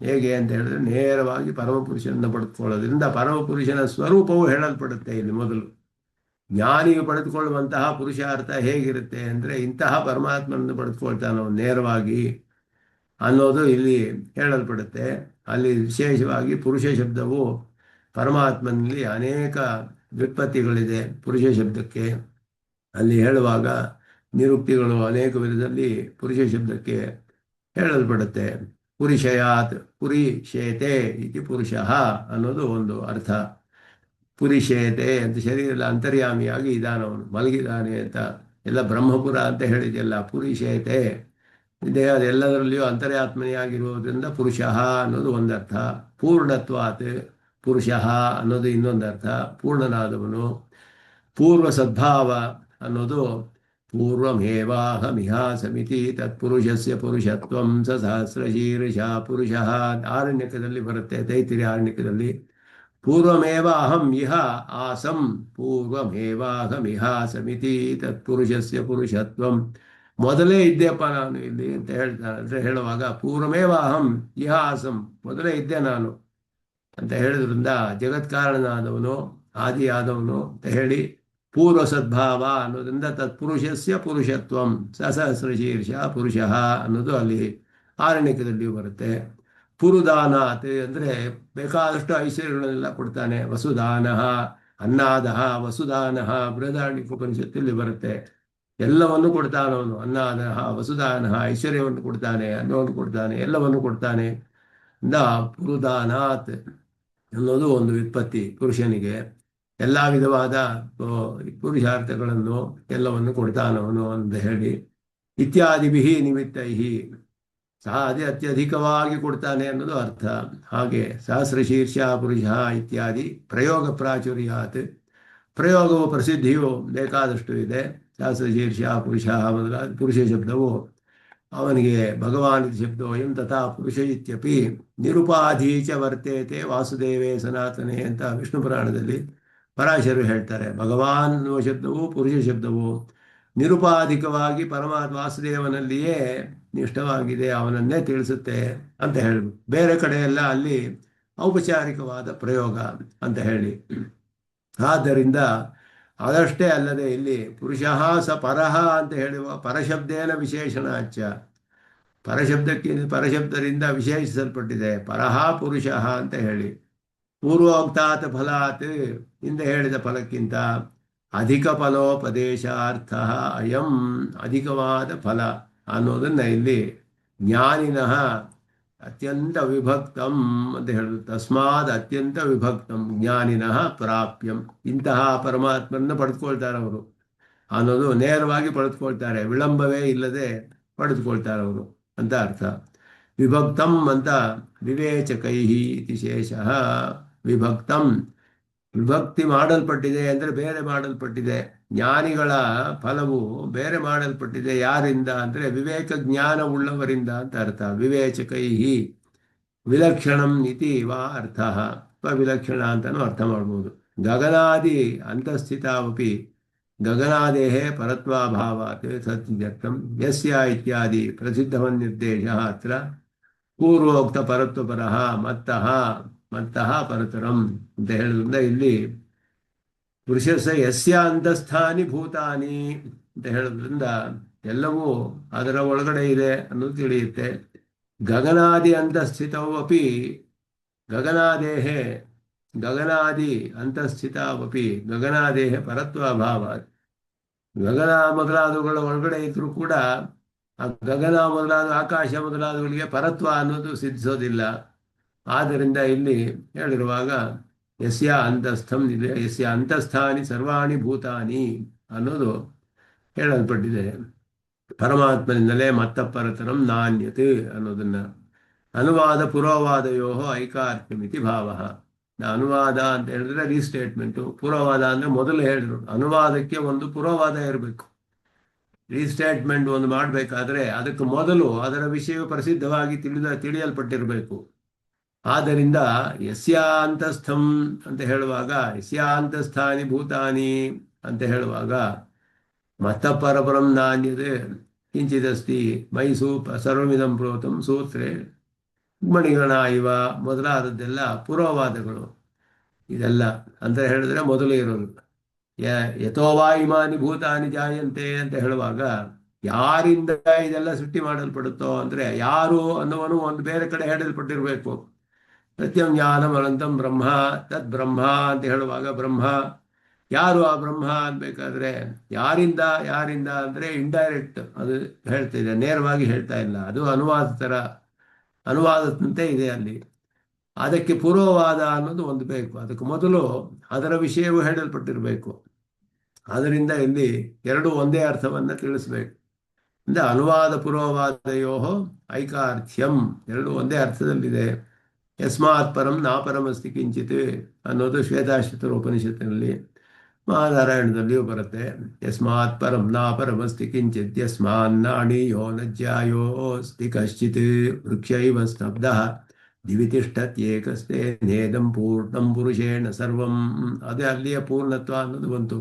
ಹೇಗೆ ಅಂತ ಹೇಳಿದ್ರೆ ನೇರವಾಗಿ ಪರಮಪುರುಷನನ್ನು ಪಡೆದುಕೊಳ್ಳೋದ್ರಿಂದ ಪರಮಪುರುಷನ ಸ್ವರೂಪವು ಹೇಳಲ್ಪಡುತ್ತೆ. ಇಲ್ಲಿ ಮೊದಲು ಜ್ಞಾನಿಯು ಪಡೆದುಕೊಳ್ಳುವಂತಹ ಪುರುಷಾರ್ಥ ಹೇಗಿರುತ್ತೆ ಅಂದರೆ ಇಂತಹ ಪರಮಾತ್ಮನನ್ನು ಪಡೆದುಕೊಳ್ತಾನೋ ನೇರವಾಗಿ ಅನ್ನೋದು ಇಲ್ಲಿ ಹೇಳಲ್ಪಡುತ್ತೆ. ಅಲ್ಲಿ ವಿಶೇಷವಾಗಿ ಪುರುಷ ಶಬ್ದವು ಪರಮಾತ್ಮನಲ್ಲಿ ಅನೇಕ ವ್ಯುತ್ಪತ್ತಿಗಳಿದೆ. ಪುರುಷ ಶಬ್ದಕ್ಕೆ ಅಲ್ಲಿ ಹೇಳುವಾಗ ನಿರುಕ್ತಿಗಳು ಅನೇಕ ವಿಧದಲ್ಲಿ ಪುರುಷ ಶಬ್ದಕ್ಕೆ ಹೇಳಲ್ಪಡುತ್ತೆ. ಪುರುಷಯಾತ್ ಪುರಿಶೇತೆ ಇತಿ ಪುರುಷಃ ಅನ್ನೋದು ಒಂದು ಅರ್ಥ. ಪುರಿಶೇತೆ ಅಂತ ಶರೀರದ ಅಂತರ್ಯಾಮಿಯಾಗಿ ಇದಾನವನು, ಮಲಗಿದ್ದಾನೆ ಅಂತ ಎಲ್ಲ ಬ್ರಹ್ಮಪುರ ಅಂತ ಹೇಳಿದೆಲ್ಲ. ಪುರಿಶೇತೆ ದೇಹದೆಲ್ಲದರಲ್ಲಿಯೂ ಅಂತರ್ಯಾತ್ಮನಿಯಾಗಿರುವುದರಿಂದ ಪುರುಷಃ ಅನ್ನೋದು ಒಂದರ್ಥ. ಪೂರ್ಣತ್ವಾತ್ ಪುರುಷಃ ಅನ್ನೋದು ಇನ್ನೊಂದರ್ಥ, ಪೂರ್ಣನಾದವನು. ಪೂರ್ವ ಸದ್ಭಾವ ಅನ್ನೋದು ಪೂರ್ವಮೇವಾಹಮಿಹಾಸಮಿತಿ ತತ್ಪುರುಷಸ್ಯ ಪುರುಷತ್ವಂ ಸ ಸಹಸ್ರಶೀರ್ಷ ಪುರುಷಃ ಆರಣ್ಯಕದಲ್ಲಿ ಬರುತ್ತೆ. ತೈತಿರಿ ಆರಣ್ಯಕದಲ್ಲಿ ಪೂರ್ವಮೇವ ಅಹಂ ಇಹ ಆಸಂ ಪೂರ್ವಮೇವಾಹಮಿಹಾಸಮಿತಿ ತತ್ಪುರುಷಸ್ಯ ಪುರುಷತ್ವಂ. ಮೊದಲೇ ಇದ್ದೆಪ್ಪ ನಾನು ಇಲ್ಲಿ ಅಂತ ಹೇಳ್ತಾನೆ. ಅಂದರೆ ಹೇಳುವಾಗ ಪೂರ್ವಮೇವ ಅಹಂ ಇಹ ಆಸಂ, ಮೊದಲೇ ಇದ್ದೆ ನಾನು ಅಂತ ಹೇಳಿದ್ರಿಂದ ಜಗತ್ಕಾರಣನಾದವನು ಆದಿಯಾದವನು ಅಂತ ಹೇಳಿ ಪೂರ್ವ ಸದ್ಭಾವ ಅನ್ನೋದ್ರಿಂದ ತತ್ಪುರುಷಸ್ಯ ಪುರುಷತ್ವಂ ಸಹಸ್ರಶೀರ್ಷ ಪುರುಷಃ ಅನ್ನೋದು ಅಲ್ಲಿ ಆರಣ್ಯಕದಲ್ಲಿಯೂ ಬರುತ್ತೆ. ಪುರುದಾನಾತ್ ಅಂದರೆ ಬೇಕಾದಷ್ಟು ಐಶ್ವರ್ಯಗಳನ್ನೆಲ್ಲ ಕೊಡ್ತಾನೆ. ವಸುದಾನಃ, ಅನ್ನಾದಃ, ವಸುದಾನಃ ಬೃಹದಾರಣ್ಯಕೋಪನಿಷತ್ತಲ್ಲಿ ಬರುತ್ತೆ. ಎಲ್ಲವನ್ನು ಕೊಡ್ತಾನೆ ಅವನು. ಅನ್ನಾನಹ ವಸುದಾನಹ, ಐಶ್ವರ್ಯವನ್ನು ಕೊಡ್ತಾನೆ, ಅನ್ನವನ್ನು ಕೊಡ್ತಾನೆ, ಎಲ್ಲವನ್ನು ಕೊಡ್ತಾನೆ. ಇಂದ ಪುರುದಾನಾತ್ ಅನ್ನೋದು ಒಂದು ವ್ಯುತ್ಪತ್ತಿ. ಪುರುಷನಿಗೆ ಎಲ್ಲ ವಿಧವಾದ ಆ, ಪುರುಷಾರ್ಥಗಳನ್ನು ಎಲ್ಲವನ್ನು ಕೊಡ್ತಾನವನು ಅಂತ ಹೇಳಿ, ಇತ್ಯಾದಿಭಿ ನಿಮಿತ್ತೈಹಿ, ಸಹ ಅದೇ ಅತ್ಯಧಿಕವಾಗಿ ಕೊಡ್ತಾನೆ ಅನ್ನೋದು ಅರ್ಥ. ಹಾಗೆ ಸಹಸ್ರಶೀರ್ಷ ಪುರುಷ ಇತ್ಯಾದಿ ಪ್ರಯೋಗ ಪ್ರಾಚುರ್ಯಾತ್, ಪ್ರಯೋಗವು ಪ್ರಸಿದ್ಧಿಯು ಬೇಕಾದಷ್ಟು ಇದೆ. ಸಹಸ್ರಶೀರ್ಷ ಪುರುಷ ಮೊದಲಾದ ಪುರುಷ ಶಬ್ದವು ಅವನಿಗೆ ಭಗವಾನ್ ಶಬ್ದೋಯಂ ತಥಾ ಪುರುಷ ಇತ್ಯಪಿ ನಿರುಪಾಧೀಚ ವರ್ತೇತೆ ವಾಸುದೇವೇ ಸನಾತನೆ ಅಂತ ವಿಷ್ಣು ಪುರಾಣದಲ್ಲಿ ಪರಾಶರರು ಹೇಳ್ತಾರೆ. ಭಗವಾನ್ ಅನ್ನುವ ಶಬ್ದವು ಪುರುಷ ಶಬ್ದವು ನಿರುಪಾಧಿಕವಾಗಿ ಪರಮಾತ್ಮ ವಾಸುದೇವನಲ್ಲಿಯೇ ನಿಷ್ಠವಾಗಿದೆ, ಅವನನ್ನೇ ತಿಳಿಸುತ್ತೆ ಅಂತ ಹೇಳಿ, ಬೇರೆ ಕಡೆಯೆಲ್ಲ ಅಲ್ಲಿ ಔಪಚಾರಿಕವಾದ ಪ್ರಯೋಗ ಅಂತ ಹೇಳಿ. ಆದ್ದರಿಂದ ಅದಷ್ಟೇ ಅಲ್ಲದೆ ಇಲ್ಲಿ ಪುರುಷಃ ಸ ಪರಃ ಅಂತ ಹೇಳುವ ಪರಶಬ್ದೇನ ವಿಶೇಷಣ ಅಚ್ಚ, ಪರಶಬ್ದದಿಂದ ವಿಶೇಷಿಸಲ್ಪಟ್ಟಿದೆ ಪರಃ ಪುರುಷಃ ಅಂತ ಹೇಳಿ. ಪೂರ್ವೋಕ್ತಾತ್ ಫಲಾತ್, ಹಿಂದೆ ಹೇಳಿದ ಫಲಕ್ಕಿಂತ ಅಧಿಕ ಫಲೋಪದೇಶಾರ್ಥ ಅಯಂ, ಅಧಿಕವಾದ ಫಲ ಅನ್ನೋದನ್ನ ಇಲ್ಲಿ ಜ್ಞಾನಿನಃ ಅತ್ಯಂತ ವಿಭಕ್ತಂ ಅಂತ ಹೇಳುದು. ತಸ್ಮಾದ್ ಅತ್ಯಂತ ವಿಭಕ್ತಂ ಜ್ಞಾನಿನಃ ಪ್ರಾಪ್ಯಂ, ಇಂತಹ ಪರಮಾತ್ಮನ ಪಡೆದುಕೊಳ್ತಾರೆ ಅವರು ಅನ್ನೋದು ನೇರವಾಗಿ ಪಡೆದುಕೊಳ್ತಾರೆ, ವಿಳಂಬವೇ ಇಲ್ಲದೆ ಪಡೆದುಕೊಳ್ತಾರೆ ಅವರು ಅಂತ ಅರ್ಥ. ವಿಭಕ್ತಂ ಅಂತ ವಿವೇಚಕೈಹಿ ಇತಿ ಶೇಷಃ. ವಿಭಕ್ತಂ, ವಿಭಕ್ತಿ ಮಾಡಲ್ಪಟ್ಟಿದೆ ಅಂದರೆ ಬೇರೆ ಮಾಡಲ್ಪಟ್ಟಿದೆ. ಜ್ಞಾನಿಗಳ ಫಲವು ಬೇರೆ ಮಾಡಲ್ಪಟ್ಟಿದೆ. ಯಾರಿಂದ ಅಂದರೆ ವಿವೇಕ ಜ್ಞಾನ ಉಳ್ಳವರಿಂದ ಅಂತ ಅರ್ಥ. ವಿವೇಚಕೈಹಿ ವಿಲಕ್ಷಣಂ ಇತಿ ವಾ ಅರ್ಥ, ವಿಲಕ್ಷಣ ಅಂತಲೂ ಅರ್ಥ ಮಾಡ್ಬೋದು. ಗಗನಾದಿ ಅಂತಸ್ಥಿತಾವಪಿ ಗಗನಾದೇಹ ಪರತ್ವಾಭಾವಾತ್ ಸತ್ಯರ್ಥಂ ಯಸ್ಯ ಇತ್ಯಾದಿ ಪ್ರಸಿದ್ಧವನ್ನಿರ್ದೇಶ ಅತ್ರ ಪೂರ್ವೋಕ್ತ ಪರತ್ವಪರಃ ಮತ್ತಃ ಮತ್ತಃ ಪರತರಂ ಅಂತ ಹೇಳೋದ್ರಿಂದ ಇಲ್ಲಿ ಪುರುಷಸ ಯಸ್ಯ ಅಂತಸ್ಥಾನಿ ಭೂತಾನಿ ಅಂತ ಹೇಳೋದ್ರಿಂದ ಎಲ್ಲವೂ ಅದರ ಒಳಗಡೆ ಇದೆ ಅನ್ನೋದು ತಿಳಿಯುತ್ತೆ. ಗಗನಾದಿ ಅಂತಸ್ಥಿತವು ಅಪಿ ಗಗನಾದೇಹ, ಗಗನಾದಿ ಅಂತಸ್ಥಿತಾವಪಿ ಗಗನಾದೇಹ ಪರತ್ವಾಭಾವ, ಗಗನ ಮೊದಲಾದವುಗಳ ಒಳಗಡೆ ಇದ್ರೂ ಕೂಡ ಆ ಗಗನ ಮೊದಲಾದ ಆಕಾಶ ಮೊದಲಾದವುಗಳಿಗೆ ಪರತ್ವ ಅನ್ನೋದು ಸಿದ್ಧಿಸೋದಿಲ್ಲ. ಆದ್ದರಿಂದ ಇಲ್ಲಿ ಹೇಳಿರುವಾಗ ಯಸ್ಯ ಅಂತಸ್ಥಂ ಇದೆ, ಯಸ್ಯ ಅಂತಸ್ಥಾನಿ ಸರ್ವಾಣಿ ಭೂತಾನಿ ಅನ್ನೋದು ಹೇಳಲ್ಪಟ್ಟಿದೆ. ಪರಮಾತ್ಮನಿಂದಲೇ ಮತ್ತಪರತರಂ ನಾಣ್ಯತೆ ಅನ್ನೋದನ್ನ. ಅನುವಾದ ಪುರೋವಾದಯೋ ಐಕಾರ್ಥ್ಯಮಿತಿ ಭಾವ. ಅನುವಾದ ಅಂತ ಹೇಳಿದ್ರೆ ರೀಸ್ಟೇಟ್ಮೆಂಟು, ಪುರೋವಾದ ಅಂದರೆ ಮೊದಲು ಹೇಳಿದ್ರು. ಅನುವಾದಕ್ಕೆ ಒಂದು ಪುರೋವಾದ ಇರಬೇಕು. ರೀಸ್ಟೇಟ್ಮೆಂಟ್ ಒಂದು ಮಾಡಬೇಕಾದ್ರೆ ಅದಕ್ಕೆ ಮೊದಲು ಅದರ ವಿಷಯ ಪ್ರಸಿದ್ಧವಾಗಿ ತಿಳಿಯಲ್ಪಟ್ಟಿರಬೇಕು. ಆದ್ದರಿಂದ ಯಸ್ಯಾಂತಸ್ಥಂ ಅಂತ ಹೇಳುವಾಗ, ಯಸ್ಯಾಂತಸ್ಥಾನಿ ಭೂತಾನಿ ಅಂತ ಹೇಳುವಾಗ ಮತ್ತಪರಪರಂ ನಾಣ್ಯತೆ ಕಿಂಚಿದಸ್ತಿ ಮೈಸೂ ಸರ್ವಮಿದಂ ಪ್ರೋತಂ ಸೂತ್ರೆ ಮಣಿಗಣ ಇವ ಮೊದಲಾದದ್ದೆಲ್ಲ ಪುರೋವಾದಗಳು. ಇದೆಲ್ಲ ಅಂತ ಹೇಳಿದ್ರೆ ಮೊದಲು ಇರೋದು. ಯಥೋವಾ ಇಮಾನಿ ಭೂತಾನಿ ಜಾಯಂತೆ ಅಂತ ಹೇಳುವಾಗ ಯಾರಿಂದ ಇದೆಲ್ಲ ಸೃಷ್ಟಿ ಮಾಡಲ್ಪಡುತ್ತೋ ಅಂದರೆ ಯಾರು ಅನ್ನೋವನು ಒಂದು ಬೇರೆ ಕಡೆ ಹೇಳಲ್ಪಟ್ಟಿರಬೇಕು. ಸತ್ಯಂ ಜ್ಞಾನಂ ಅನಂತಂ ಬ್ರಹ್ಮ ತದ್ ಬ್ರಹ್ಮ ಅಂತ ಹೇಳುವಾಗ ಬ್ರಹ್ಮ ಯಾರು, ಆ ಬ್ರಹ್ಮ ಅನ್ಬೇಕಾದ್ರೆ ಯಾರಿಂದ, ಯಾರಿಂದ ಅಂದರೆ ಇಂಡೈರೆಕ್ಟ್ ಅದು ಹೇಳ್ತಿದೆ, ನೇರವಾಗಿ ಹೇಳ್ತಾ ಇಲ್ಲ. ಅದು ಅನುವಾದದಂತೆ ಇದೆ ಅಲ್ಲಿ. ಅದಕ್ಕೆ ಪೂರ್ವವಾದ ಅನ್ನೋದು ಒಂದು ಬೇಕು. ಅದಕ್ಕೆ ಮೊದಲು ಅದರ ವಿಷಯವು ಹೇಳಲ್ಪಟ್ಟಿರಬೇಕು. ಆದ್ದರಿಂದ ಇಲ್ಲಿ ಎರಡು ಒಂದೇ ಅರ್ಥವನ್ನು ತಿಳಿಸ್ಬೇಕು. ಅಂದರೆ ಅನುವಾದ ಪೂರ್ವವಾದಯೋ ಐಕಾರ್ಥ್ಯಂ ಎರಡು ಒಂದೇ ಅರ್ಥದಲ್ಲಿದೆ. ಯಸ್ಮಾತ್ ಪರಂ ನಾಪರಮಸ್ತಿ ಕಿಂಚಿತ್ ಅನ್ನೋದು ಶ್ವೇತಾಶ್ವತರ ಉಪನಿಷತ್ತಿನಲ್ಲಿ, ಮಹಾನಾರಾಯಣದಲ್ಲಿಯೂ ಬರುತ್ತೆ. ಯಸ್ಮಾತ್ ಪರಂ ನಾಪರಮಸ್ತಿ ಕಿಂಚಿತ್ ಯಸ್ಮಾನ್ನಾಣೀಯೋ ನಜ್ಯಾಯೋಸ್ತಿ ಕಶ್ಚಿತ್ ವೃಕ್ಷೈವ ಸ್ತಬ್ಧಃ ದಿವಿ ತಿಷ್ಠತ್ಯೇಕಸ್ತೆ ನೇದಂ ಪೂರ್ಣಂ ಪುರುಷೇಣ ಸರ್ವಂ. ಅದೇ ಅಲ್ಲಿಯ ಪೂರ್ಣತ್ವ ಅನ್ನೋದು ಬಂತು.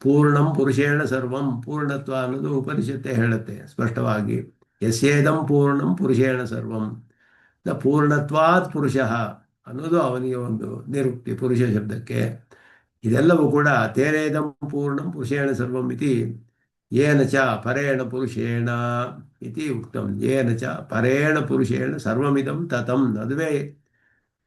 ಪೂರ್ಣಂ ಪುರುಷೇಣ ಸರ್ವಂ, ಪೂರ್ಣತ್ವ ಅನ್ನೋದು ಉಪನಿಷತ್ತೇ ಹೇಳುತ್ತೆ ಸ್ಪಷ್ಟವಾಗಿ. ಯಸ್ಯೇದಂ ಪೂರ್ಣಂ ಪುರುಷೇಣ ಸರ್ವಂ, ದ ಪೂರ್ಣತ್ವಾತ್ ಪುರುಷಃ ಅನ್ನೋದು ಅವನಿಗೆ ಒಂದು ನಿರುಕ್ತಿ ಪುರುಷ ಶಬ್ದಕ್ಕೆ. ಇದೆಲ್ಲವೂ ಕೂಡ ತೇರೇದಂ ಪೂರ್ಣಂ ಪುರುಷೇಣ ಸರ್ವಂ ಇತಿ ಯೇನ ಚ ಪರೇಣ ಪುರುಷೇಣ ಇತಿ ಉಕ್ತಂ. ಯೇನ ಚ ಪರೇಣ ಪುರುಷೇಣ ಸರ್ವಮಿದಂ ತತಂ, ಅದುವೇ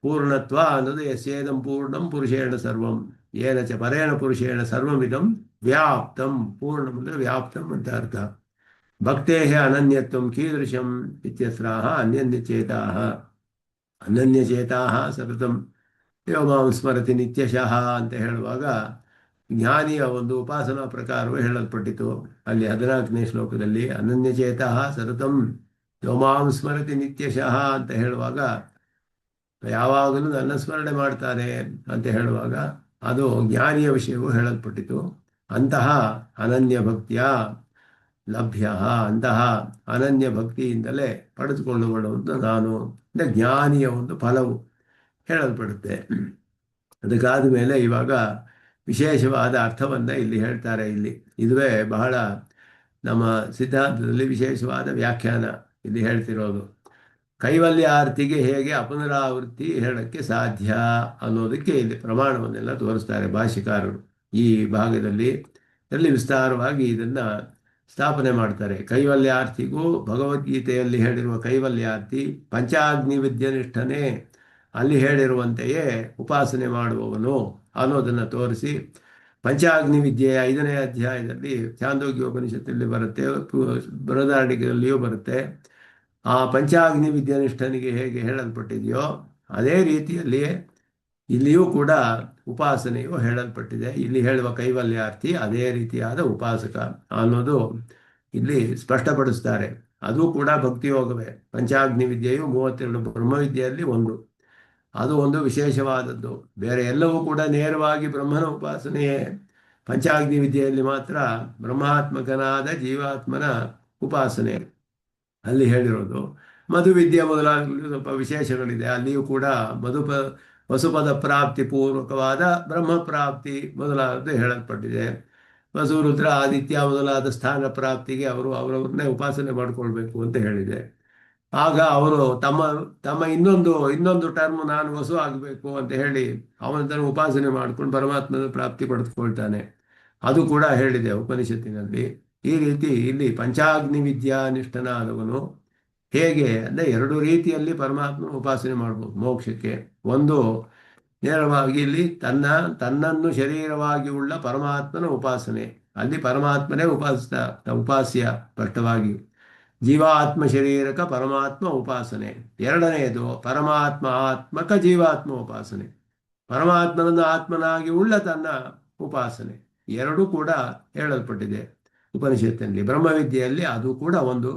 ಪೂರ್ಣತ್ವ ಅನ್ನೋದು. ಯಸ್ಯೇದಂ ಪೂರ್ಣಂ ಪುರುಷೇಣ ಸರ್ವಂ ಏನ ಚ ಪರೇಣ ಪುರುಷೇಣ ಸರ್ವಮಿದಂ ವ್ಯಾಪ್ತಂ ಪೂರ್ಣಂ ಅಂದರೆ ವ್ಯಾಪ್ತಂ ಅಂತ ಅರ್ಥ. ಭಕ್ತೇಃ ಅನನ್ಯತ್ವಂ ಕೀದೃಶಂ ಇತ್ಯಸ್ರಾಹ ಅನ್ಯನ್ಯಚೇತಾಃ ಅನನ್ಯಚೇತಾಃ ಸತತಂ ಯೋ ಮಾಂ ಸ್ಮರತಿ ನಿತ್ಯಶಃ ಅಂತ ಹೇಳುವಾಗ ಜ್ಞಾನಿಯ ಒಂದು ಉಪಾಸನಾ ಪ್ರಕಾರವು ಹೇಳಲ್ಪಟ್ಟಿತು. ಅಲ್ಲಿ 14ನೇ ಶ್ಲೋಕದಲ್ಲಿ ಅನನ್ಯಚೇತಃ ಸತತಂ ಯೋ ಮಾಂ ಸ್ಮರತಿ ನಿತ್ಯಶಃ ಅಂತ ಹೇಳುವಾಗ ಯಾವಾಗಲೂ ನನ್ನ ಸ್ಮರಣೆ ಮಾಡ್ತಾನೆ ಅಂತ ಹೇಳುವಾಗ ಅದು ಜ್ಞಾನಿಯ ವಿಷಯವು ಹೇಳಲ್ಪಟ್ಟಿತು. ಅಂತಹ ಅನನ್ಯ ಭಕ್ತಿಯ ಲಭ್ಯ, ಅಂತಹ ಅನನ್ಯ ಭಕ್ತಿಯಿಂದಲೇ ಪಡೆದುಕೊಳ್ಳುವುದು ನಾನು ಜ್ಞಾನಿಯ ಒಂದು ಫಲವು ಹೇಳಲ್ಪಡುತ್ತೆ. ಅದಕ್ಕಾದ ಮೇಲೆ ಇವಾಗ ವಿಶೇಷವಾದ ಅರ್ಥವನ್ನು ಇಲ್ಲಿ ಹೇಳ್ತಾರೆ. ಇದುವೇ ಬಹಳ ನಮ್ಮ ಸಿದ್ಧಾಂತದಲ್ಲಿ ವಿಶೇಷವಾದ ವ್ಯಾಖ್ಯಾನ ಇಲ್ಲಿ ಹೇಳ್ತಿರೋದು. ಕೈವಲ್ಯಾರ್ತಿಗೆ ಹೇಗೆ ಅಪುನರಾವೃತ್ತಿ ಹೇಳಕ್ಕೆ ಸಾಧ್ಯ ಅನ್ನೋದಕ್ಕೆ ಇಲ್ಲಿ ಪ್ರಮಾಣವನ್ನೆಲ್ಲ ತೋರಿಸ್ತಾರೆ ಭಾಷ್ಯಕಾರರು. ಈ ಭಾಗದಲ್ಲಿ ವಿಸ್ತಾರವಾಗಿ ಇದನ್ನು ಸ್ಥಾಪನೆ ಮಾಡ್ತಾರೆ. ಕೈವಲ್ಯಾರ್ಥಿಗೂ ಭಗವದ್ಗೀತೆಯಲ್ಲಿ ಹೇಳಿರುವ ಕೈವಲ್ಯಾರ್ಥಿ ಪಂಚಾಗ್ನಿ ವಿದ್ಯನಿಷ್ಠನೇ ಅಲ್ಲಿ ಹೇಳಿರುವಂತೆಯೇ ಉಪಾಸನೆ ಮಾಡುವವನು ಅನ್ನೋದನ್ನು ತೋರಿಸಿ, ಪಂಚಾಗ್ನಿ ವಿದ್ಯೆಯ 5ನೇ ಅಧ್ಯಾಯದಲ್ಲಿ ಛಾಂದೋಗ್ಯ ಉಪನಿಷತ್ತಲ್ಲಿ ಬರುತ್ತೆ, ಬೃಹದಾರಣ್ಯಕದಲ್ಲಿಯೂ ಬರುತ್ತೆ. ಆ ಪಂಚಾಗ್ನಿ ವಿದ್ಯಾನಿಷ್ಠನಿಗೆ ಹೇಗೆ ಹೇಳಲ್ಪಟ್ಟಿದೆಯೋ ಅದೇ ರೀತಿಯಲ್ಲಿಯೇ ಇಲ್ಲಿಯೂ ಕೂಡ ಉಪಾಸನೆಯು ಹೇಳಲ್ಪಟ್ಟಿದೆ. ಇಲ್ಲಿ ಹೇಳುವ ಕೈವಲ್ಯಾರ್ಥಿ ಅದೇ ರೀತಿಯಾದ ಉಪಾಸಕ ಅನ್ನೋದು ಇಲ್ಲಿ ಸ್ಪಷ್ಟಪಡಿಸ್ತಾರೆ. ಅದು ಕೂಡ ಭಕ್ತಿಯೋಗವೇ. ಪಂಚಾಗ್ನಿ ವಿದ್ಯೆಯು 32 ಬ್ರಹ್ಮವಿದ್ಯೆಯಲ್ಲಿ ಒಂದು, ಅದು ಒಂದು ವಿಶೇಷವಾದದ್ದು. ಬೇರೆ ಎಲ್ಲವೂ ಕೂಡ ನೇರವಾಗಿ ಬ್ರಹ್ಮನ ಉಪಾಸನೆಯೇ. ಪಂಚಾಗ್ನಿ ವಿದ್ಯೆಯಲ್ಲಿ ಮಾತ್ರ ಬ್ರಹ್ಮಾತ್ಮಕನಾದ ಜೀವಾತ್ಮನ ಉಪಾಸನೆ ಅಲ್ಲಿ ಹೇಳಿರೋದು. ಮಧುವಿದ್ಯೆ ಮೊದಲಾಗಲೂ ಸ್ವಲ್ಪ ವಿಶೇಷಗಳಿದೆ. ಅಲ್ಲಿಯೂ ಕೂಡ ವಸುಪದ ಪ್ರಾಪ್ತಿ ಪೂರ್ವಕವಾದ ಬ್ರಹ್ಮಪ್ರಾಪ್ತಿ ಮೊದಲಾದದ್ದು ಹೇಳಲ್ಪಟ್ಟಿದೆ. ವಸು ರುದ್ರ ಆದಿತ್ಯ ಮೊದಲಾದ ಸ್ಥಾನ ಪ್ರಾಪ್ತಿಗೆ ಅವರವ್ರನ್ನೇ ಉಪಾಸನೆ ಮಾಡಿಕೊಳ್ಬೇಕು ಅಂತ ಹೇಳಿದೆ. ಆಗ ಅವರು ತಮ್ಮ ಇನ್ನೊಂದು ಟರ್ಮ್ ನಾನು ವಸು ಆಗಬೇಕು ಅಂತ ಹೇಳಿ ಅವನ ಉಪಾಸನೆ ಮಾಡ್ಕೊಂಡು ಪರಮಾತ್ಮನ ಪ್ರಾಪ್ತಿ ಪಡೆದುಕೊಳ್ತಾನೆ. ಅದು ಕೂಡ ಹೇಳಿದೆ ಉಪನಿಷತ್ತಿನಲ್ಲಿ. ಈ ರೀತಿ ಇಲ್ಲಿ ಪಂಚಾಗ್ನಿ ವಿದ್ಯಾನಿಷ್ಠನಾದವನು ಹೇಗೆ ಅಂದರೆ 2 ರೀತಿಯಲ್ಲಿ ಪರಮಾತ್ಮನ ಉಪಾಸನೆ ಮಾಡ್ಬೋದು ಮೋಕ್ಷಕ್ಕೆ. ಒಂದು ನೇರವಾಗಿ ಇಲ್ಲಿ ತನ್ನನ್ನು ಶರೀರವಾಗಿ ಉಳ್ಳ ಪರಮಾತ್ಮನ ಉಪಾಸನೆ, ಅಲ್ಲಿ ಪರಮಾತ್ಮನೇ ಉಪಾಸ್ಯ ಸ್ಪಷ್ಟವಾಗಿ. ಜೀವಾತ್ಮ ಶರೀರಕ ಪರಮಾತ್ಮ ಉಪಾಸನೆ. ಎರಡನೆಯದು ಪರಮಾತ್ಮ ಆತ್ಮಕ ಜೀವಾತ್ಮ ಉಪಾಸನೆ, ಪರಮಾತ್ಮನನ್ನು ಆತ್ಮನಾಗಿ ಉಳ್ಳ ತನ್ನ ಉಪಾಸನೆ. ಎರಡೂ ಕೂಡ ಹೇಳಲ್ಪಟ್ಟಿದೆ ಉಪನಿಷತ್ತಿನಲ್ಲಿ. ಬ್ರಹ್ಮವಿದ್ಯೆಯಲ್ಲಿ ಅದು ಕೂಡ ಒಂದು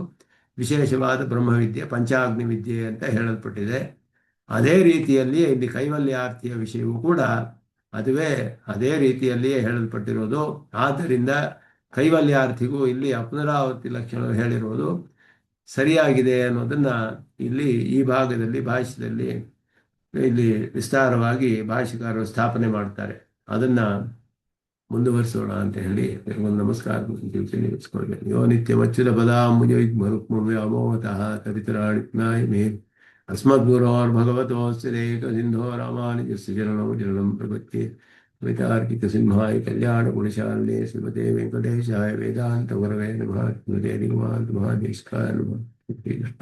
ವಿಶೇಷವಾದ ಬ್ರಹ್ಮವಿದ್ಯೆ, ಪಂಚಾಗ್ನಿ ವಿದ್ಯೆ ಅಂತ ಹೇಳಲ್ಪಟ್ಟಿದೆ. ಅದೇ ರೀತಿಯಲ್ಲಿಯೇ ಇಲ್ಲಿ ಕೈವಲ್ಯಾರ್ಥಿಯ ವಿಷಯವೂ ಕೂಡ ಅದೇ ರೀತಿಯಲ್ಲಿಯೇ ಹೇಳಲ್ಪಟ್ಟಿರೋದು. ಆದ್ದರಿಂದ ಕೈವಲ್ಯಾರ್ಥಿಗೂ ಇಲ್ಲಿ ಅಪುನರಾವರ್ತಿ ಲಕ್ಷಣ ಹೇಳಿರೋದು ಸರಿಯಾಗಿದೆ ಅನ್ನೋದನ್ನು ಇಲ್ಲಿ ಈ ಭಾಗದಲ್ಲಿ ಭಾಷ್ಯದಲ್ಲಿ ಇಲ್ಲಿ ವಿಸ್ತಾರವಾಗಿ ಭಾಷ್ಯಕಾರರು ಸ್ಥಾಪನೆ ಮಾಡ್ತಾರೆ. ಅದನ್ನು ಮುಂದುವರಿಸೋಣ ಅಂತ ಹೇಳಿ ಒಂದು ನಮಸ್ಕಾರ ನಿಲ್ಲಿಸ್ಕೊಳ್ಬೇಕು. ಯೋ ನಿತ್ಯಮಚ್ಯುತ ಪದಾಂಬುಜಯುಗ್ಮರುಕ್ಮವ್ಯಾಮೋಹತಃ ತರಿತರಾಣಿ ಮೇ ಅಸ್ಮದ್ಗುರೋರ್ಭಗವತೋಸ್ಯ ಸಿಂಧೋ ರಾಮಾನುಜಸ್ಯ ಚರಣಂ ಪ್ರಪದ್ಯೆ. ಕವಿತಾರ್ಕಿಕ ಸಿಂಹಾಯ ಕಲ್ಯಾಣ ಗುಣಶಾಲಿನೇ ಶ್ರೀಮತೆ ವೆಂಕಟೇಶಾಯ ವೇದಾಂತ ಗುರವೇ ನಮಃ. ಮಹಾದೇಶಕಾಯ ನಮಃ. ಕೃಷ್ಣ.